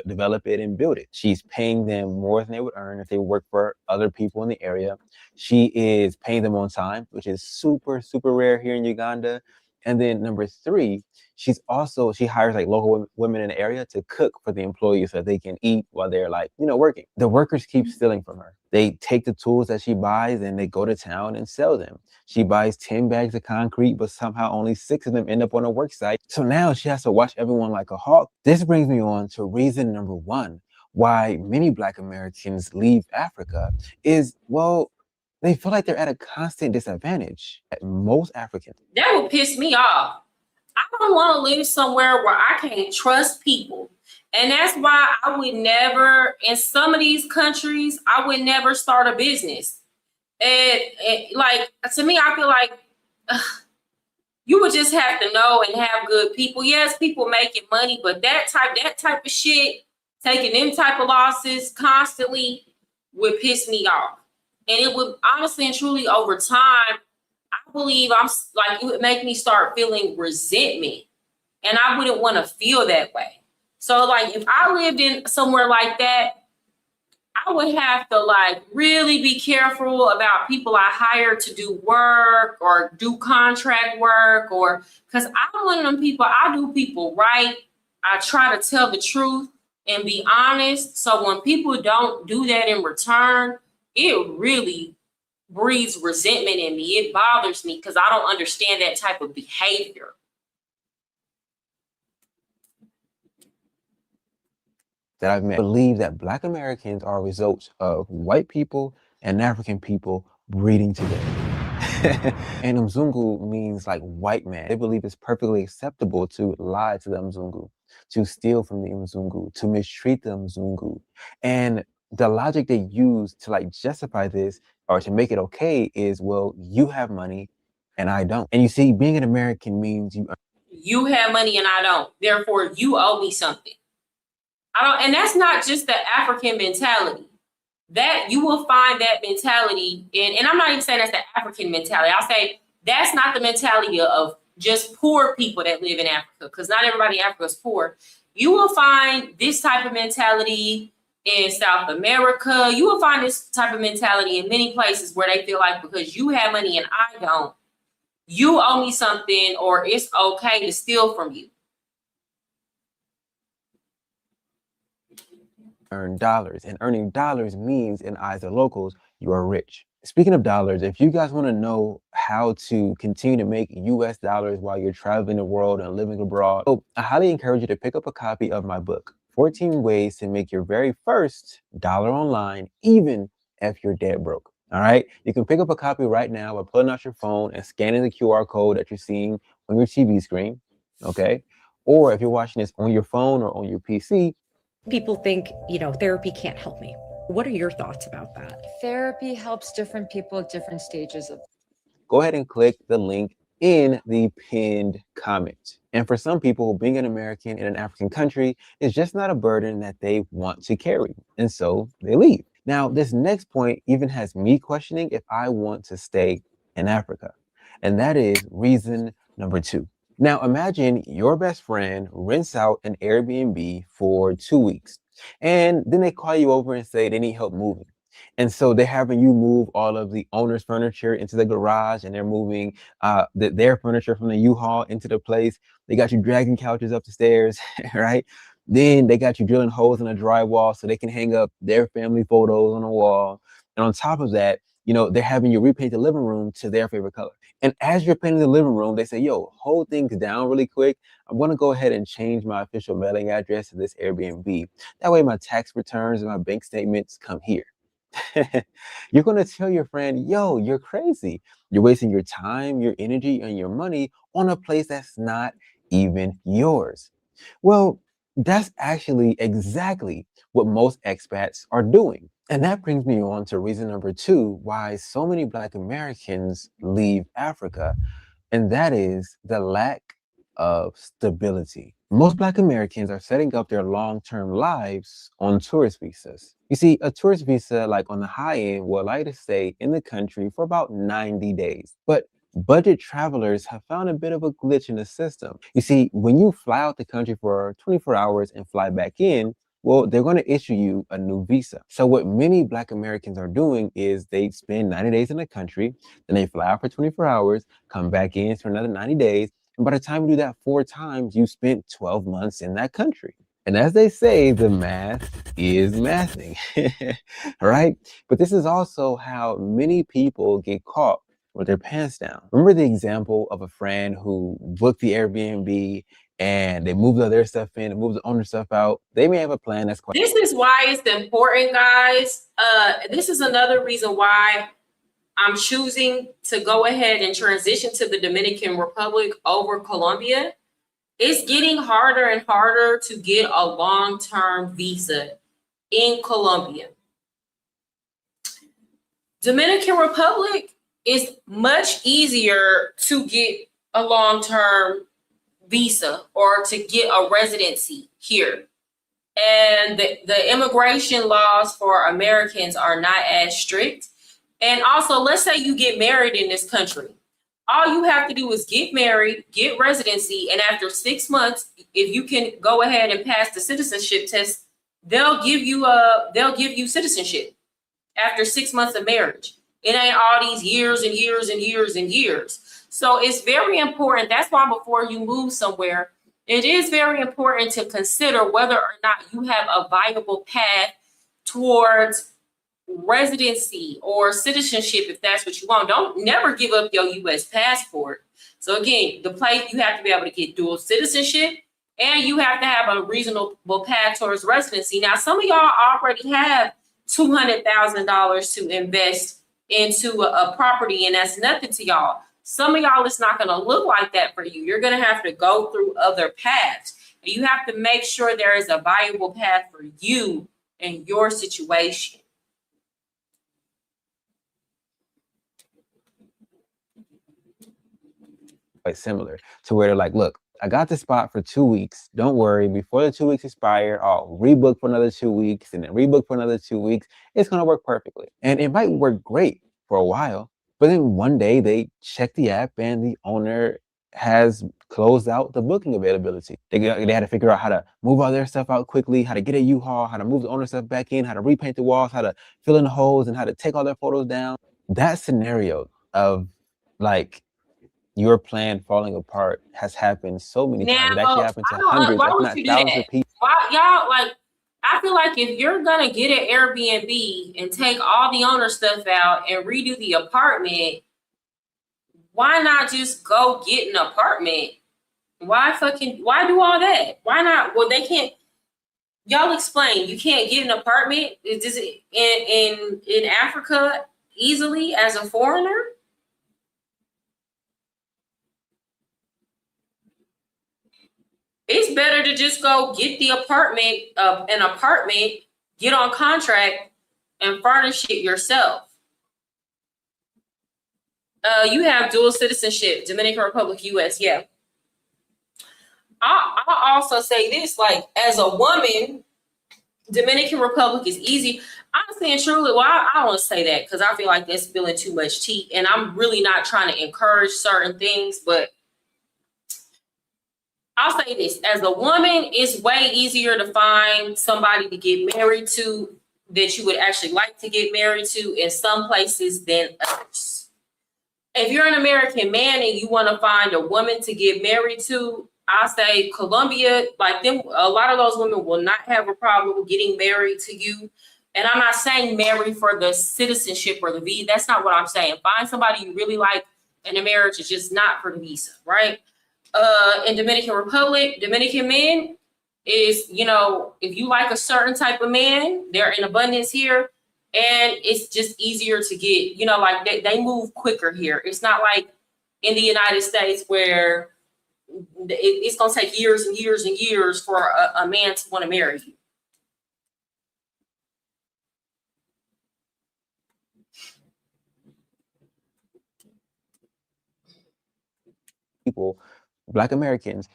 S3: develop it and build it. She's paying them more than they would earn if they work for other people in the area. She is paying them on time, which is super, super rare here in Uganda. And then number 3, she hires like local women in the area to cook for the employees so that they can eat while they're working. The workers keep stealing from her. They take the tools that she buys and they go to town and sell them. She buys 10 bags of concrete, but somehow only 6 of them end up on a work site. So now she has to watch everyone like a hawk. This brings me on to reason number 1, why many Black Americans leave Africa is, well, they feel like they're at a constant disadvantage at most Africans.
S1: That would piss me off. I don't want to live somewhere where I can't trust people. And that's why I would never, in some of these countries, I would never start a business. And like, to me, I feel like you would just have to know and have good people. Yes, people making money, but that type of shit, taking them type of losses constantly would piss me off. And it would honestly and truly over time, I believe it would make me start feeling resentment. And I wouldn't want to feel that way. So like if I lived in somewhere like that, I would have to really be careful about people I hire to do work or do contract work, or because I'm one of them people, I do people right. I try to tell the truth and be honest. So when people don't do that in return, it really breeds resentment in me. It bothers me because I don't understand that type of behavior.
S3: That I've met believe that Black Americans are a result of white people and African people breeding together. And Mzungu means like white man. They believe it's perfectly acceptable to lie to the Mzungu, to steal from the Mzungu, to mistreat the Mzungu. And the logic they use to justify this or to make it okay is, well, you have money and I don't. And you see, being an American means
S1: You have money and I don't. Therefore, you owe me something. And that's not just the African mentality. That you will find that mentality and I'm not even saying that's the African mentality. I'll say that's not the mentality of just poor people that live in Africa, because not everybody in Africa is poor. You will find this type of mentality in South America. You will find this type of mentality in many places where they feel like because you have money and I don't, you owe me something or it's okay to steal from you.
S3: earn dollars, and earning dollars means in eyes of locals, you are rich. Speaking of dollars, if you guys want to know how to continue to make US dollars while you're traveling the world and living abroad, I highly encourage you to pick up a copy of my book, 14 Ways to Make Your Very First Dollar Online, even if you're dead broke. All right, you can pick up a copy right now by pulling out your phone and scanning the QR code that you're seeing on your TV screen, okay? Or if you're watching this on your phone or on your PC.
S4: People think, therapy can't help me. What are your thoughts about that?
S20: Therapy helps different people at different stages of.
S3: Go ahead and click the link in the pinned comment. And for some people, being an American in an African country is just not a burden that they want to carry. And so they leave. Now, this next point even has me questioning if I want to stay in Africa. And that is reason number 2. Now, imagine your best friend rents out an Airbnb for 2 weeks, and then they call you over and say they need help moving. And so they're having you move all of the owner's furniture into the garage, and they're moving their furniture from the U-Haul into the place. They got you dragging couches up the stairs, right? Then they got you drilling holes in the drywall so they can hang up their family photos on the wall. And on top of that, you know, they're having you repaint the living room to their favorite color. And as you're painting the living room, they say, yo, hold things down really quick. I'm going to go ahead and change my official mailing address to this Airbnb. That way my tax returns and my bank statements come here. You're going to tell your friend, yo, you're crazy. You're wasting your time, your energy, and your money on a place that's not even yours. Well, that's actually exactly what most expats are doing. And that brings me on to reason number 2 why so many Black Americans leave Africa, and that is the lack of stability. Most Black Americans are setting up their long-term lives on tourist visas. You see, a tourist visa, like on the high end, will allow you to stay in the country for about 90 days. But budget travelers have found a bit of a glitch in the system. You see, when you fly out the country for 24 hours and fly back in, well, they're going to issue you a new visa. So what many Black Americans are doing is they spend 90 days in the country, then they fly out for 24 hours, come back in for another 90 days, and by the time you do that 4 times, you spent 12 months in that country. And as they say, the math is mathing, right? But this is also how many people get caught with their pants down. Remember the example of a friend who booked the Airbnb and they moved all their stuff in and moved the owner stuff out. They may have a plan that's quite—
S1: This is why it's important, guys. This is another reason why I'm choosing to go ahead and transition to the Dominican Republic over Colombia. It's getting harder and harder to get a long-term visa in Colombia. Dominican Republic is much easier to get a long-term visa or to get a residency here. And the immigration laws for Americans are not as strict. And also, let's say you get married in this country. All you have to do is get married, get residency, and after 6 months, if you can go ahead and pass the citizenship test, they'll give you citizenship after 6 months of marriage. It ain't all these years and years and years and years. So it's very important. That's why before you move somewhere, it is very important to consider whether or not you have a viable path towards residency or citizenship, if that's what you want. Don't never give up your U.S. passport. So again, the place, you have to be able to get dual citizenship, and you have to have a reasonable path towards residency. Now, some of y'all already have $200,000 to invest into a property, and that's nothing to y'all. Some of y'all, it's not going to look like that for you. You're going to have to go through other paths. And you have to make sure there is a viable path for you and your situation.
S3: Quite similar to where they're like, look, I got the spot for 2 weeks. Don't worry, before the 2 weeks expire, I'll rebook for another 2 weeks and then rebook for another 2 weeks. It's going to work perfectly. And it might work great for a while, but then one day they check the app and the owner has closed out the booking availability. They had to figure out how to move all their stuff out quickly, how to get a U-Haul, how to move the owner stuff back in, how to repaint the walls, how to fill in the holes, and how to take all their photos down. That scenario of like your plan falling apart has happened so many times. It actually happened to hundreds,
S1: why
S3: if
S1: would
S3: not
S1: you do
S3: thousands
S1: that?
S3: of people.
S1: Why y'all like? I feel like if you're gonna get an Airbnb and take all the owner stuff out and redo the apartment, why not just go get an apartment? Why do all that? Why not? Well, they can't. Y'all explain. You can't get an apartment. Is it in Africa easily as a foreigner? It's better to just go get the apartment, an apartment, get on contract, and furnish it yourself. You have dual citizenship, Dominican Republic, U.S. Yeah. I'll also say this, like, as a woman, Dominican Republic is easy. Honestly and truly, well, I don't want to say that because I feel like that's spilling too much tea, and I'm really not trying to encourage certain things, but I'll say this, as a woman, it's way easier to find somebody to get married to that you would actually like to get married to in some places than others. If you're an American man and you want to find a woman to get married to, I say Colombia, like them, a lot of those women will not have a problem with getting married to you. And I'm not saying marry for the citizenship or the visa. That's not what I'm saying. Find somebody you really like, and the marriage is just not for the visa, right? In Dominican Republic, Dominican men is, you know, if you like a certain type of man, they're in abundance here. And it's just easier to get, you know, like they move quicker here. It's not like in the United States where it's going to take years and years and years for a man to want to marry you.
S3: People, Black Americans,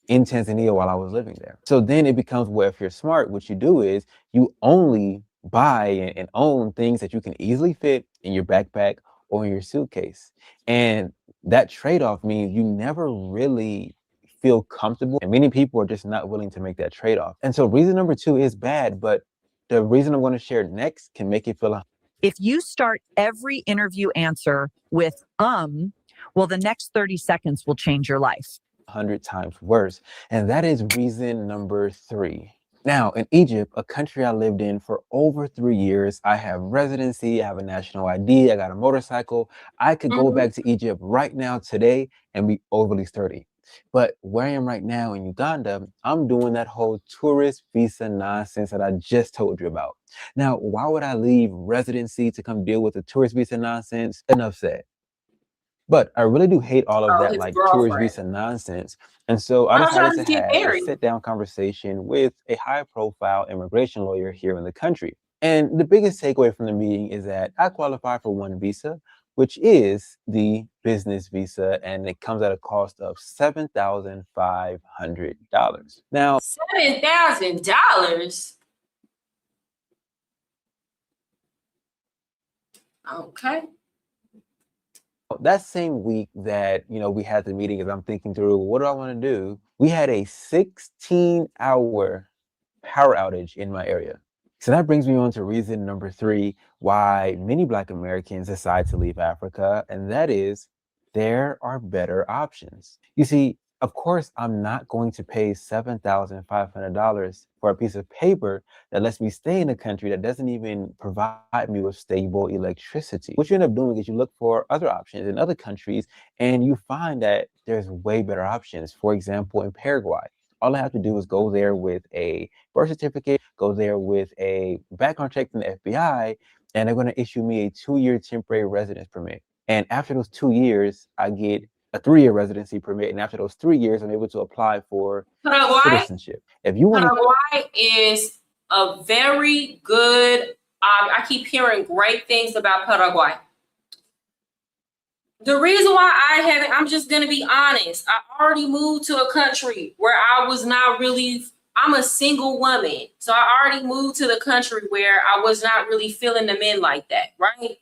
S3: in Tanzania while I was living there. So then it becomes, well, if you're smart, what you do is you only buy and own things that you can easily fit in your backpack or in your suitcase. And that trade-off means you never really feel comfortable. And many people are just not willing to make that trade-off. And so reason number 2 is bad, but the reason I'm going to share next can make it feel like,
S5: if you start every interview answer with, well, the next 30 seconds will change your life.
S3: 100 times worse. And that is reason number 3. Now, in Egypt, a country I lived in for over 3 years, I have residency, I have a national ID, I got a motorcycle. I could go back to Egypt right now today and be overly sturdy. But where I am right now in Uganda, I'm doing that whole tourist visa nonsense that I just told you about. Now, why would I leave residency to come deal with the tourist visa nonsense? Enough said. But I really do hate all of that like tourist visa nonsense. And so I decided to have a sit-down conversation with a high-profile immigration lawyer here in the country. And the biggest takeaway from the meeting is that I qualify for one visa, which is the business visa, and it comes at a cost of $7,500. Now,
S1: $7,000? Okay.
S3: that same week that, you know, we had the meeting, as I'm thinking through, what do I want to do? We had a 16-hour power outage in my area. So that brings me on to reason number 3, why many Black Americans decide to leave Africa, and that is there are better options. You see, of course, I'm not going to pay $7,500 for a piece of paper that lets me stay in a country that doesn't even provide me with stable electricity. What you end up doing is you look for other options in other countries, and you find that there's way better options. For example, in Paraguay, all I have to do is go there with a birth certificate, go there with a background check from the FBI, and they're going to issue me a 2-year temporary residence permit. And after those 2 years, I get a 3-year residency permit. And after those 3 years, I'm able to apply for citizenship. If you want
S1: Paraguay is a very good, I keep hearing great things about Paraguay. The reason why I'm just going to be honest. I already moved to a country where I was not really, I'm a single woman. So I already moved to the country where I was not really feeling the men like that, right?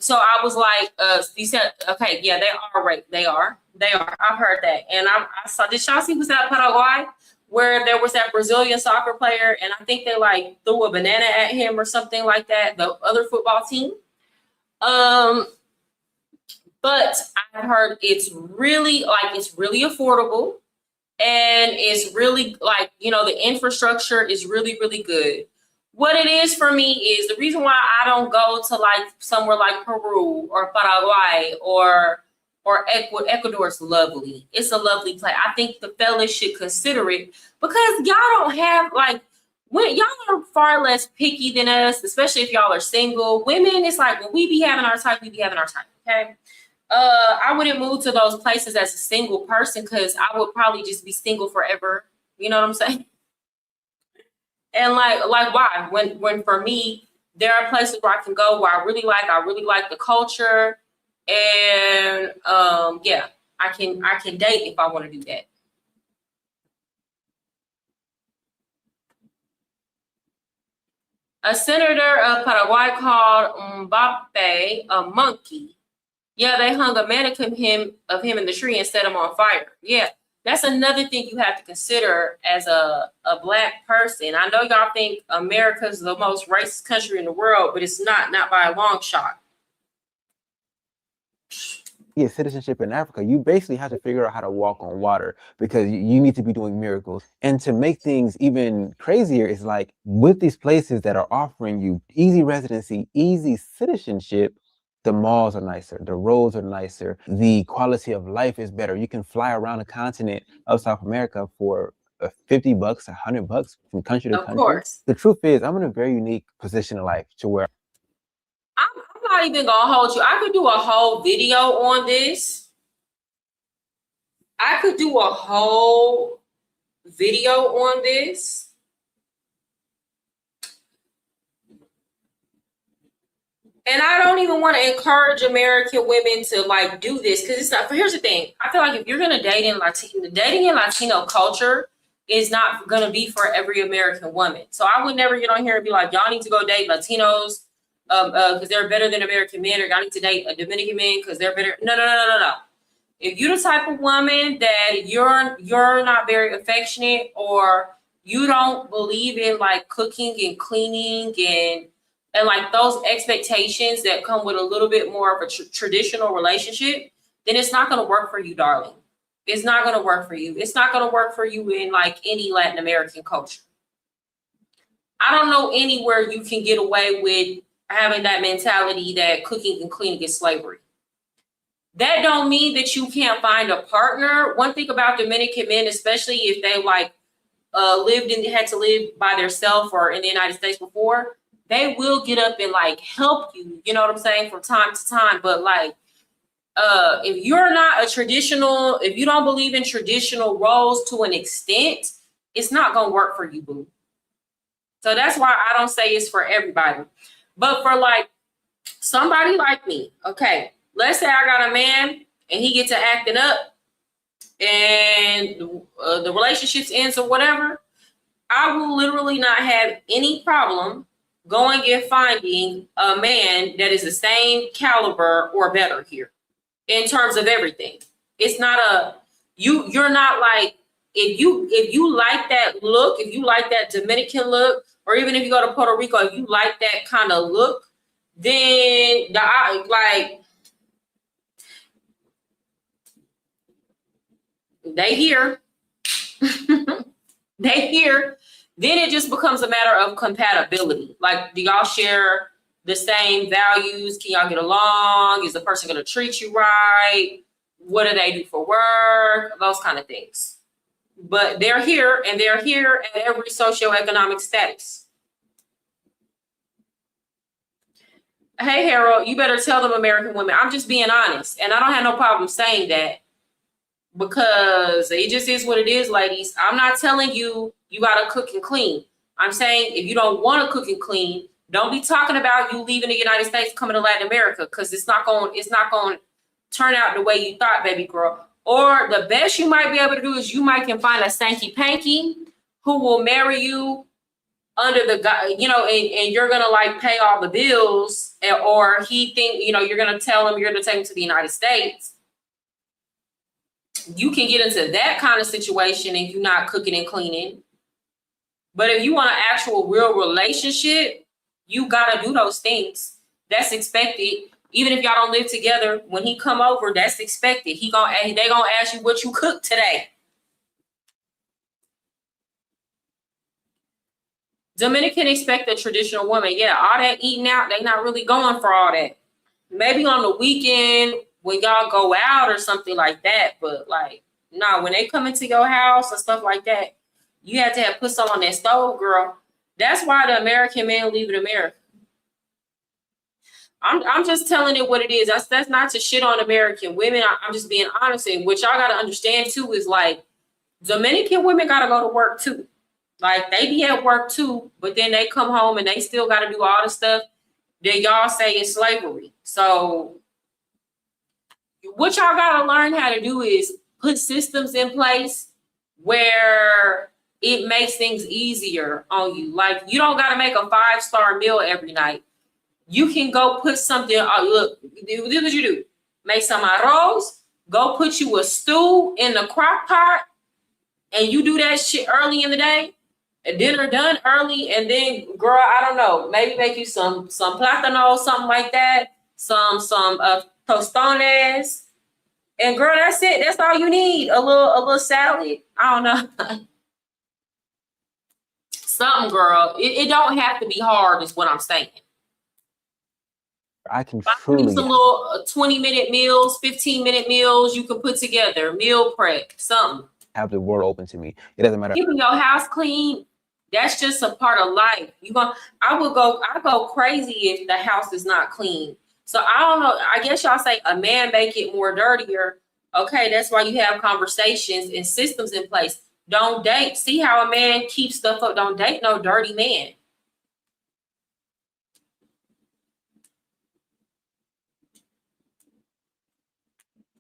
S1: So I was like, you said, okay, yeah, they are right. They are. I've heard that. And I saw, did y'all see was that Paraguay where there was that Brazilian soccer player and I think they like threw a banana at him or something like that, the other football team. But I've heard it's really affordable and it's really like, you know, the infrastructure is really, really good. What it is for me is the reason why I don't go to like somewhere like Peru or Paraguay or Ecuador is lovely. It's a lovely place. I think the fellas should consider it because y'all don't have like, when y'all are far less picky than us, especially if y'all are single. Women, it's like when we be having our time, we be having our time. Okay. I wouldn't move to those places as a single person because I would probably just be single forever. You know what I'm saying? And like why? When for me, there are places where I can go where I really like the culture, and yeah, I can date if I want to do that. A senator of Paraguay called Mbappe a monkey. Yeah, they hung a mannequin of him in the tree and set him on fire. Yeah, That's another thing you have to consider as a Black person. I know y'all think America's the most racist country in the world, but it's not by a long shot.
S3: Get citizenship in Africa, you basically have to figure out how to walk on water because you need to be doing miracles. And to make things even crazier, is like with these places that are offering you easy residency, easy citizenship, the malls are nicer, the roads are nicer, the quality of life is better. You can fly around the continent of South America for $50, $100 from country to country.
S1: Of course.
S3: The truth is, I'm in a very unique position in life to where
S1: I'm not even gonna hold you. I could do a whole video on this. I could do a whole video on this. And I don't even want to encourage American women to like do this because it's not. Here's the thing: I feel like if you're gonna date in Latino culture is not gonna be for every American woman. So I would never get on here and be like, y'all need to go date Latinos because they're better than American men, or y'all need to date a Dominican man because they're better. No. If you're the type of woman that you're not very affectionate, or you don't believe in like cooking and cleaning and like those expectations that come with a little bit more of a traditional relationship, then it's not going to work for you, darling. It's not going to work for you. It's not going to work for you in like any Latin American culture. I don't know anywhere you can get away with having that mentality that cooking and cleaning is slavery. That don't mean that you can't find a partner. One thing about Dominican men, especially if they like had to live by themselves or in the United States before, they will get up and like help you, you know what I'm saying, from time to time. But like, if you're not if you don't believe in traditional roles to an extent, it's not gonna work for you, boo. So that's why I don't say it's for everybody. But for like somebody like me, okay, let's say I got a man and he gets to acting up and the relationships ends or whatever, I will literally not have any problem going and finding a man that is the same caliber or better here in terms of everything. It's not you're not like, if you like that look, if you like that Dominican look, or even if you go to Puerto Rico, if you like that kind of look, then they here. They here. Then it just becomes a matter of compatibility. Like, do y'all share the same values? Can y'all get along? Is the person going to treat you right? What do they do for work? Those kind of things. But they're here, and they're here at every socioeconomic status. Hey, Harold, you better tell them American women. I'm just being honest, and I don't have no problem saying that because it just is what it is, ladies. I'm not telling you got to cook and clean. I'm saying if you don't want to cook and clean, don't be talking about you leaving the United States, coming to Latin America, because it's not going to turn out the way you thought, baby girl. Or the best you might be able to do is you might can find a stanky panky who will marry you under the guy, you know, and you're gonna like pay all the bills, or he think, you know, you're gonna tell him you're gonna take him to the United States. You can get into that kind of situation and you're not cooking and cleaning. But if you want an actual real relationship, you gotta do those things. That's expected. Even if y'all don't live together, when he come over, that's expected. They gonna ask you what you cooked today. Dominican expect a traditional woman. Yeah, all that eating out, they not really going for all that. Maybe on the weekend when y'all go out or something like that. But like, no, when they come into your house and stuff like that, you have to have put some on that stove, girl. That's why the American men leave in America. I'm just telling it what it is. That's not to shit on American women. I'm just being honest. And what y'all got to understand too is like Dominican women got to go to work too. Like they be at work too, but then they come home and they still got to do all the stuff that y'all say is slavery. So what y'all got to learn how to do is put systems in place where it makes things easier on you. Like you don't got to make a 5-star meal every night. You can go put something, look, this is what you do. Make some arroz, go put you a stew in the crock pot and you do that shit early in the day, dinner done early, and then girl, I don't know, maybe make you some plátano, something like that, some tostones, and girl, that's it. That's all you need. A little salad. I don't know. Something, girl. It don't have to be hard, is what I'm saying.
S3: I can
S1: Some
S3: truly
S1: little 20-minute meals, 15-minute meals you can put together, meal prep, something.
S3: have the world open to me. It doesn't matter.
S1: Keeping your house clean, that's just a part of life. I go crazy if the house is not clean. So I don't know. I guess y'all say a man make it more dirtier. Okay, that's why you have conversations and systems in place. Don't date. See how a man keeps stuff up. Don't date no dirty man.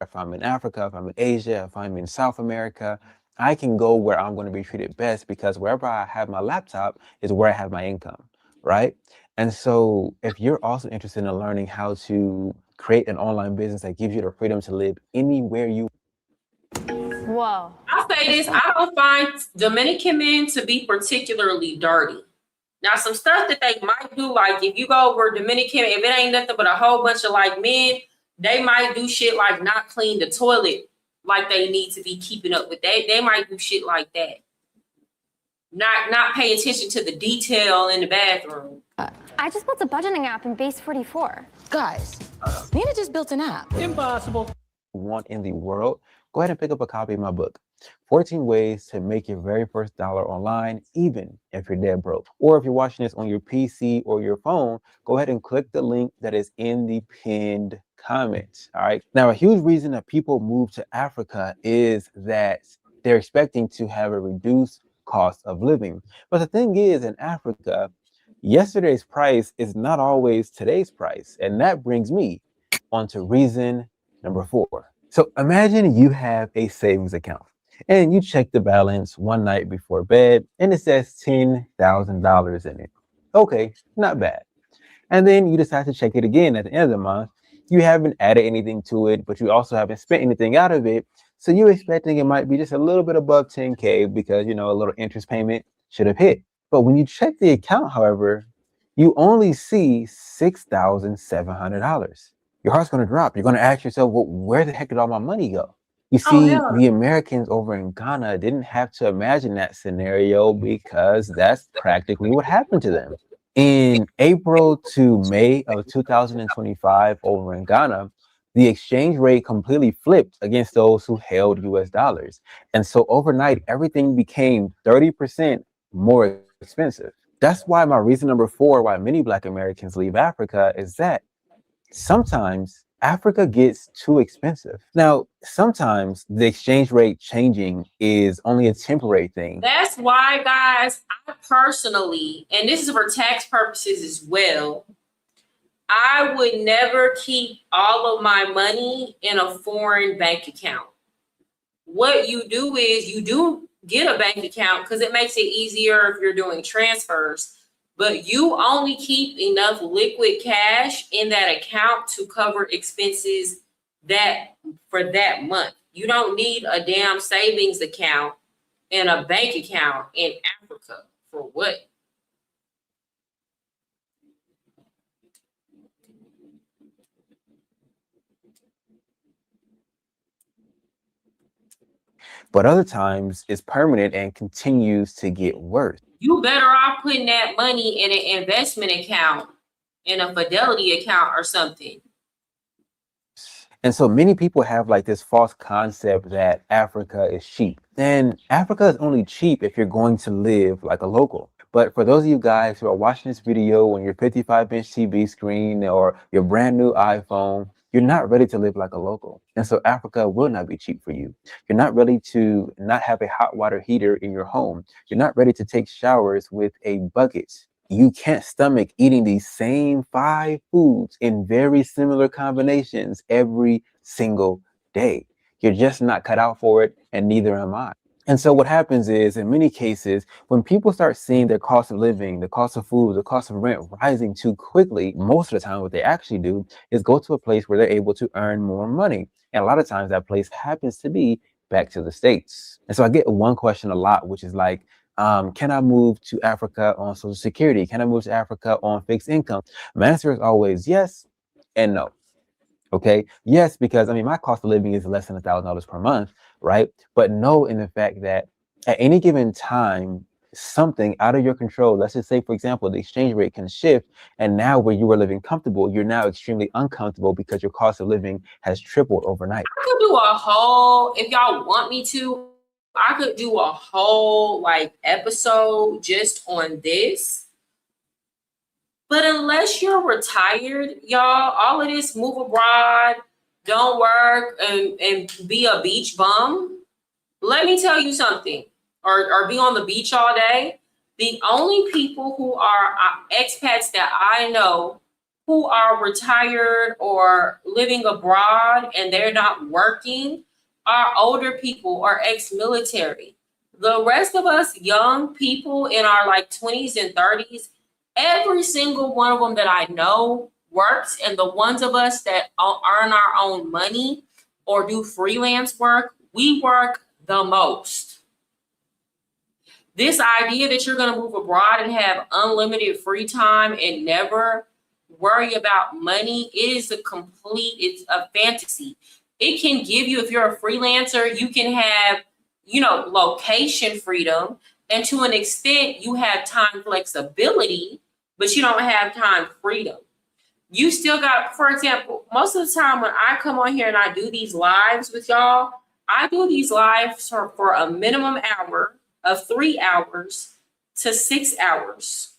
S3: If I'm in Africa, if I'm in Asia, if I'm in South America, I can go where I'm going to be treated best, because wherever I have my laptop is where I have my income, right? And so if you're also interested in learning how to create an online business that gives you the freedom to live anywhere you
S1: Whoa. I'll say this, I don't find Dominican men to be particularly dirty. Now, some stuff that they might do, like if you go over Dominican, if it ain't nothing but a whole bunch of like men, they might do shit like not clean the toilet like they need to be keeping up with. They might do shit like that. Not pay attention to the detail in the bathroom.
S6: I just built a budgeting app in Base 44.
S7: Guys, Nina just built an app. Impossible.
S3: want in the world, go ahead and pick up a copy of my book, 14 Ways to Make Your Very First Dollar Online, even if you're dead broke. Or if you're watching this on your PC or your phone, go ahead and click the link that is in the pinned comment. All right. Now, a huge reason that people move to Africa is that they're expecting to have a reduced cost of living. But the thing is, in Africa, yesterday's price is not always today's price. And that brings me onto reason number 4. So imagine you have a savings account and you check the balance one night before bed and it says $10,000 in it. Okay, not bad. And then you decide to check it again at the end of the month. You haven't added anything to it, but you also haven't spent anything out of it. So you're expecting it might be just a little bit above 10K because, you know, a little interest payment should have hit. But when you check the account, however, you only see $6,700. Your heart's going to drop. You're going to ask yourself, well, where the heck did all my money go? You see, the Americans over in Ghana didn't have to imagine that scenario because that's practically what happened to them. In April to May of 2025 over in Ghana, the exchange rate completely flipped against those who held US dollars. And so overnight, everything became 30% more expensive. That's why my reason number 4 why many Black Americans leave Africa is that sometimes Africa gets too expensive. Now, sometimes the exchange rate changing is only a temporary thing.
S1: That's why, guys, I personally, and this is for tax purposes as well, I would never keep all of my money in a foreign bank account. What you do is you do get a bank account because it makes it easier if you're doing transfers, but you only keep enough liquid cash in that account to cover expenses for that month. You don't need a damn savings account and a bank account in Africa. For what?
S3: But other times it's permanent and continues to get worse.
S1: You better off putting that money in an investment account, in a Fidelity account or something.
S3: And so many people have like this false concept that Africa is cheap. And Africa is only cheap if you're going to live like a local. But for those of you guys who are watching this video on your 55-inch TV screen or your brand new iPhone, you're not ready to live like a local. And so Africa will not be cheap for you. You're not ready to not have a hot water heater in your home. You're not ready to take showers with a bucket. You can't stomach eating these same 5 foods in very similar combinations every single day. You're just not cut out for it, and neither am I. And so what happens is, in many cases, when people start seeing their cost of living, the cost of food, the cost of rent rising too quickly, most of the time what they actually do is go to a place where they're able to earn more money. And a lot of times that place happens to be back to the States. And so I get one question a lot, which is like, can I move to Africa on Social Security? Can I move to Africa on fixed income? My answer is always yes and no. Okay. Yes, because I mean, my cost of living is less than $1,000 per month, right? But no, in the fact that at any given time, something out of your control, let's just say, for example, the exchange rate can shift. And now where you were living comfortable, you're now extremely uncomfortable because your cost of living has tripled overnight.
S1: I could do a whole, if y'all want me to, I could do a whole like episode just on this. But unless you're retired, y'all, all of this move abroad, don't work, and be a beach bum, let me tell you something, or be on the beach all day. The only people who are expats that I know who are retired or living abroad and they're not working are older people or ex-military. The rest of us young people in our like 20s and 30s, every single one of them that I know works, and the ones of us that earn our own money or do freelance work, we work the most. This idea that you're going to move abroad and have unlimited free time and never worry about money, it's a fantasy. It can give you, if you're a freelancer, you can have, location freedom. And to an extent, you have time flexibility, but you don't have time freedom. You still got, for example, most of the time when I come on here and I do these lives with y'all, I do these lives for a minimum hour of 3 hours to 6 hours.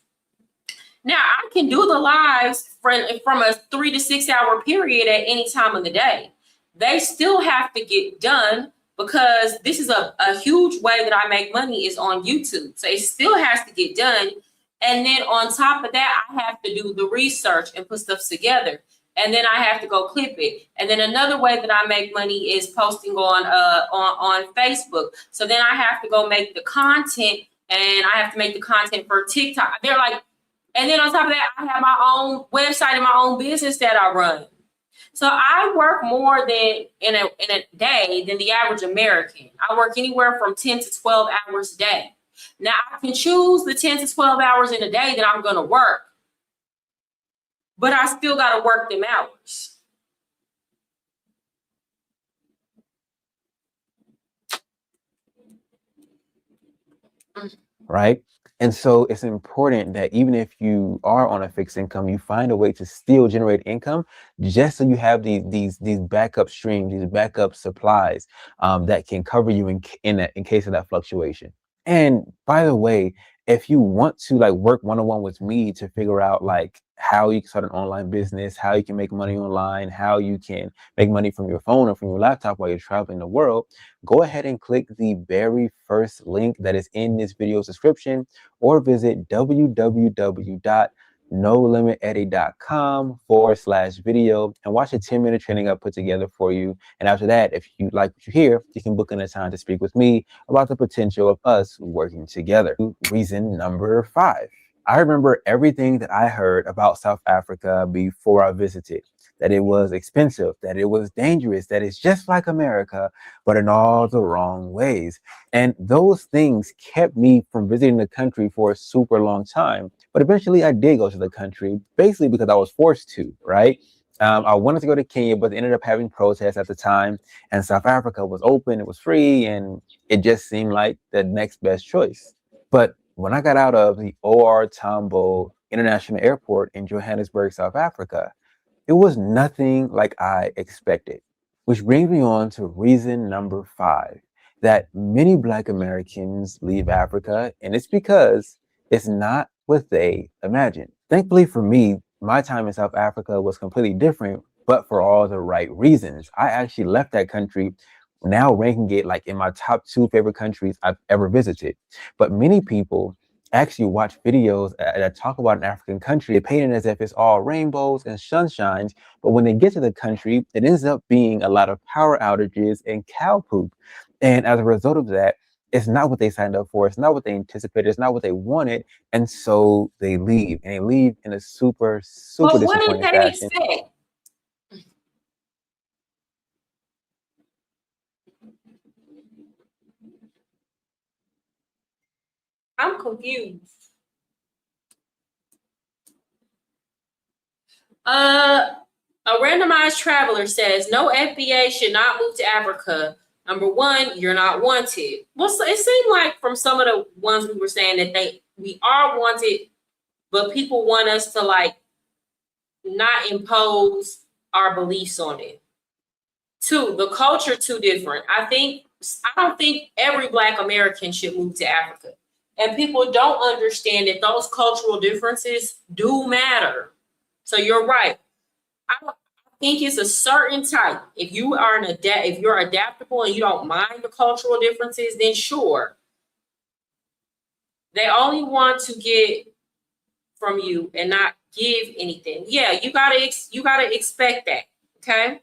S1: Now, I can do the lives from a 3 to 6 hour period at any time of the day. They still have to get done because this is a huge way that I make money is on YouTube. So it still has to get done. And then on top of that, I have to do the research and put stuff together. And then I have to go clip it. And then another way that I make money is posting on Facebook. So then I have to go make the content, and I have to make the content for TikTok. They're like, and then on top of that, I have my own website and my own business that I run. So I work more than in a day than the average American. I work anywhere from 10 to 12 hours a day. Now I can choose the 10 to 12 hours in a day that I'm going to work, but I still got to work them hours.
S3: Right? And so it's important that even if you are on a fixed income, you find a way to still generate income, just so you have these backup streams, these backup supplies that can cover you in case of that fluctuation. And by the way, if you want to like work one-on-one with me to figure out like how you can start an online business, how you can make money online, how you can make money from your phone or from your laptop while you're traveling the world, go ahead and click the very first link that is in this video's description, or visit www.nolimiteddy.com/video and watch a 10-minute training I put together for you. And after that, if you like what you hear, you can book in a time to speak with me about the potential of us working together. Reason number 5. I remember everything that I heard about South Africa before I visited, that it was expensive, that it was dangerous, that it's just like America, but in all the wrong ways. And those things kept me from visiting the country for a super long time. But eventually I did go to the country, basically because I was forced to, right? I wanted to go to Kenya, but they ended up having protests at the time, and South Africa was open, it was free, and it just seemed like the next best choice. But when I got out of the OR Tambo International Airport in Johannesburg, South Africa, it was nothing like I expected. Which brings me on to reason number 5, that many Black Americans leave Africa, and it's because it's not what they imagined. Thankfully for me, my time in South Africa was completely different, but for all the right reasons. I actually left that country, now ranking it like in my top 2 favorite countries I've ever visited. But many people actually watch videos that talk about an African country, they paint it as if it's all rainbows and sunshines, but when they get to the country, it ends up being a lot of power outages and cow poop. And as a result of that, it's not what they signed up for, it's not what they anticipated, it's not what they wanted, and so they leave, and they leave in a super disappointing fashion.
S1: I'm confused. A randomized traveler says no FBA should not move to Africa. Number one, you're not wanted. Well, so it seemed like from some of the ones we were saying that we are wanted, but people want us to like not impose our beliefs on it. Two, the culture too different. I don't think every Black American should move to Africa. And people don't understand that those cultural differences do matter. So you're right. I think it's a certain type. If you are if you're adaptable and you don't mind the cultural differences, then sure. They only want to get from you and not give anything. Yeah, you gotta expect that. Okay.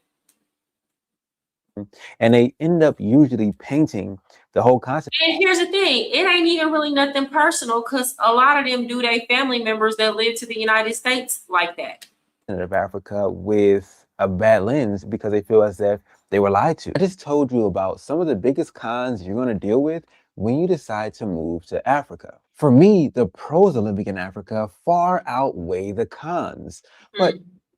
S3: And they end up usually painting the whole concept.
S1: And here's the thing, it ain't even really nothing personal because a lot of them do their family members that live to the United States like that.
S3: Of Africa with a bad lens because they feel as if they were lied to. I just told you about some of the biggest cons you're going to deal with when you decide to move to Africa. For me, the pros of living in Africa far outweigh the cons. But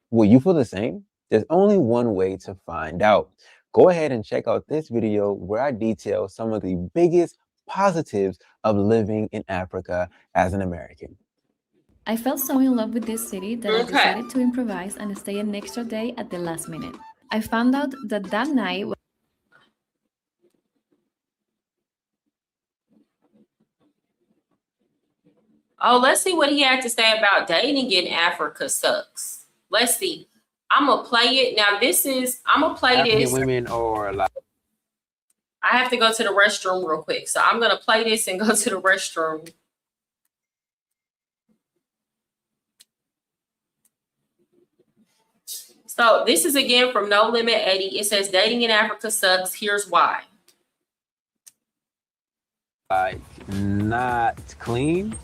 S3: will you feel the same? There's only one way to find out. Go ahead and check out this video where I detail some of the biggest positives of living in Africa as an American.
S8: I fell so in love with this city that I decided to improvise and stay an extra day at the last minute. I found out that night.
S1: Oh, let's see what he had to say about dating in Africa sucks. Let's see. I'm gonna play it. Now I'm gonna play
S3: African
S1: this.
S3: women or like
S1: I have to go to the restroom real quick. So I'm gonna play this and go to the restroom. So this is again from No Limit Eddie. It says dating in Africa sucks. Here's why.
S3: like not clean.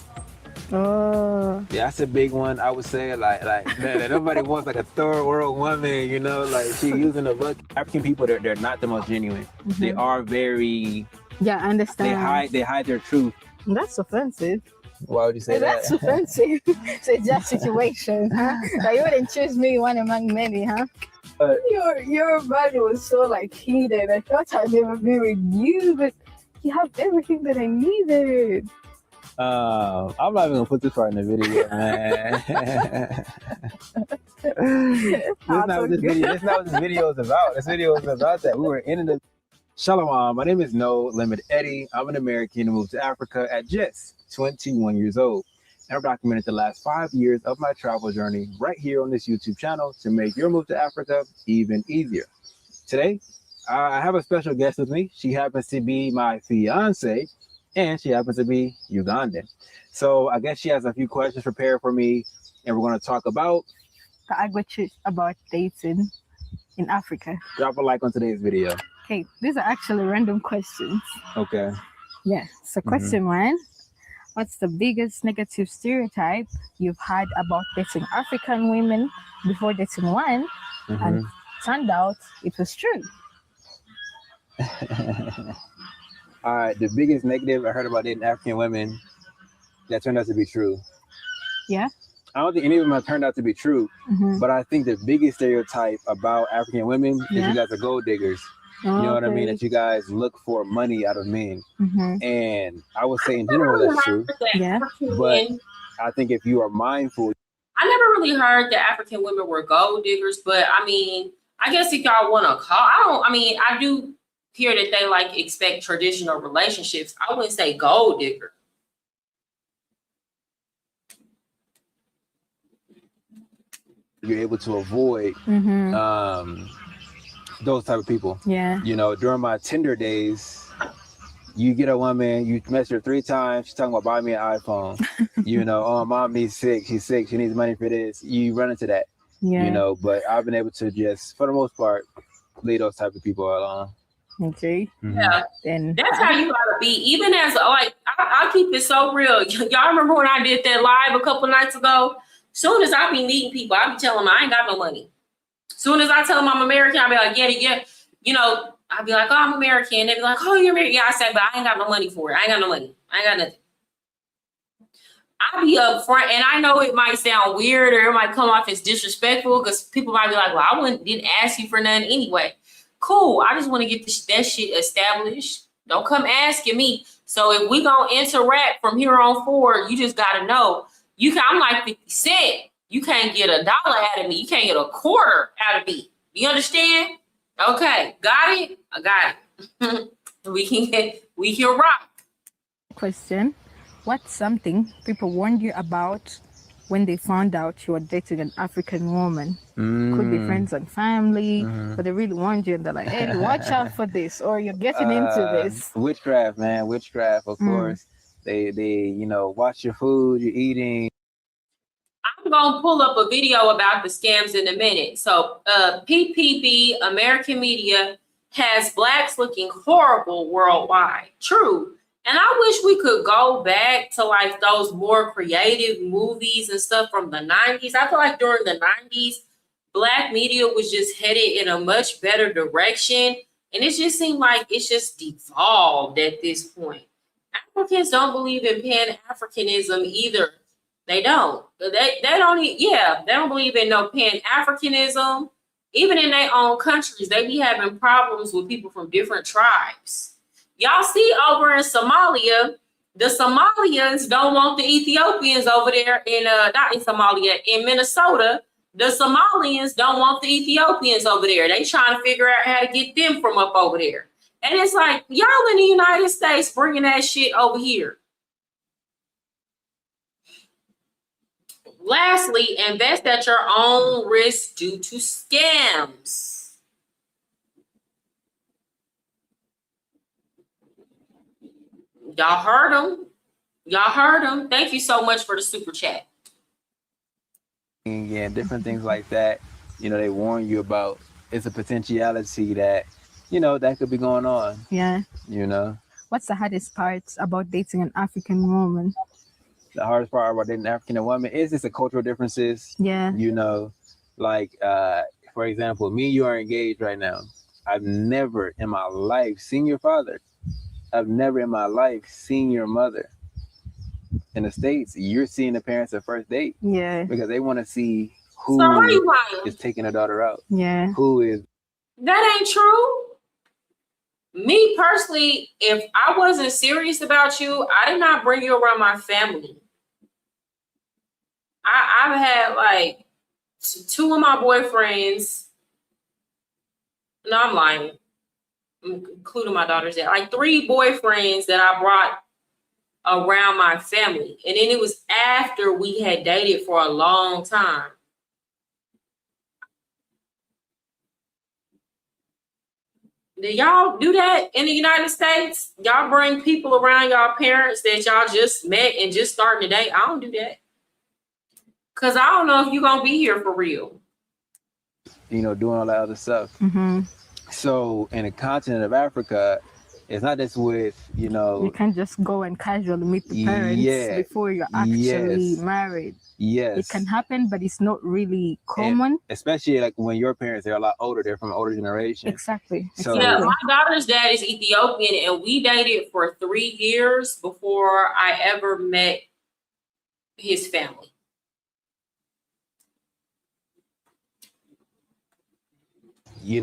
S3: Yeah, that's a big one. I would say like that nobody wants like a third world woman, you know, like she using a look. African people, they're not the most genuine. They are very
S19: Yeah, I understand.
S3: they hide their truth.
S19: That's offensive.
S3: Why would you say that?
S19: That's offensive. So it's that situation, huh? Like you wouldn't choose me one among many, huh? Your body was so like heated. I thought I'd never be with you, but you have everything that I needed.
S3: I'm not even gonna put this part in the video, man. That's not what this video is about. This video is about that. We were in the Shalom. My name is No Limit Eddie. I'm an American who moved to Africa at just 21 years old. And I've documented the last 5 years of my travel journey right here on this YouTube channel to make your move to Africa even easier. Today, I have a special guest with me. She happens to be my fiance, and she happens to be Ugandan. So I guess she has a few questions prepared for me, and we're going to talk about
S19: dating in Africa.
S3: Drop a like on today's video.
S19: Okay, these are actually random questions.
S3: Okay.
S19: Yeah. So question one, what's the biggest negative stereotype you've had about dating African women before dating one and turned out it was true?
S3: All right, the biggest negative I heard about dating African women that turned out to be true.
S19: Yeah.
S3: I don't think any of them have turned out to be true, but I think the biggest stereotype about African women is you guys are gold diggers. You know what I mean? That you guys look for money out of men. And I would say in general that's true.
S19: Yeah.
S3: But I think if you are mindful.
S1: I never really heard that African women were gold diggers, but I mean, I guess if y'all want to call, I do hear that they like expect traditional relationships. I wouldn't say gold digger.
S3: You're able to avoid those type of people.
S19: Yeah.
S3: You know, during my Tinder days, you get a woman, you mess her 3 times, she's talking about buying me an iPhone. You know, oh, mom needs sick, she's sick, she needs money for this. You run into that.
S19: Yeah.
S3: You know, but I've been able to just, for the most part, leave those type of people alone.
S19: Okay.
S1: Yeah.
S19: Then
S1: that's how you gotta be. Even as like, I'll keep it so real. Y'all remember when I did that live a couple nights ago? Soon as I be meeting people, I be telling them I ain't got no money. Soon as I tell them I'm American, I'll be like, yeah. You know, I'll be like, oh, I'm American. They be like, oh, you're American. Yeah, I say, but I ain't got no money for it. I ain't got no money. I ain't got nothing. I'll be up front, and I know it might sound weird or it might come off as disrespectful because people might be like, well, didn't ask you for nothing anyway. Cool. I just want to get that shit established. Don't come asking me. So if we gonna interact from here on forward, you just gotta know I'm like 50 Cent. You can't get $1 out of me. You can't get a quarter out of me. You understand? Okay, got it? I got it. we can rock.
S19: Question. What's something people warned you about when they found out you were dating an African woman? Could be friends and family, but they really warned you and they're like, hey, watch out for this, or you're getting into this.
S3: Witchcraft, man. Witchcraft, of course. They watch your food, you're eating.
S1: I'm gonna pull up a video about the scams in a minute. So PPB, American Media, has Blacks looking horrible worldwide. True. And I wish we could go back to like those more creative movies and stuff from the 90s. I feel like during the 90s, Black media was just headed in a much better direction. And it just seemed like it's just devolved at this point. Africans don't believe in Pan-Africanism either. They don't. They don't believe in no Pan-Africanism. Even in their own countries, they be having problems with people from different tribes. Y'all see over in Somalia, the Somalians don't want the Ethiopians over there not in Somalia, in Minnesota. The Somalians don't want the Ethiopians over there. They trying to figure out how to get them from up over there. And it's like, y'all in the United States bringing that shit over here. Lastly, invest at your own risk due to scams. Y'all heard them. Y'all heard them. Thank you so much for the super chat.
S3: Yeah, different things like that. They warn you about. It's a potentiality that, that could be going on.
S19: Yeah.
S3: What's
S19: the hardest part about dating an African woman?
S3: The hardest part about dating an African woman is just the cultural differences.
S19: Yeah.
S3: For example, me and you are engaged right now. I've never in my life seen your father. I've never in my life seen your mother. In the States, you're seeing the parents at first date.
S19: Yeah.
S3: Because they want to see who is taking a daughter out.
S19: Yeah.
S3: Who is.
S1: That ain't true. Me personally, if I wasn't serious about you, I did not bring you around my family. I've had like 2 of my boyfriends. No, I'm lying. Including my daughter's dad. Like 3 boyfriends that I brought around my family. And then it was after we had dated for a long time. Do y'all do that in the United States? Y'all bring people around y'all parents that y'all just met and just starting to date? I don't do that. Because I don't know if you're going to be here for real.
S3: Doing all that other stuff. So in the continent of Africa, it's not just with,
S19: You can just go and casually meet the parents before you're actually married.
S3: Yes.
S19: It can happen, but it's not really common.
S3: And especially like when your parents are a lot older, they're from an older generation.
S19: Exactly.
S3: So,
S1: yeah, my daughter's dad is Ethiopian, and we dated for 3 years before I ever met his family.
S3: They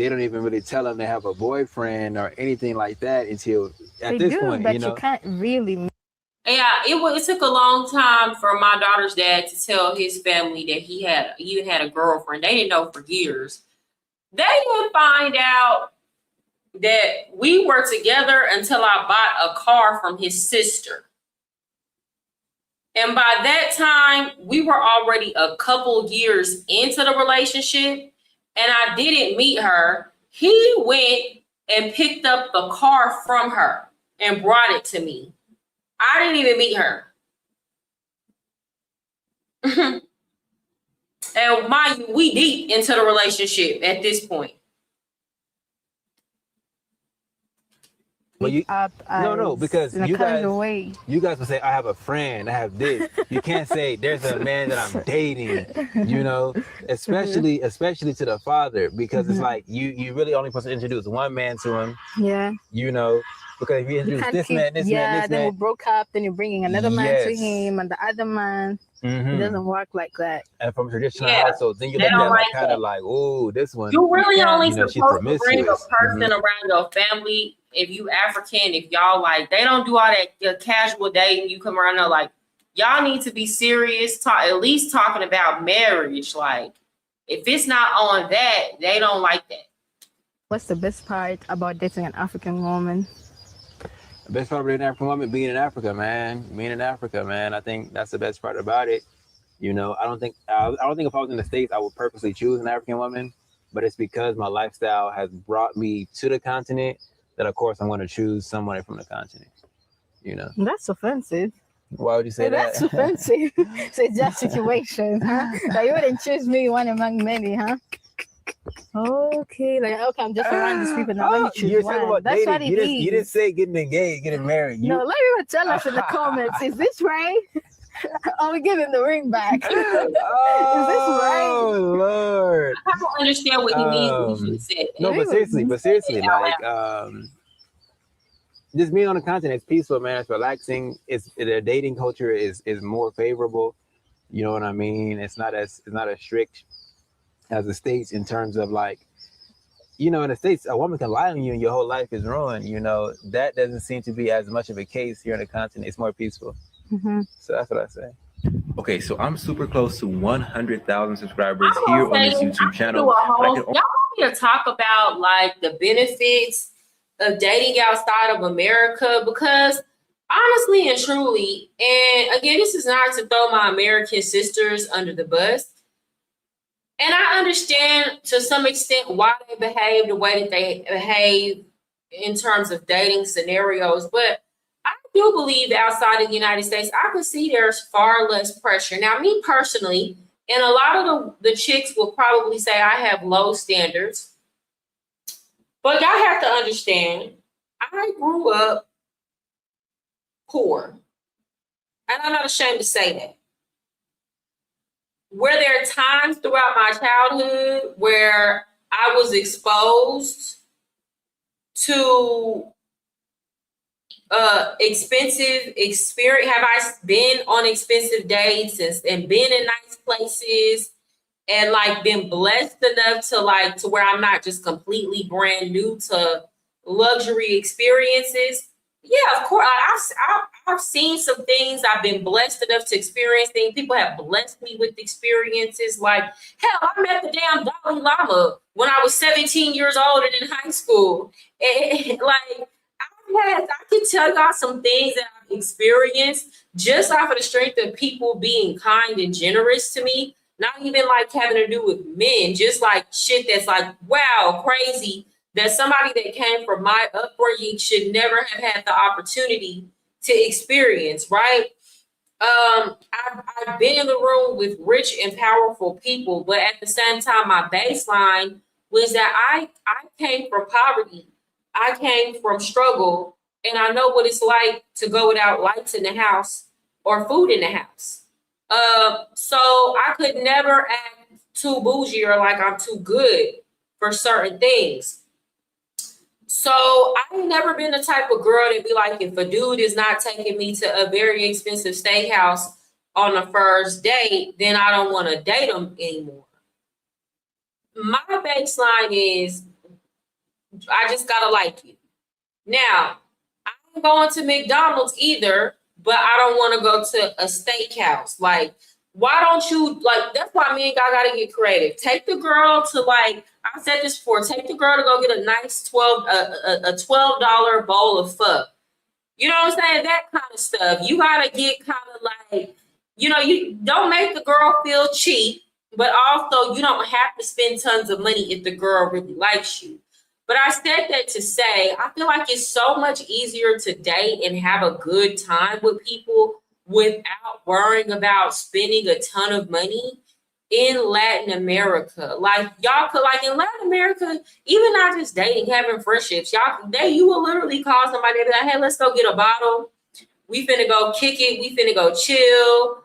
S3: don't even really tell them they have a boyfriend or anything like that until at this point.
S19: But you can't really.
S1: Yeah, it took a long time for my daughter's dad to tell his family that he even had a girlfriend. They didn't know for years. They didn't find out that we were together until I bought a car from his sister. And by that time, we were already a couple years into the relationship, and I didn't meet her. He went and picked up the car from her and brought it to me. I didn't even meet her. And mind you, we deep into the relationship at this point.
S3: But you,
S19: up
S3: no,
S19: as
S3: because
S19: in a
S3: you guys,
S19: casual way.
S3: you guys will say, I have a friend, I have this. You can't say there's a man that I'm dating, you know, especially to the father, because it's like you really only supposed to introduce one man to him,
S19: Yeah.
S3: you know, because if you
S19: You
S3: introduce
S19: can't
S3: this
S19: keep,
S3: man, this man, this
S19: then we
S3: man,
S19: broke up, then you're bringing another man to
S3: yes.
S19: him and the other man. It
S3: Mhm.
S19: doesn't work like that.
S3: And from traditional
S1: Yeah,
S3: households, then you
S1: they
S3: look
S1: don't
S3: at like
S1: like
S3: kind
S1: that.
S3: of like, oh, this one,
S1: You really only
S3: you know, she's
S1: supposed to bring a
S3: promiscuous.
S1: person around your family if you African, if y'all like, they don't do all that casual dating. You come around there like, y'all need to be serious, at least talking about marriage. Like, if it's not on that, they don't like that.
S19: What's the best part about dating an African woman?
S3: The best part of being an African woman, being in Africa, man. Being in Africa, man. I think that's the best part about it. You know, I don't think if I was in the States, I would purposely choose an African woman, but it's because my lifestyle has brought me to the continent that, of course, I'm going to choose someone from the continent. You know,
S19: That's offensive.
S3: why would you say
S19: That's
S3: that?
S19: offensive. So it's just situation, huh? Like you wouldn't choose me one among many, huh? Okay, like okay, I'm just around these people now. Let me choose
S3: You're
S19: one.
S3: talking about
S19: That's
S3: dating.
S19: what it
S3: You didn't
S19: is.
S3: say getting engaged, getting married.
S19: No, let me tell us in the comments. Is this right? Are we giving the ring back? Is this right?
S3: Oh Lord!
S1: I don't understand what he means when he just said.
S3: No, but seriously, like just being on the continent, it's peaceful, man. It's relaxing. The dating culture is more favorable. You know what I mean? It's not as strict as the States in terms of like, you know, in the States, a woman can lie on you and your whole life is ruined. You know, that doesn't seem to be as much of a case here on the continent. It's more peaceful.
S19: Mm-hmm.
S3: So that's what I say.
S9: Okay, so I'm super close to 100,000 subscribers here on this YouTube channel.
S1: Y'all want me to talk about like the benefits of dating outside of America? Because honestly and truly, and again, this is not to throw my American sisters under the bus. And I understand to some extent why they behave the way that they behave in terms of dating scenarios, but I do believe outside of the United States, I can see there's far less pressure. Now, me personally, and a lot of the chicks will probably say I have low standards, but y'all have to understand, I grew up poor, and I'm not ashamed to say that. Were there times throughout my childhood where I was exposed to expensive experience? Have I been on expensive dates and been in nice places and like been blessed enough to where I'm not just completely brand new to luxury experiences? Yeah, of course. I've seen some things. I've been blessed enough to experience things. People have blessed me with experiences. Like, hell, I met the damn Dalai Lama when I was 17 years old and in high school. And like, I can tell y'all some things that I've experienced just off of the strength of people being kind and generous to me. Not even like having to do with men, just like shit that's like, wow, crazy. That somebody that came from my upbringing should never have had the opportunity to experience, right? I've been in the room with rich and powerful people, but at the same time, my baseline was that I came from poverty. I came from struggle, and I know what it's like to go without lights in the house or food in the house. So I could never act too bougie or like I'm too good for certain things. So I ain't never been the type of girl that be like, if a dude is not taking me to a very expensive steakhouse on the first date, then I don't want to date him anymore. My baseline is I just gotta like you. Now, I ain't going to McDonald's either, but I don't want to go to a steakhouse. Like, why don't you, like, that's why me and God gotta get creative. Take the girl to, like, I said this before, take the girl to go get a nice $12 bowl of pho. You know what I'm saying? That kind of stuff. You gotta get kind of like, you know, you don't make the girl feel cheap, but also you don't have to spend tons of money if the girl really likes you. But I said that to say, I feel like it's so much easier to date and have a good time with people without worrying about spending a ton of money in Latin America. Like y'all could, like in Latin America, even not just dating, having friendships, you will literally call somebody and be like, hey, let's go get a bottle. We finna go kick it. We finna go chill.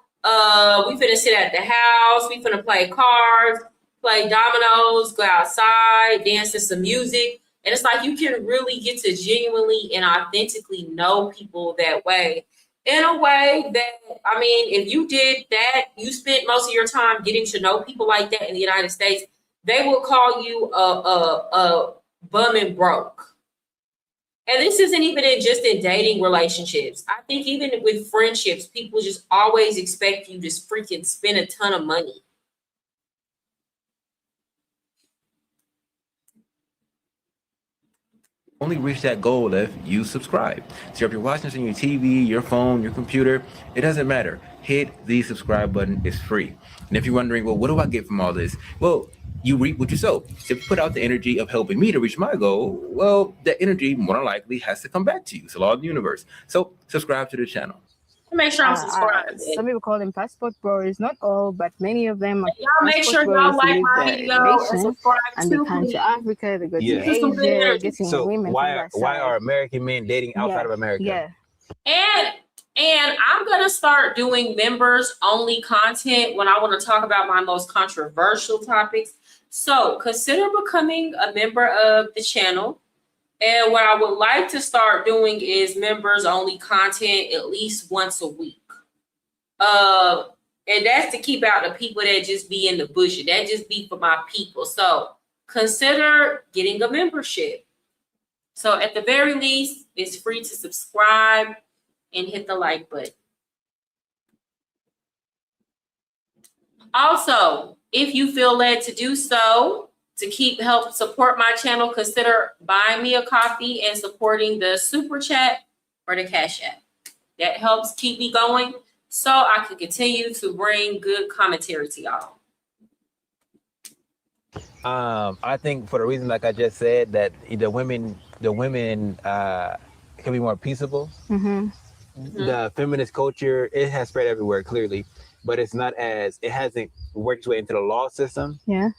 S1: We finna sit at the house. We finna play cards, play dominoes, go outside, dance to some music. And it's like you can really get to genuinely and authentically know people that way. In a way that, I mean, if you did that, you spent most of your time getting to know people like that in the United States, they will call you a bum and broke. And this isn't even just in dating relationships. I think even with friendships, people just always expect you to freaking spend a ton of money.
S9: Only reach that goal if you subscribe. So if you're watching this on your TV, your phone, your computer, it doesn't matter. Hit the subscribe button. It's free. And if you're wondering, well, what do I get from all this? Well, you reap what you sow. So if you put out the energy of helping me to reach my goal, well, that energy more than likely has to come back to you. It's the law of the universe. So subscribe to the channel.
S1: Make sure I'm subscribed.
S19: Some people call them passport bros, not all, but many of them.
S1: Y'all make sure y'all like my video and subscribe
S19: and they come to Africa, they go to
S3: Yeah.
S19: Asia, getting
S3: So
S19: women.
S3: why are American men dating outside of America?
S19: Yeah.
S1: And I'm gonna start doing members only content when I want to talk about my most controversial topics. So consider becoming a member of the channel. And what I would like to start doing is members only content at least once a week. And that's to keep out the people that just be in the bush. That just be for my people. So consider getting a membership. So at the very least, it's free to subscribe and hit the like button. Also, if you feel led to do so, to help support my channel, consider buying me a coffee and supporting the super chat or the Cash App. That helps keep me going so I can continue to bring good commentary to y'all.
S3: I think for the reason, like I just said, that the women can be more peaceable. The feminist culture, it has spread everywhere clearly, but it hasn't worked its way into the law system.
S19: Yeah.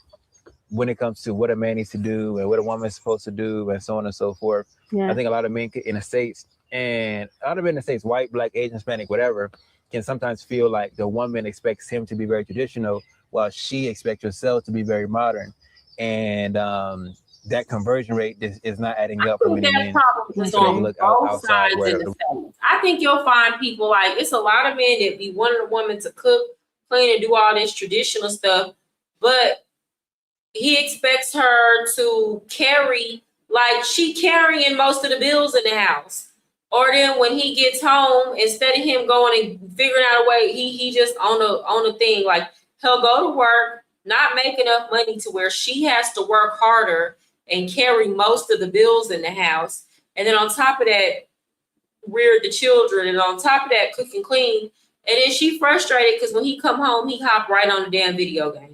S3: When it comes to what a man needs to do and what a woman is supposed to do and so on and so forth.
S19: Yeah.
S3: I think a lot of men in the States, white, black, Asian, Hispanic, whatever, can sometimes feel like the woman expects him to be very traditional while she expects herself to be very modern. And that conversion rate is not adding up for many men.
S1: Is on both sides in the States. I think you'll find people like, it's a lot of men that be wanting a woman to cook, clean, and do all this traditional stuff, but he expects her to carry, like she carrying most of the bills in the house. Or then when he gets home, instead of him going and figuring out a way, he just on a thing, like he'll go to work, not make enough money to where she has to work harder and carry most of the bills in the house. And then on top of that, rear the children, and on top of that, cook and clean. And then she frustrated because when he come home, he hop right on the damn video game.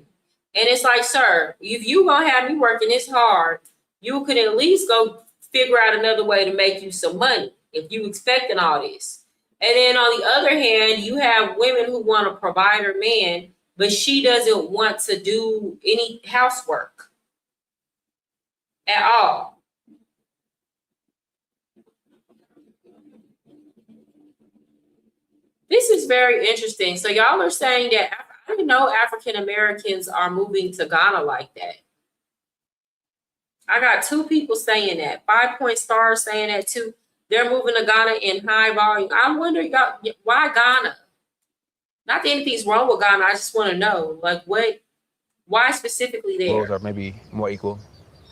S1: And it's like, sir, if you gonna have me working this hard, you could at least go figure out another way to make you some money if you expecting all this. And then on the other hand, you have women who want a provider man, but she doesn't want to do any housework at all. This is very interesting. So y'all are saying that I didn't know African Americans are moving to Ghana like that. I got 2 people saying that. 5 Point Stars saying that too. They're moving to Ghana in high volume. I wonder, y'all, why Ghana? Not that anything's wrong with Ghana. I just want to know, like, why specifically there?
S3: Roles are maybe more equal.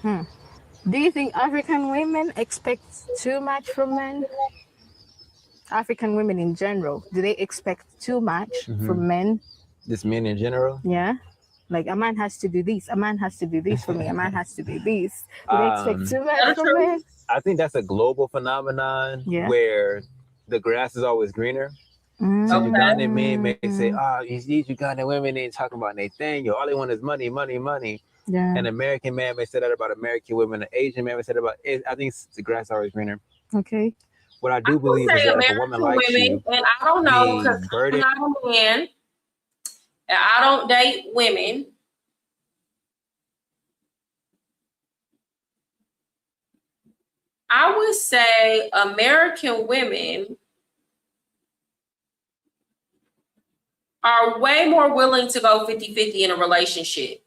S19: Do you think African women expect too much from men? African women in general, do they expect too much from men?
S3: Just men in general?
S19: Yeah. Like a man has to do this, a man has to do this for me, a man has to do this. Do they expect too much from men?
S3: I think that's a global phenomenon where the grass is always greener. So Ugandan men may say, these Ugandan women ain't talking about anything. All they want is money, money, money.
S19: Yeah.
S3: An American man may say that about American women. An Asian man may say that about it. I think the grass is always greener.
S19: Okay.
S3: What I do believe is that if a woman likes you,
S1: and I don't know because I'm not a man, and I don't date women I would say American women are way more willing to go 50-50 in a relationship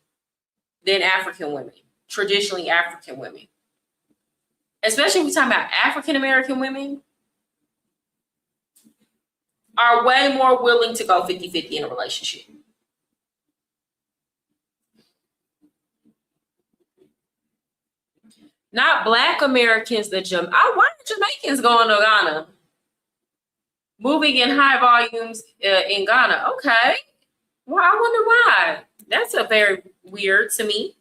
S1: than African women, traditionally African women. Especially if we're talking about African American women, are way more willing to go 50-50 in a relationship. Not Black Americans, why are Jamaicans going to Ghana? Moving in high volumes in Ghana. Okay. Well, I wonder why. That's a very weird to me.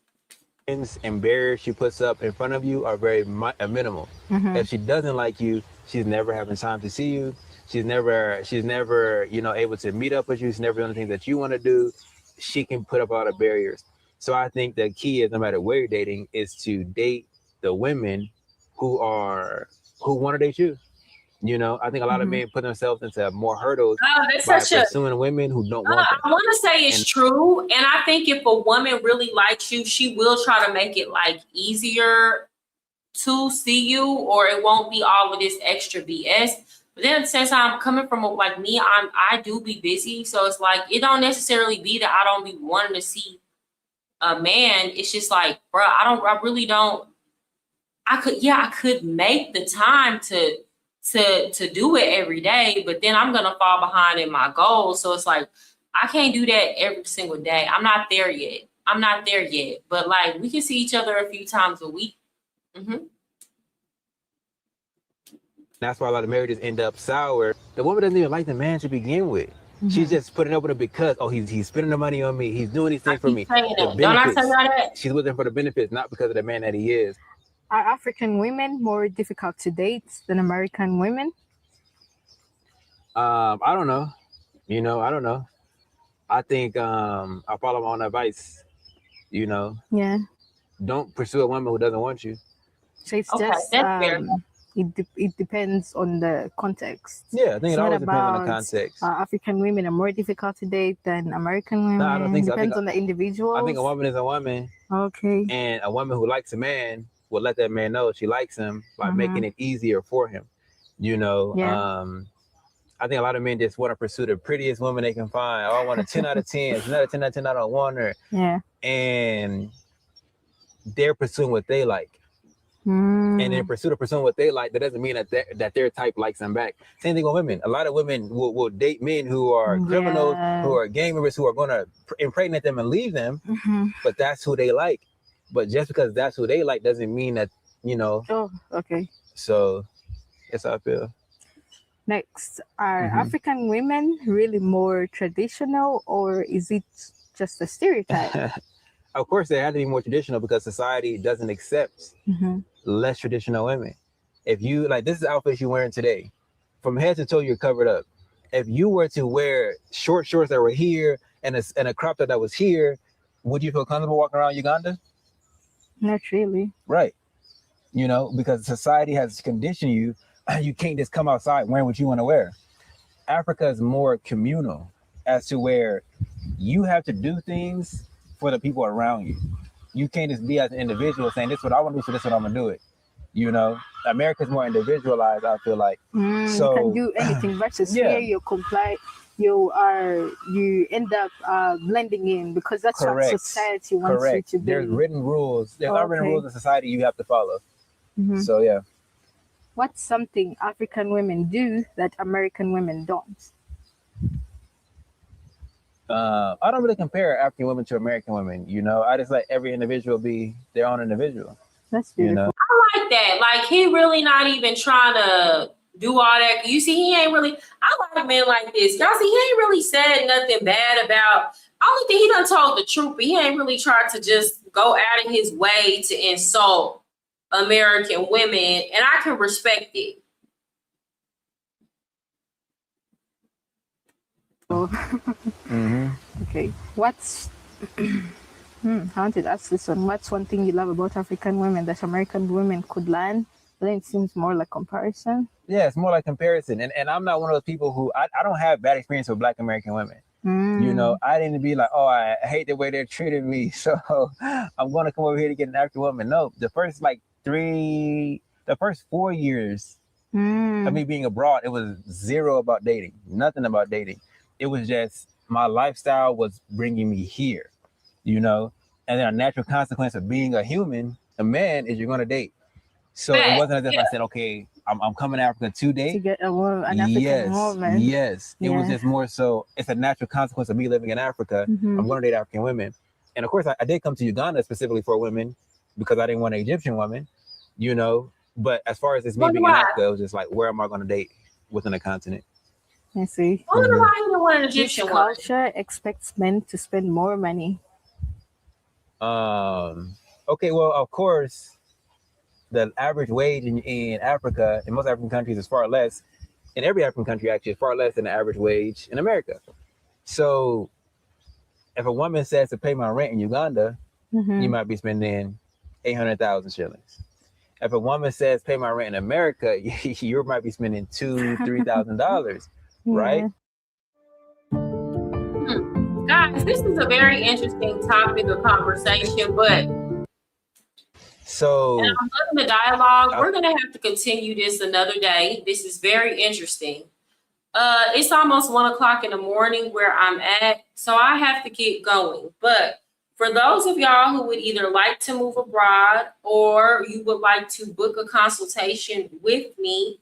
S3: And barriers she puts up in front of you are very minimal. If she doesn't like you, she's never having time to see you. She's never, able to meet up with you. She's never doing the things that you want to do. She can put up a lot of barriers. So I think the key is, no matter where you're dating, is to date the women who want to date you. I think a lot of men put themselves into more hurdles by pursuing women who don't want them.
S1: I want to say it's true. And I think if a woman really likes you, she will try to make it easier to see you, or it won't be all of this extra BS. But then since I'm coming from me, I do be busy. So it's it don't necessarily be that I don't be wanting to see a man. It's just I really don't. I could make the time to do it every day, but then I'm gonna fall behind in my goals. So it's I can't do that every single day. I'm not there yet. But we can see each other a few times a week.
S3: That's why a lot of marriages end up sour. The woman doesn't even like the man to begin with. She's just putting up with him because, he's spending the money on me. He's doing these things for me.
S1: Don't I tell y'all that?
S3: She's with him for the benefits, not because of the man that he is.
S19: Are African women more difficult to date than American women?
S3: I don't know. I don't know. I think I follow my own advice.
S19: Yeah.
S3: Don't pursue a woman who doesn't want you.
S19: So it's just it depends on the context.
S3: Yeah, I think it always depends on the context.
S19: African women are more difficult to date than American women.
S3: No, I don't think so.
S19: Depends on the individual.
S3: I think a woman is a woman.
S19: Okay.
S3: And a woman who likes a man will let that man know she likes him by making it easier for him. I think a lot of men just want to pursue the prettiest woman they can find. I want a 10 out of 10. It's not a 10 out of 10, I don't want her.
S19: Yeah.
S3: And they're pursuing what they like. And in pursuit of pursuing what they like, that doesn't mean that their type likes them back. Same thing with women. A lot of women will date men who are criminals, who are gang members, who are going to impregnate them and leave them. But that's who they like. But just because that's who they like doesn't mean that,
S19: Oh, okay.
S3: So that's how I feel.
S19: Next, are African women really more traditional, or is it just a stereotype?
S3: Of course, they have to be more traditional because society doesn't accept less traditional women. If you this is the outfit you're wearing today, from head to toe, you're covered up. If you were to wear short shorts that were here and a crop top that was here, would you feel comfortable walking around Uganda?
S19: Not really.
S3: Right. Because society has conditioned you. You can't just come outside wearing what you want to wear. Africa is more communal as to where you have to do things for the people around you. You can't just be as an individual saying, this is what I want to do, so this is what I'm going to do it. America's more individualized, I feel like. So,
S19: you can do anything versus here you comply. You end up blending in because that's what society wants you to be.
S3: There's written rules. There are written rules in society you have to follow. So yeah.
S19: What's something African women do that American women don't?
S3: I don't really compare African women to American women. I just let every individual be their own individual.
S19: That's beautiful.
S1: I like that. He really not even trying to do all that. You see, he ain't really. I like men like this. Y'all see, he ain't really said nothing bad about. Only thing he done told the truth, but he ain't really tried to just go out of his way to insult American women, and I can respect it.
S19: Okay. What's I wanted to ask this one. What's one thing you love about African women that American women could learn? But then it seems more like comparison.
S3: Yeah, it's more like comparison. And I'm not one of those people who I don't have bad experience with Black American women. You know, I didn't be like, oh, I hate the way they're treating me, so I'm going to come over here to get an African woman. No, the first 4 years of me being abroad, it was zero about dating, nothing about dating. It was just my lifestyle was bringing me here, you know, and then a natural consequence of being a human, a man, is you're going to date. So it wasn't as if I said, okay, I'm coming to Africa to date.
S19: To get an African woman.
S3: Yes. It was just more so, it's a natural consequence of me living in Africa. I'm going to date African women. And of course, I did come to Uganda specifically for women because I didn't want an Egyptian woman, you know. But as far as this me being in Africa, it was just like, where am I going to date within a continent?
S19: I see.
S1: I wonder why you don't want an Egyptian
S19: This
S1: woman.
S19: culture expects men to spend more money.
S3: Okay, well, of course, the average wage in Africa, in most African countries, is far less. In every African country, actually, is far less than the average wage in America. So if a woman says to pay my rent in Uganda, you might be spending 800,000 shillings. If a woman says pay my rent in America, you might be spending $2,000-$3,000, right?
S1: Guys, this is a very interesting topic of conversation, but
S3: so
S1: and I'm loving the dialogue. We're gonna have to continue this another day. This is very interesting. It's almost 1 o'clock in the morning where I'm at, so I have to get going. But for those of y'all who would either like to move abroad or you would like to book a consultation with me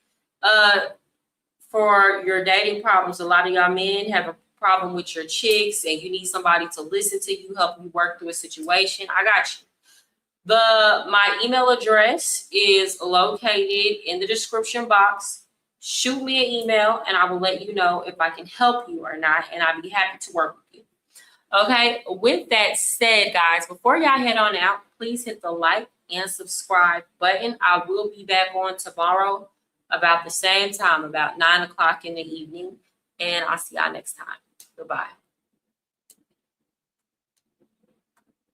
S1: for your dating problems, a lot of y'all men have a problem with your chicks and you need somebody to listen to you, help you work through a situation. I got you. My email address is located in the description box. Shoot me an email and I will let you know if I can help you or not, and I'll be happy to work with you. Okay, with that said, guys, before y'all head on out, please hit the like and subscribe button. I will be back on tomorrow about the same time, about 9 o'clock in the evening, and I'll see y'all next time. Goodbye.